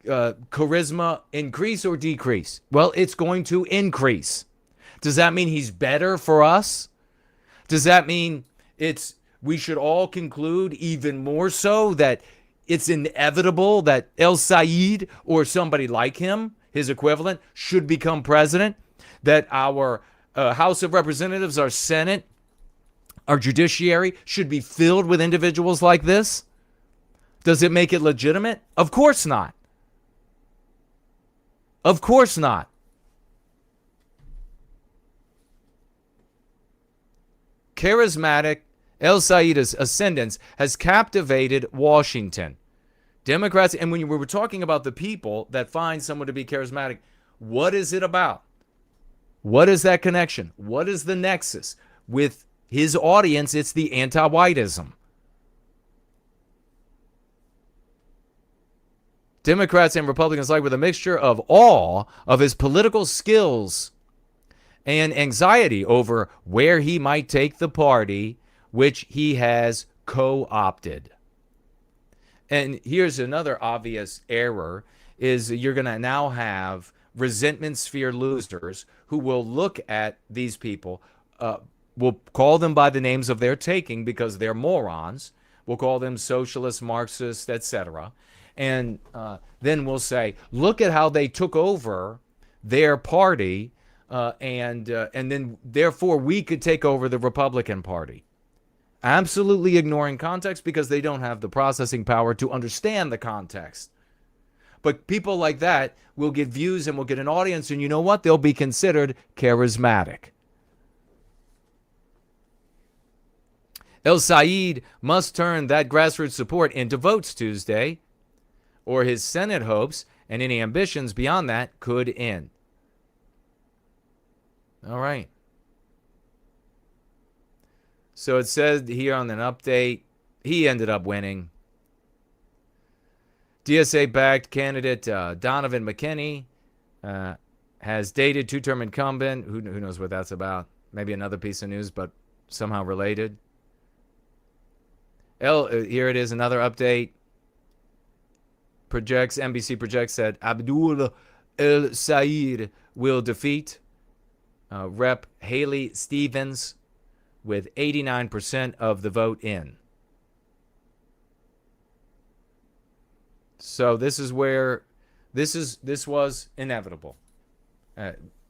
charisma increase or decrease? Well, it's going to increase. Does that mean he's better for us? Does that mean we should all conclude even more so that it's inevitable that El Said or somebody like him, his equivalent, should become president? That our House of Representatives, our Senate, our judiciary should be filled with individuals like this? Does it make it legitimate? Of course not. Of course not. Charismatic El Said's ascendance has captivated Washington. Democrats, and when we were talking about the people that find someone to be charismatic, what is it about? What is that connection? What is the nexus? With his audience, it's the anti-whiteism. Democrats and Republicans like with a mixture of awe of his political skills and anxiety over where he might take the party, which he has co-opted. And here's another obvious error, is you're going to now have resentment sphere losers who will look at these people, will call them by the names of their taking because they're morons, we'll call them socialists, Marxists, etc., and then we'll say, look at how they took over their party, and then therefore we could take over the Republican Party. Absolutely ignoring context because they don't have the processing power to understand the context. But people like that will get views and will get an audience, and you know what? They'll be considered charismatic. El Said must turn that grassroots support into votes Tuesday, or his Senate hopes and any ambitions beyond that could end. All right. So it says here on an update, he ended up winning. DSA-backed candidate Donovan McKinney has dated two-term incumbent. Who knows what that's about? Maybe another piece of news, but somehow related. Here it is, another update. NBC projects that Abdul El Said will defeat Rep. Haley Stevens with 89% of the vote in. So this is where this was inevitable.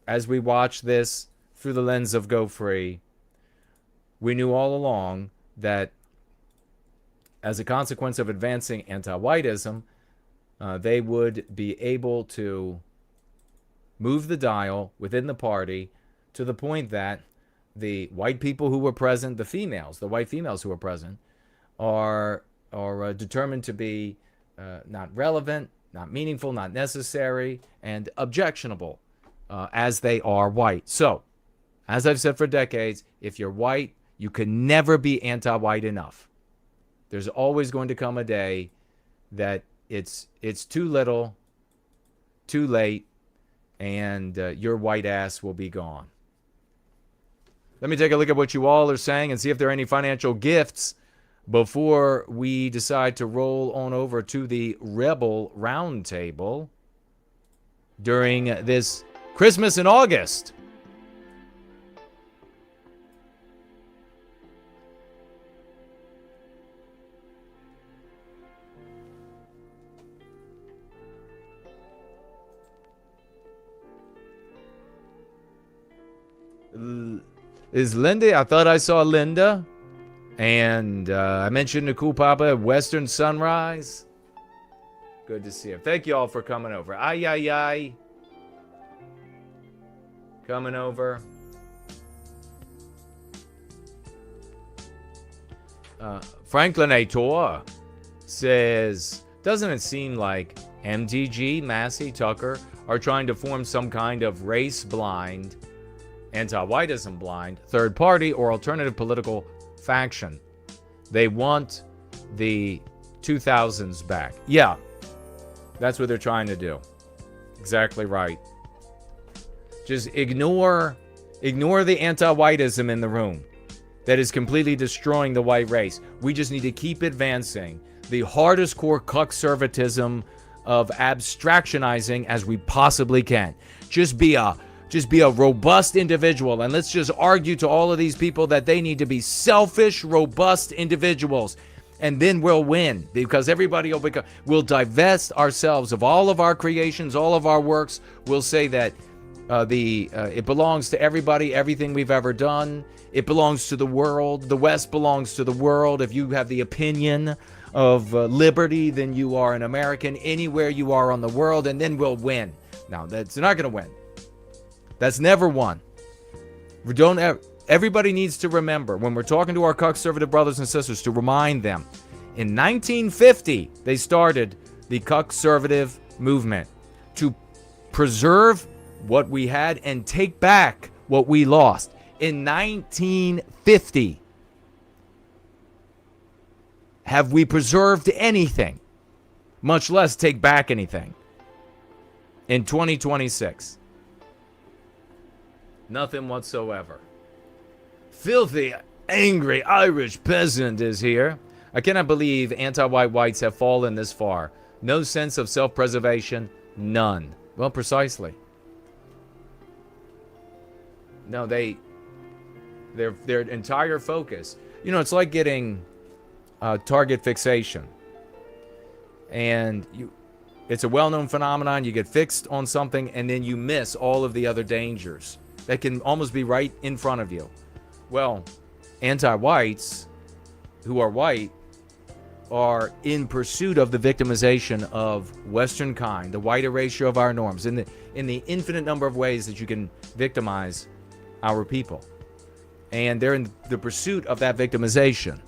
As we watch this through the lens of Go Free, we knew all along that as a consequence of advancing anti-whiteism, they would be able to move the dial within the party to the point that the white people who were present, the white females who were present, are determined to be not relevant, not meaningful, not necessary, and objectionable as they are white. So, as I've said for decades, if you're white, you can never be anti-white enough. There's always going to come a day that it's too little, too late, and your white ass will be gone. Let me take a look at what you all are saying and see if there are any financial gifts before we decide to roll on over to the Rebel Roundtable during this Christmas in August. Is Linda? I thought I saw Linda. And I mentioned Nicole Papa at Western Sunrise. Good to see you. Thank you all for coming over. Ay. Coming over. Franklin Ator says, doesn't it seem like MTG, Massey, Tucker are trying to form some kind of race-blind, anti-whiteism-blind, third party or alternative political faction? They want the 2000s back. Yeah, that's what they're trying to do. Exactly right. Just ignore the anti-whiteism in the room that is completely destroying the white race. We just need to keep advancing the hardest core conservatism of abstractionizing as we possibly can. Just be a robust individual, and let's just argue to all of these people that they need to be selfish, robust individuals, and then we'll win, because everybody will divest ourselves of all of our creations, all of our works. We'll say that it belongs to everybody, everything we've ever done. It belongs to the world. The West belongs to the world. If you have the opinion of liberty, then you are an American anywhere you are on the world, and then we'll win. Now, that's not going to win. That's never won. Everybody needs to remember, when we're talking to our conservative brothers and sisters, to remind them, in 1950, they started the conservative movement to preserve what we had and take back what we lost. In 1950, have we preserved anything, much less take back anything? In 2026, nothing whatsoever. Filthy, angry Irish peasant is here. I cannot believe anti-white whites have fallen this far. No sense of self-preservation, none. Well, precisely. No, their entire focus. You know, it's like getting target fixation. And it's a well-known phenomenon. You get fixed on something and then you miss all of the other dangers that can almost be right in front of you. Well, anti-whites who are white are in pursuit of the victimization of Western kind, the white erasure of our norms, in the infinite number of ways that you can victimize our people. And they're in the pursuit of that victimization.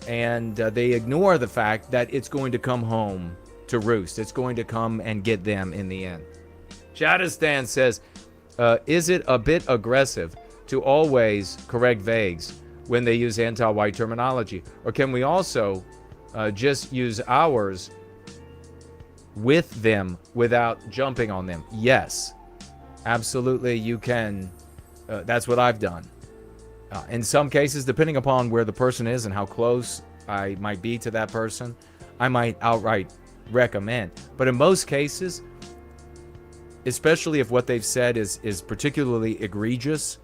And they ignore the fact that it's going to come home to roost. It's going to come and get them in the end. Shadistan says, is it a bit aggressive to always correct vagues when they use anti-white terminology? Or can we also just use ours with them without jumping on them? Yes, absolutely you can. That's what I've done. In some cases, depending upon where the person is and how close I might be to that person, I might outright recommend. But in most cases, especially if what they've said is particularly egregious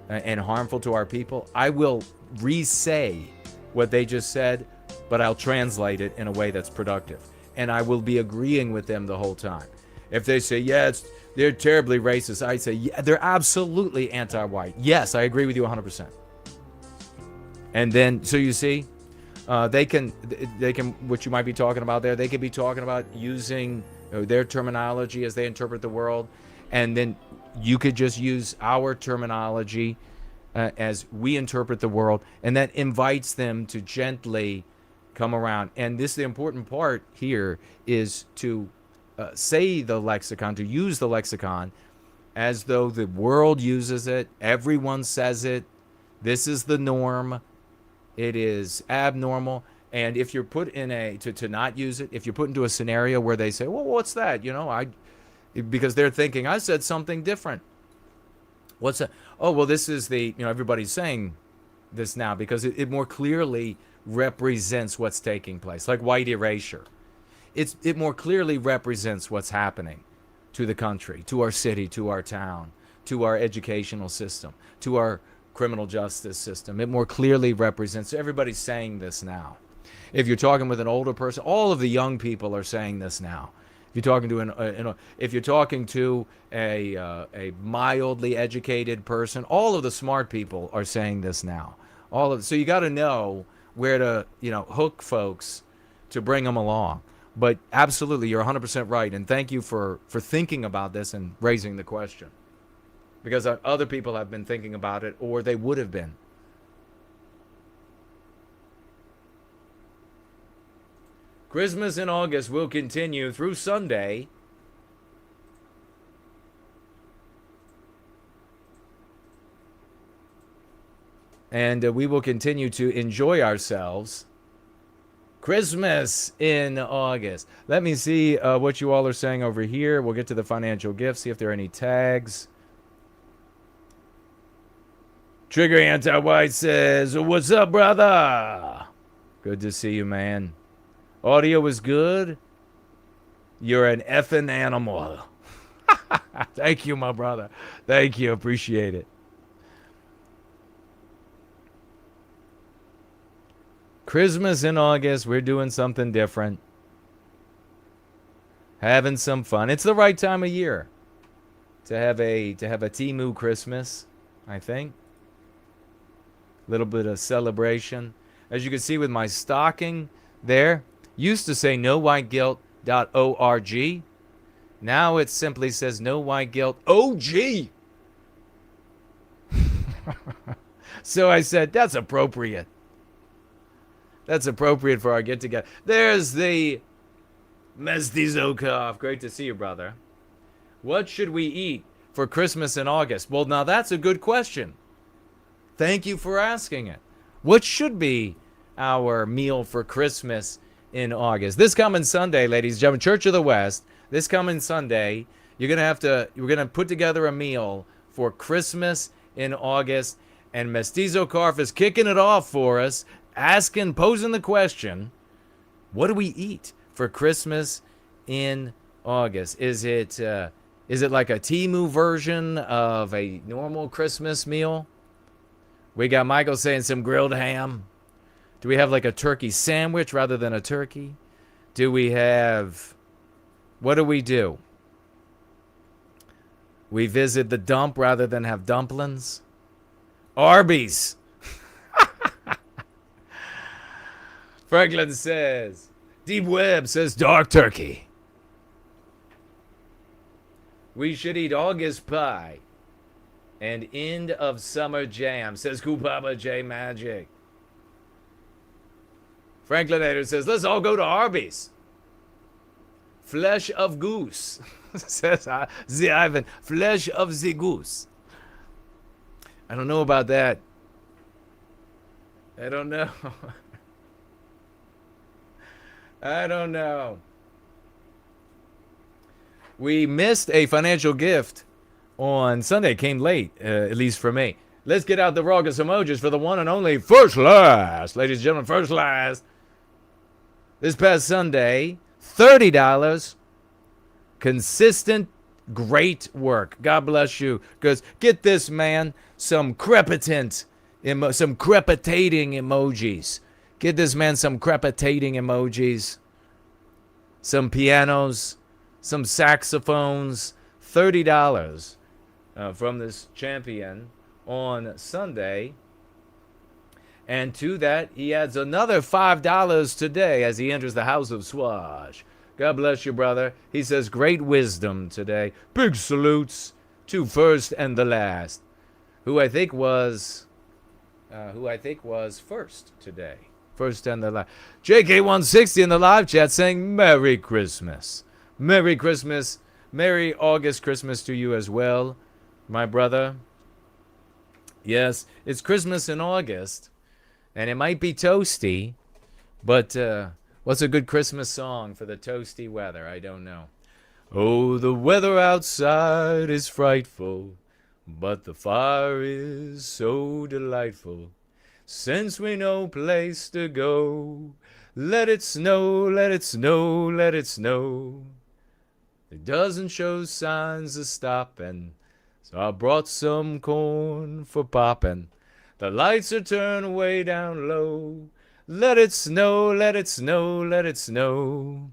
and harmful to our people, I will re-say what they just said, but I'll translate it in a way that's productive. And I will be agreeing with them the whole time. If they say, yeah, they're terribly racist, I say, yeah, they're absolutely anti-white. Yes, I agree with you 100%. And then, so you see, they can, what you might be talking about there, they could be talking about using their terminology as they interpret the world. And then you could just use our terminology as we interpret the world. And that invites them to gently come around. And this, the important part here is to say the lexicon, to use the lexicon as though the world uses it, everyone says it, this is the norm, it is abnormal. And if you're put in to not use it, if you're put into a scenario where they say, well, what's that? You know, because they're thinking, I said something different. What's that? Oh, well, this is everybody's saying this now because it more clearly represents what's taking place, like white erasure. It more clearly represents what's happening to the country, to our city, to our town, to our educational system, to our criminal justice system. It more clearly represents. Everybody's saying this now. If you're talking with an older person, all of the young people are saying this now. If you're talking to a mildly educated person, all of the smart people are saying this now. So you got to know where to hook folks to bring them along. But absolutely, you're 100% right, and thank you for thinking about this and raising the question, because other people have been thinking about it, or they would have been. Christmas in August will continue through Sunday. And we will continue to enjoy ourselves. Christmas in August. Let me see what you all are saying over here. We'll get to the financial gifts, see if there are any tags. Trigger Anti-White says, what's up, brother? Good to see you, man. Audio is good. You're an effing animal. Thank you, my brother. Thank you. Appreciate it. Christmas in August. We're doing something different. Having some fun. It's the right time of year to have a Temu Christmas, I think. A little bit of celebration. As you can see with my stocking there, used to say nowhiteguilt.org. Now it simply says nowhiteguilt OG. So I said, that's appropriate. That's appropriate for our get-together. There's the Mestizo cough. Great to see you, brother. What should we eat for Christmas in August? Well, now that's a good question. Thank you for asking it. What should be our meal for Christmas in August? This coming Sunday, ladies and gentlemen, Church of the West, this coming Sunday, we're going to put together a meal for Christmas in August, and Mestizo Carf is kicking it off for us, posing the question, what do we eat for Christmas in August? Is it like a Temu version of a normal Christmas meal? We got Michael saying some grilled ham. Do we have like a turkey sandwich rather than a turkey? What do we do? We visit the dump rather than have dumplings? Arby's. Franklin says, Deep Web says dark turkey. We should eat August pie and end of summer jam, says Kupapa J Magic. Franklinator says, let's all go to Arby's. Flesh of goose, says the Ivan. Flesh of the goose. I don't know about that. I don't know. I don't know. We missed a financial gift on Sunday. It came late, at least for me. Let's get out the August emojis for the one and only First Last. Ladies and gentlemen, First Last. This past Sunday, $30. Consistent, great work. God bless you. Because get this, man, some crepitating emojis. Get this man some crepitating emojis. Some pianos, some saxophones. $30 from this champion on Sunday. And to that, he adds another $5 today as he enters the House of Swash. God bless you, brother. He says, great wisdom today. Big salutes to First and the Last, who I think was first today. First and the Last. JK160 in the live chat saying, Merry Christmas. Merry Christmas. Merry August Christmas to you as well, my brother. Yes, it's Christmas in August, and it might be toasty, but what's a good Christmas song for the toasty weather? I don't know. Oh, the weather outside is frightful, but the fire is so delightful. Since we no place to go, let it snow, let it snow, let it snow. It doesn't show signs of stopping, so I brought some corn for popping. The lights are turned way down low. Let it snow, let it snow, let it snow.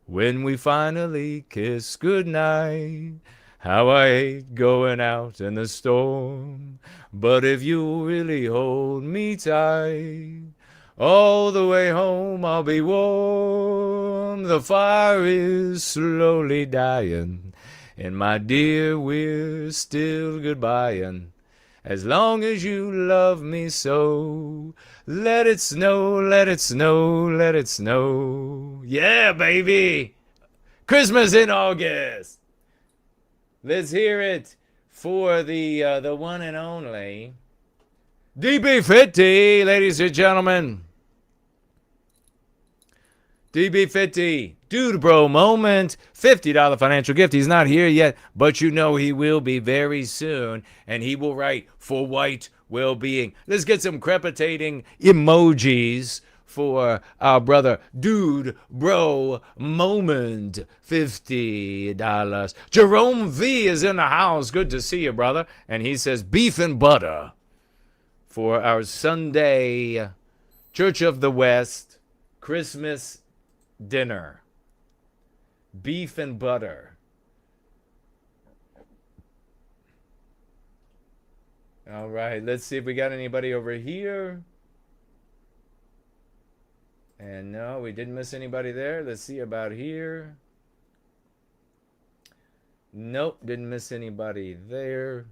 When we finally kiss goodnight, how I hate going out in the storm. But if you really hold me tight, all the way home I'll be warm. The fire is slowly dying, and my dear, we're still goodbying. As long as you love me so, let it snow, let it snow, let it snow. Yeah, baby! Christmas in August! Let's hear it for the one and only DB50, ladies and gentlemen. DB50, dude bro moment, $50 financial gift. He's not here yet, but you know he will be very soon, and he will write for White Wellbeing. Let's get some crepitating emojis for our brother, dude bro moment, $50. Jerome V is in the house. Good to see you, brother. And he says beef and butter for our Sunday Church of the West Christmas dinner. Beef and butter. All right, let's see if we got anybody over here. And no, we didn't miss anybody there. Let's see about here. Nope, didn't miss anybody there.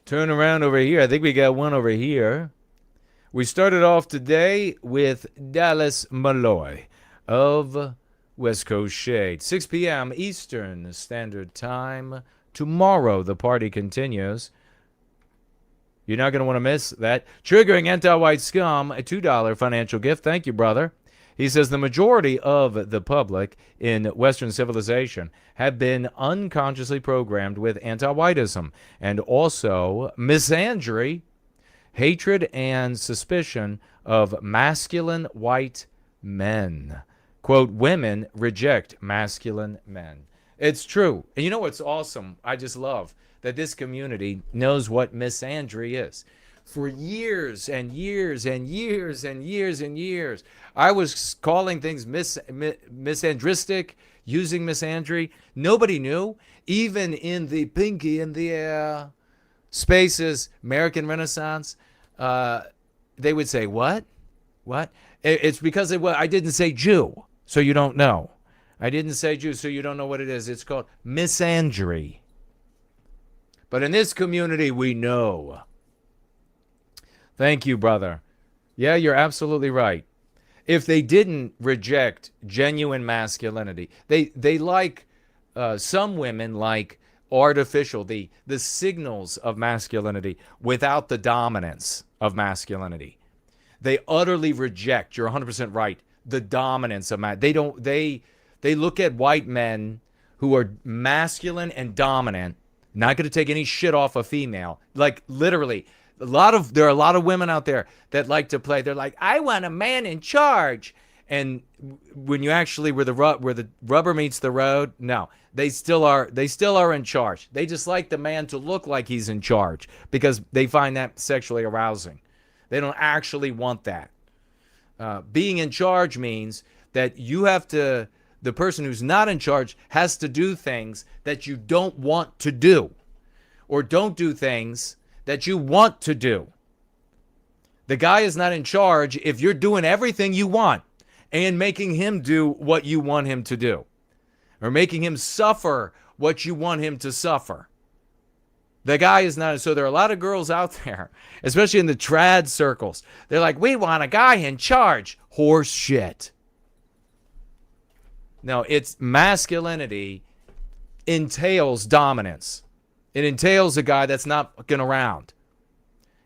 Turn around over here. I think we got one over here. We started off today with Dallas Malloy of West Coast Shade. 6 p.m. Eastern Standard Time. Tomorrow, the party continues. You're not going to want to miss that. Triggering Anti-White Scum, a $2 financial gift. Thank you, brother. He says the majority of the public in Western civilization have been unconsciously programmed with anti-whiteism and also misandry, hatred, and suspicion of masculine white men. Quote, women reject masculine men. It's true. And you know what's awesome? I just love that this community knows what misandry is. For years and years and years and years and years, I was calling things misandristic, using misandry. Nobody knew. Even in the pinky in the air spaces, American Renaissance, they would say, what? What? It's because I didn't say Jew, so you don't know. I didn't say Jew, so you don't know what it is. It's called misandry. But in this community, we know. Thank you, brother. Yeah, you're absolutely right. If they didn't reject genuine masculinity, they like, some women like artificial, the signals of masculinity without the dominance of masculinity. They utterly reject, you're 100% right, the dominance of they look at white men who are masculine and dominant. Not going to take any shit off a female. Like, literally, there are a lot of women out there that like to play. They're like, I want a man in charge. And when you actually, where the rubber meets the road, no, they still are in charge. They just like the man to look like he's in charge because they find that sexually arousing. They don't actually want that. Being in charge means that the person who's not in charge has to do things that you don't want to do, or don't do things that you want to do. The guy is not in charge if you're doing everything you want and making him do what you want him to do, or making him suffer what you want him to suffer. The guy is not. So there are a lot of girls out there, especially in the trad circles. They're like, we want a guy in charge. Horse shit. No, it's masculinity entails dominance. It entails a guy that's not fucking around.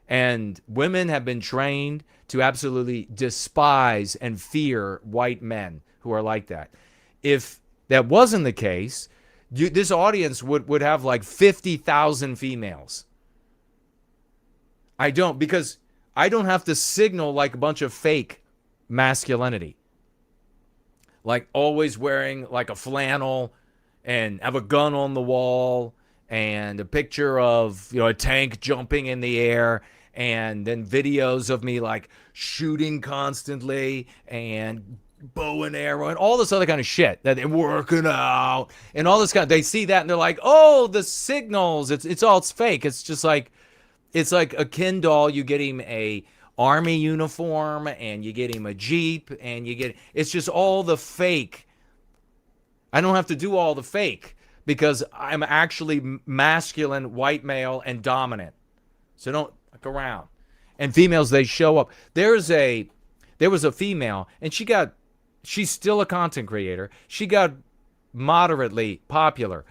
And women have been trained to absolutely despise and fear white men who are like that. If that wasn't the case, this audience would have like 50,000 females. I don't, because I don't have to signal like a bunch of fake masculinity. Like always wearing like a flannel and have a gun on the wall and a picture of, a tank jumping in the air, and then videos of me like shooting constantly and bow and arrow and all this other kind of shit that they're working out and all this they see that and they're like, oh, the signals, it's fake. It's just like, it's like a Ken doll. You get him a army uniform and you get him a Jeep and it's just all the fake. I don't have to do all the fake because I'm actually masculine, white male, and dominant. So don't fuck around. And females, they show up. There was a female, and she's still a content creator. She got moderately popular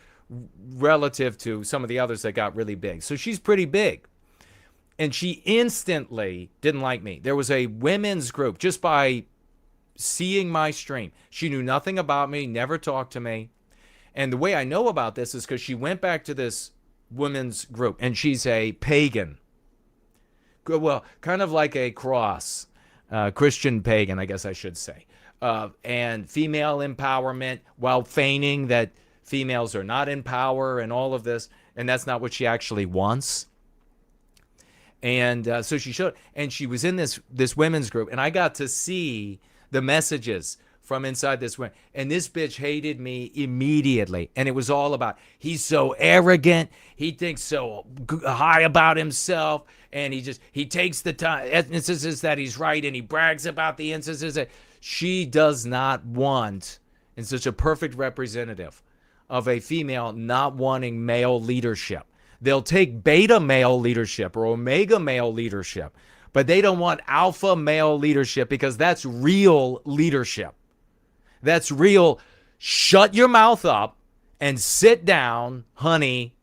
relative to some of the others that got really big. So she's pretty big. And she instantly didn't like me. There was a women's group just by seeing my stream. She knew nothing about me, never talked to me. And the way I know about this is because she went back to this women's group, and she's a pagan. Well, kind of like a cross, Christian pagan, I guess I should say. And female empowerment while feigning that females are not in power and all of this. And that's not what she actually wants. And so she showed, and she was in this women's group, and I got to see the messages from inside this woman. And this bitch hated me immediately. And it was all about, he's so arrogant. He thinks so high about himself. And he takes the time, instances that he's right, and he brags about the instances that she does not want, and such a perfect representative of a female not wanting male leadership. They'll take beta male leadership or omega male leadership, but they don't want alpha male leadership because that's real leadership. That's real. Shut your mouth up and sit down, honey,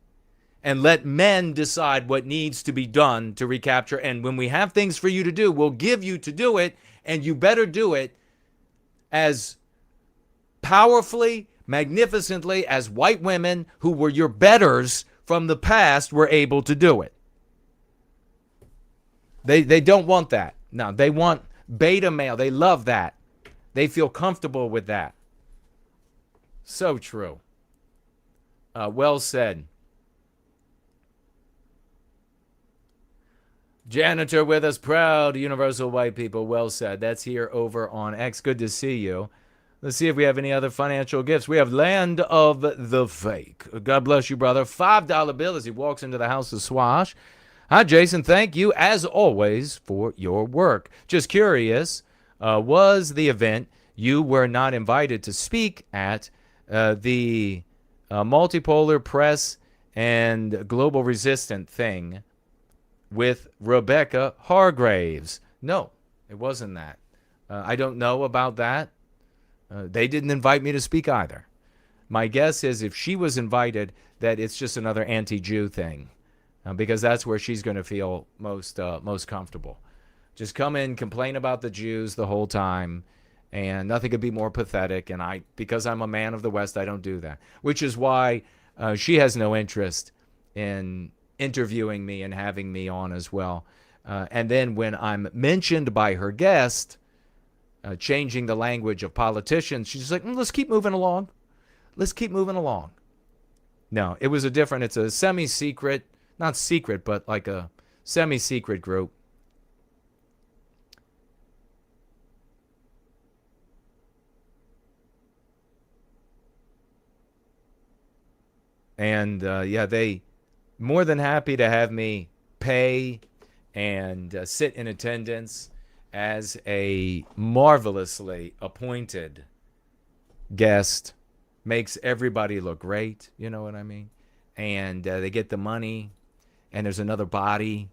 and let men decide what needs to be done to recapture. And when we have things for you to do, we'll give you to do it, and you better do it as powerfully, magnificently as white women who were your betters from the past were able to do it. They don't want that. No, they want beta male. They love that. They feel comfortable with that. So true. Well said. Janitor with us, proud universal white people. Well said. That's here over on X. Good to see you. Let's see if we have any other financial gifts. We have Land of the Fake. God bless you, brother. $5 bill as he walks into the house of Swash. Hi, Jason. Thank you, as always, for your work. Just curious, was the event you were not invited to speak at the multipolar press and global resistant thing with Rebecca Hargraves? No, it wasn't that. I don't know about that. They didn't invite me to speak either. My guess is if she was invited, that it's just another anti-Jew thing, because that's where she's going to feel most comfortable. Just come in, complain about the Jews the whole time, and nothing could be more pathetic. And because I'm a man of the West, I don't do that. Which is why she has no interest in interviewing me and having me on as well. And then when I'm mentioned by her guest, changing the language of politicians, she's like, let's keep moving along. Let's keep moving along. No, it was it's a semi-secret, not secret, but like a semi-secret group. And yeah, they more than happy to have me pay and sit in attendance as a marvelously appointed guest. Makes everybody look great, you know what I mean? And they get the money, and there's another body.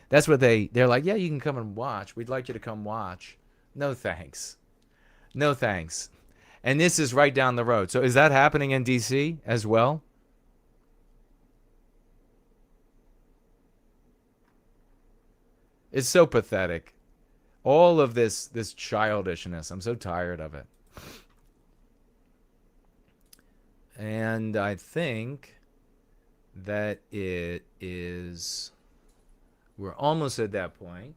That's what they're like, yeah, you can come and watch. We'd like you to come watch. No thanks. No thanks. And this is right down the road. So is that happening in D.C. as well? It's so pathetic. All of this childishness. I'm so tired of it. And I think that it is, we're almost at that point.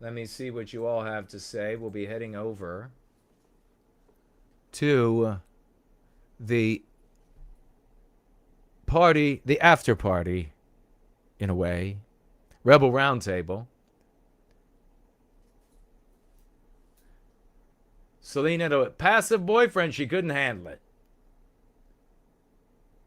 Let me see what you all have to say. We'll be heading over to the party, the after party, in a way. Rebel Roundtable. Selena, the passive boyfriend, she couldn't handle it.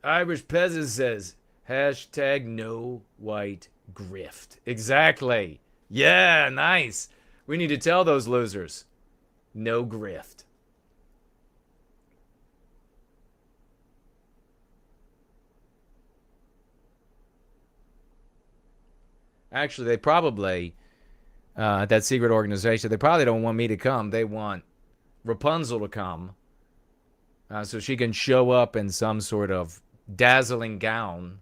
Irish Peasant says, hashtag no white grift. Exactly. Yeah, nice. We need to tell those losers. No grift. Actually, they probably, that secret organization, they probably don't want me to come. They want Rapunzel to come so she can show up in some sort of dazzling gown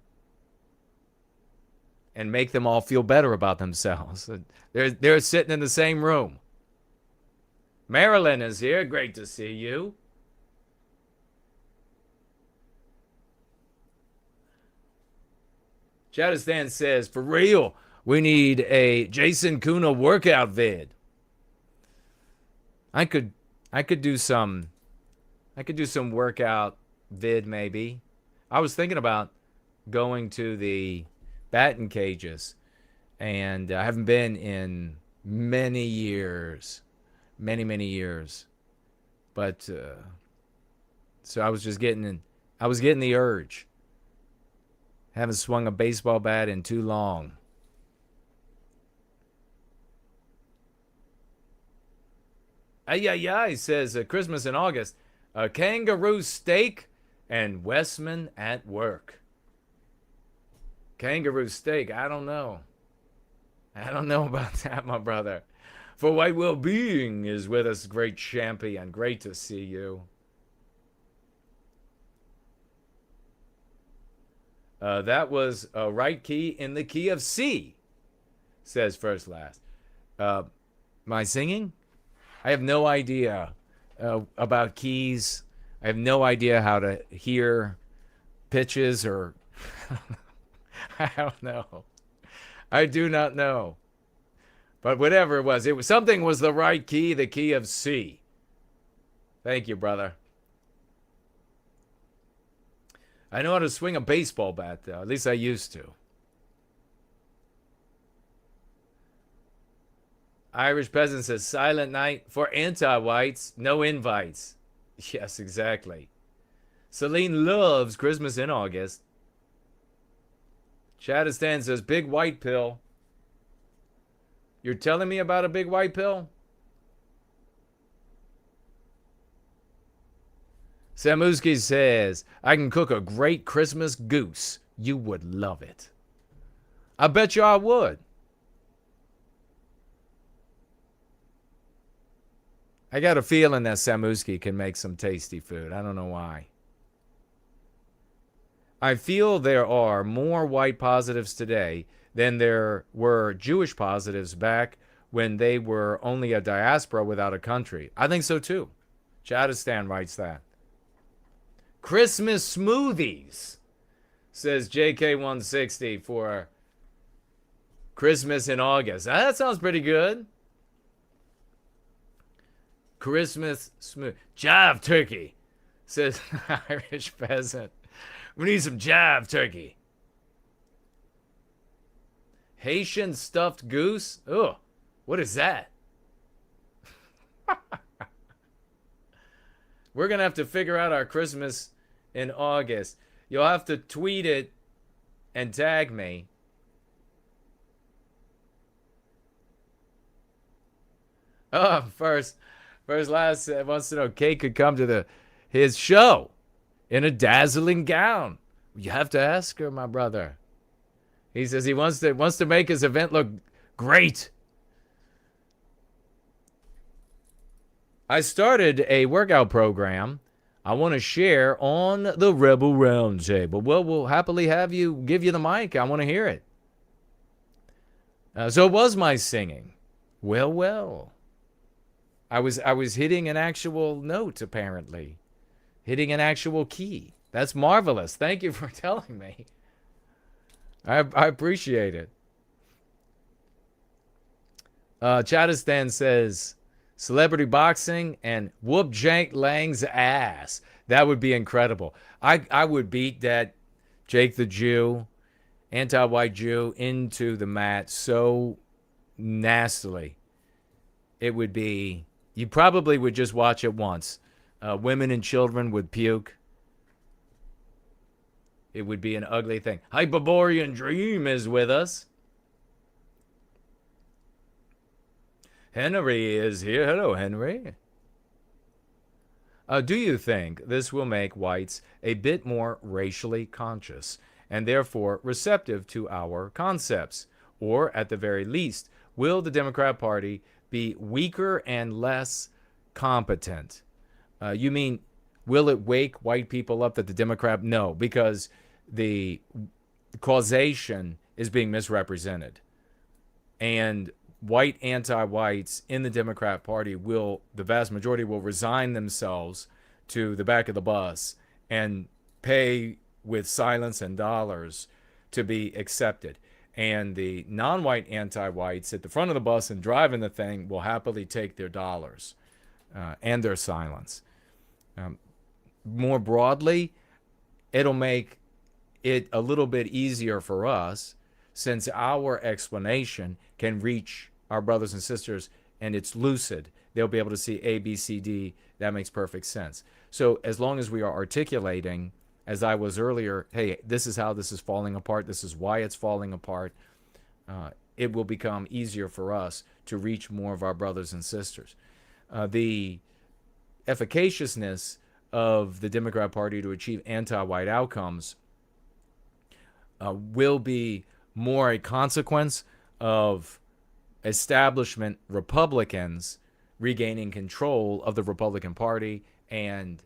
and make them all feel better about themselves. They're sitting in the same room. Marilyn is here. Great to see you. Chattistan says, for real, we need a Jason Kuna workout vid. I could do some workout vid maybe. I was thinking about going to the batting cages, and I haven't been in many years. Many years. But so I was getting the urge. Haven't swung a baseball bat in too long. Ay, says Christmas in August. A kangaroo steak and Westman at work. Kangaroo steak, I don't know. I don't know about that, my brother. For White Wellbeing is with us, great champion. Great to see you. That was a right key in the key of C, says First Last. My singing? I have no idea about keys. I have no idea how to hear pitches or I don't know. I do not know. But whatever it was something was the right key, the key of C. Thank you, brother. I know how to swing a baseball bat, though. At least I used to. Irish Peasant says, silent night for anti-whites, no invites. Yes, exactly. Celine loves Christmas in August. Chattistan says, big white pill. You're telling me about a big white pill? Samuski says, I can cook a great Christmas goose. You would love it. I bet you I would. I got a feeling that Samuski can make some tasty food. I don't know why. I feel there are more white positives today than there were Jewish positives back when they were only a diaspora without a country. I think so too. Chattistan writes that. Christmas smoothies, says JK160 for Christmas in August. That sounds pretty good. Christmas smooth. Jive turkey, says Irish peasant. We need some jive turkey. Haitian stuffed goose? Oh, what is that? We're going to have to figure out our Christmas in August. You'll have to tweet it and tag me. Oh, first last wants to know Kate could come to his show in a dazzling gown. You have to ask her, my brother. He says he wants to make his event look great. I started a workout program I want to share on the Rebel Roundtable. Well, we'll happily give you the mic. I want to hear it. So it was my singing. Well. I was hitting an actual note, apparently. Hitting an actual key. That's marvelous. Thank you for telling me. I appreciate it. Chattistan says, celebrity boxing and whoop Jake Lang's ass. That would be incredible. I would beat that Jake the Jew, anti-white Jew, into the mat so nastily. It would be, you probably would just watch it once. Women and children would puke. It would be an ugly thing. Hyperborean Dream is with us. Henry is here. Hello, Henry. Do you think this will make whites a bit more racially conscious and therefore receptive to our concepts? Or, at the very least, will the Democrat Party be weaker and less competent? You mean, will it wake white people up that the Democrat? No, because the causation is being misrepresented. And white anti-whites in the Democrat Party the vast majority will resign themselves to the back of the bus and pay with silence and dollars to be accepted. And the non-white anti-whites at the front of the bus and driving the thing will happily take their dollars and their silence. More broadly, it'll make it a little bit easier for us, since our explanation can reach our brothers and sisters and it's lucid. They'll be able to see A, B, C, D. That makes perfect sense. So as long as we are articulating, as I was earlier, hey, this is how this is falling apart, this is why it's falling apart, it will become easier for us to reach more of our brothers and sisters. The efficaciousness of the Democrat Party to achieve anti-white outcomes will be more a consequence of establishment Republicans regaining control of the Republican Party and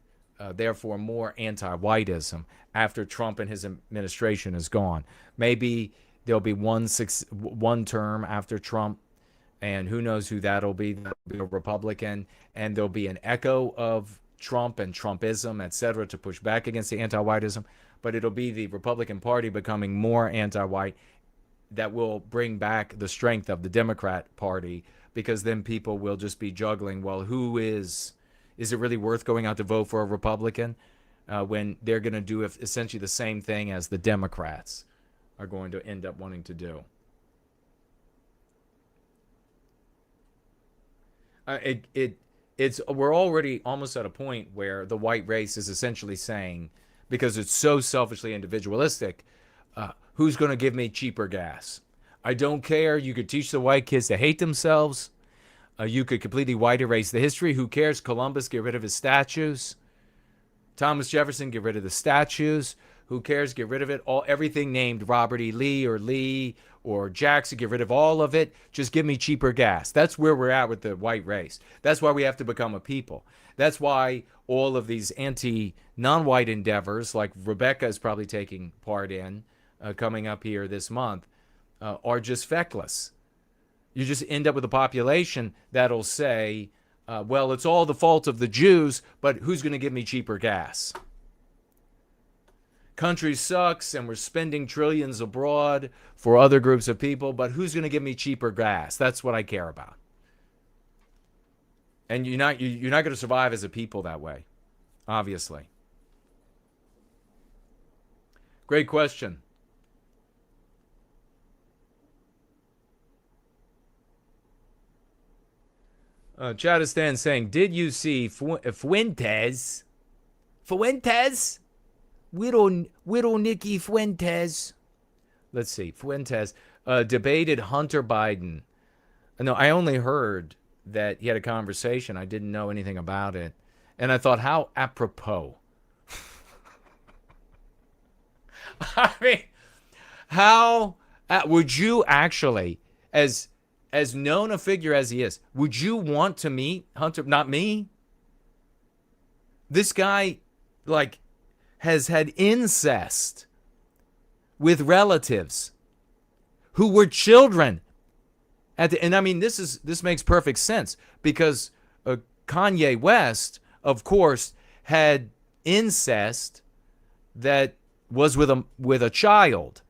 therefore more anti-whiteism after Trump and his administration is gone. Maybe there'll be one term after Trump, and who knows who that'll be. That'll be a Republican, and there'll be an echo of Trump and Trumpism, etc., to push back against the anti-whiteism. But it'll be the Republican Party becoming more anti-white that will bring back the strength of the Democrat Party, because then people will just be juggling, well, who is it really worth going out to vote for a Republican when they're going to do essentially the same thing as the Democrats are going to end up wanting to do? We're already almost at a point where the white race is essentially saying, because it's so selfishly individualistic, who's going to give me cheaper gas? I don't care. You could teach the white kids to hate themselves. You could completely white erase the history. Who cares? Columbus, get rid of his statues. Thomas Jefferson, get rid of the statues. Who cares? Get rid of it. Everything named Robert E. Lee or Jackson, get rid of all of it. Just give me cheaper gas. That's where we're at with the white race. That's why we have to become a people. That's why all of these non-white endeavors, like Rebecca is probably taking part in, coming up here this month, are just feckless. You just end up with a population that'll say, well, it's all the fault of the Jews, but who's going to give me cheaper gas? country sucks and we're spending trillions abroad for other groups of people, but who's going to give me cheaper gas? That's what I care about. And you're not going to survive as a people that way, obviously. Great question. Chadistan saying, did you see Fuentes? Widow Nikki Fuentes. Let's see. Fuentes debated Hunter Biden. No, I only heard that he had a conversation. I didn't know anything about it. And I thought, how apropos. I mean, how would you actually, as known a figure as he is, would you want to meet Hunter? Not me. This guy, like, has had incest with relatives who were children. And I mean, this makes perfect sense because Kanye West, of course, had incest that was with a child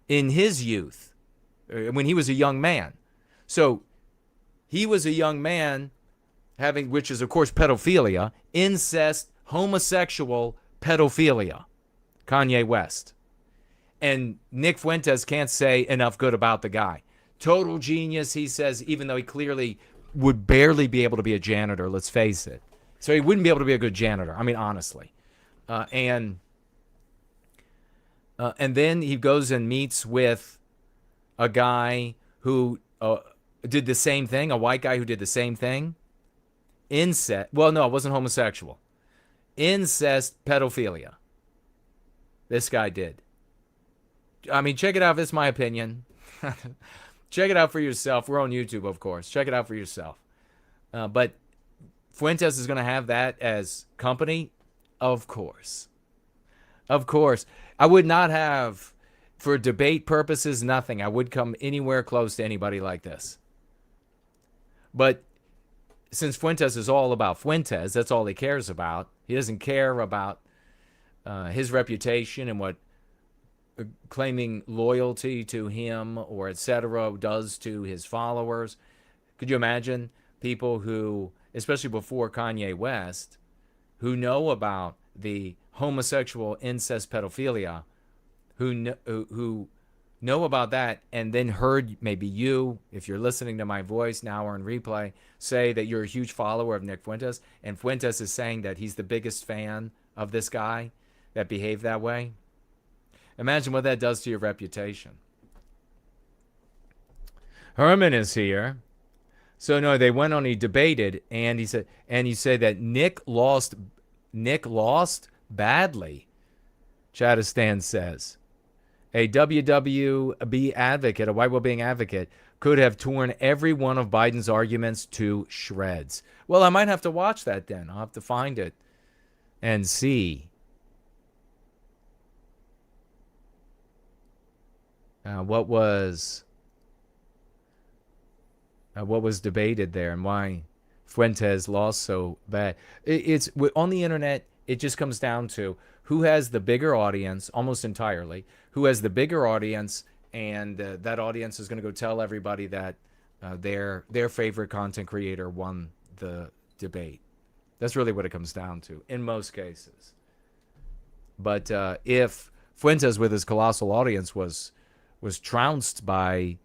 in his youth when he was a young man. So he was a young man having, which is of course pedophilia, incest, homosexual pedophilia, Kanye West. And Nick Fuentes can't say enough good about the guy. Total genius, he says, even though he clearly would barely be able to be a janitor, let's face it. So he wouldn't be able to be a good janitor, I mean, honestly. And then he goes and meets with a guy who did the same thing, a white guy who did the same thing. Incest. Well, no, it wasn't homosexual. Incest pedophilia. This guy did. I mean, check it out. It's my opinion. Check it out for yourself. We're on YouTube, of course. Check it out for yourself. But Fuentes is going to have that as company? Of course. Of course. I would not have, for debate purposes, nothing. I would come anywhere close to anybody like this. But since Fuentes is all about Fuentes, that's all he cares about. He doesn't care about his reputation and what claiming loyalty to him or etc. does to his followers. Could you imagine people who, especially before Kanye West, who know about the homosexual incest pedophilia, who know about that and then heard maybe you, if you're listening to my voice now or in replay, say that you're a huge follower of Nick Fuentes, and Fuentes is saying that he's the biggest fan of this guy that behaved that way. Imagine what that does to your reputation. Herman is here. So no, they went on, he debated, and he said that Nick lost badly. Chadistan says. A WWB advocate, a white wellbeing advocate, could have torn every one of Biden's arguments to shreds. Well, I might have to watch that then. I'll have to find it and see. What was debated there and why Fuentes lost so bad. It's on the internet. It just comes down to who has the bigger audience, almost entirely. Who has the bigger audience, and that audience is going to go tell everybody that their favorite content creator won the debate. That's really what it comes down to in most cases. But if Fuentes, with his colossal audience, was trounced by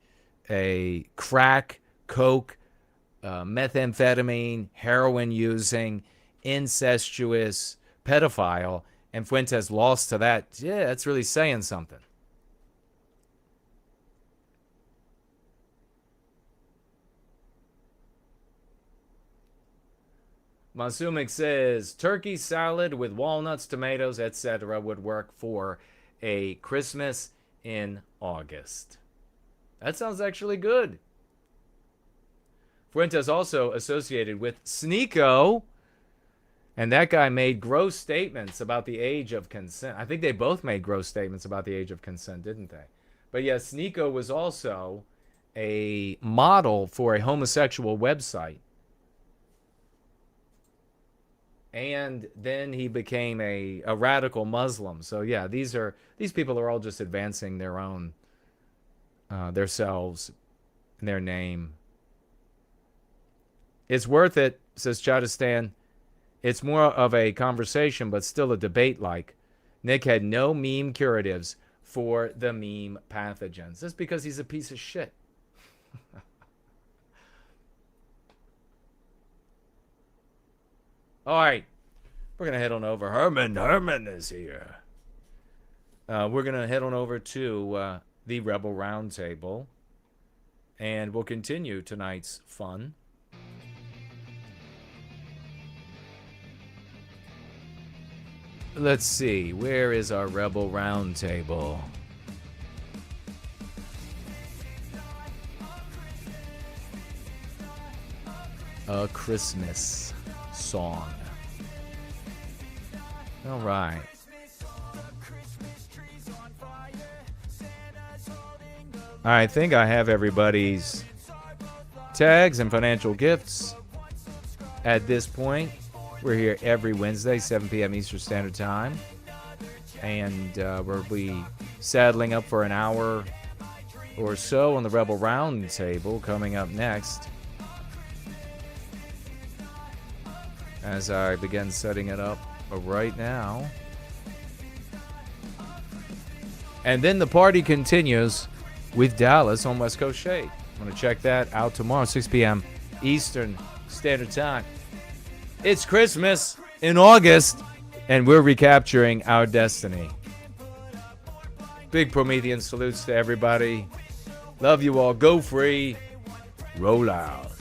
a crack, coke, methamphetamine, heroin using, incestuous pedophile, and Fuentes lost to that, yeah, that's really saying something. Masumik says, turkey salad with walnuts, tomatoes, etc. would work for a Christmas in August. That sounds actually good. Fuentes also associated with Sneeko, and that guy made gross statements about the age of consent. I think they both made gross statements about the age of consent, didn't they? But yes, Sneeko was also a model for a homosexual website. and then he became a radical Muslim. So yeah, these people are all just advancing their own, themselves, their name. It's worth it, says Chadistan. It's more of a conversation, but still a debate like. Nick had no meme curatives for the meme pathogens. That's because he's a piece of shit. All right. We're going to head on over. Herman is here. We're going to head on over to the Rebel Roundtable. And we'll continue tonight's fun. Let's see. Where is our Rebel Roundtable? A Christmas song. All right. I think I have everybody's tags and financial gifts at this point. We're here every Wednesday, 7 p.m. Eastern Standard Time. And we'll be saddling up for an hour or so on the Rebel Roundtable coming up next. As I begin setting it up right now. And then the party continues with Dallas on West Coast Shade. I'm going to check that out tomorrow, 6 p.m. Eastern Standard Time. It's Christmas in August, and we're recapturing our destiny. Big Promethean salutes to everybody. Love you all. Go free. Roll out.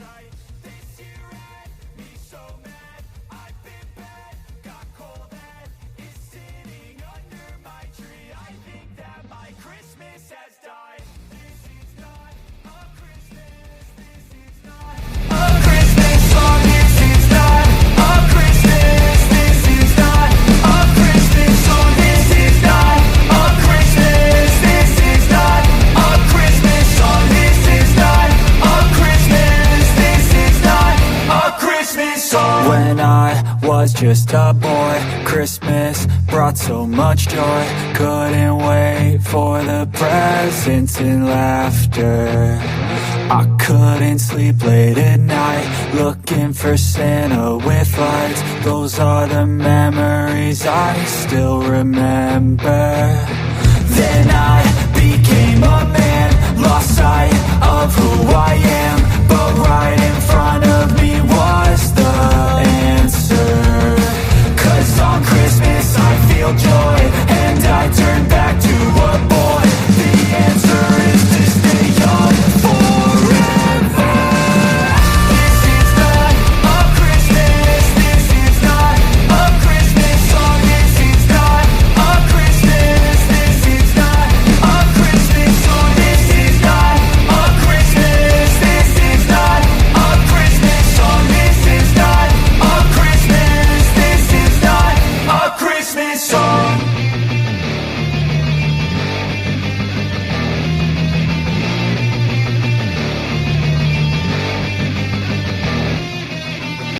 When I was just a boy, Christmas brought so much joy. Couldn't wait for the presents and laughter. I couldn't sleep late at night, looking for Santa with lights. Those are the memories I still remember. Then I became a man, lost sight of who I am.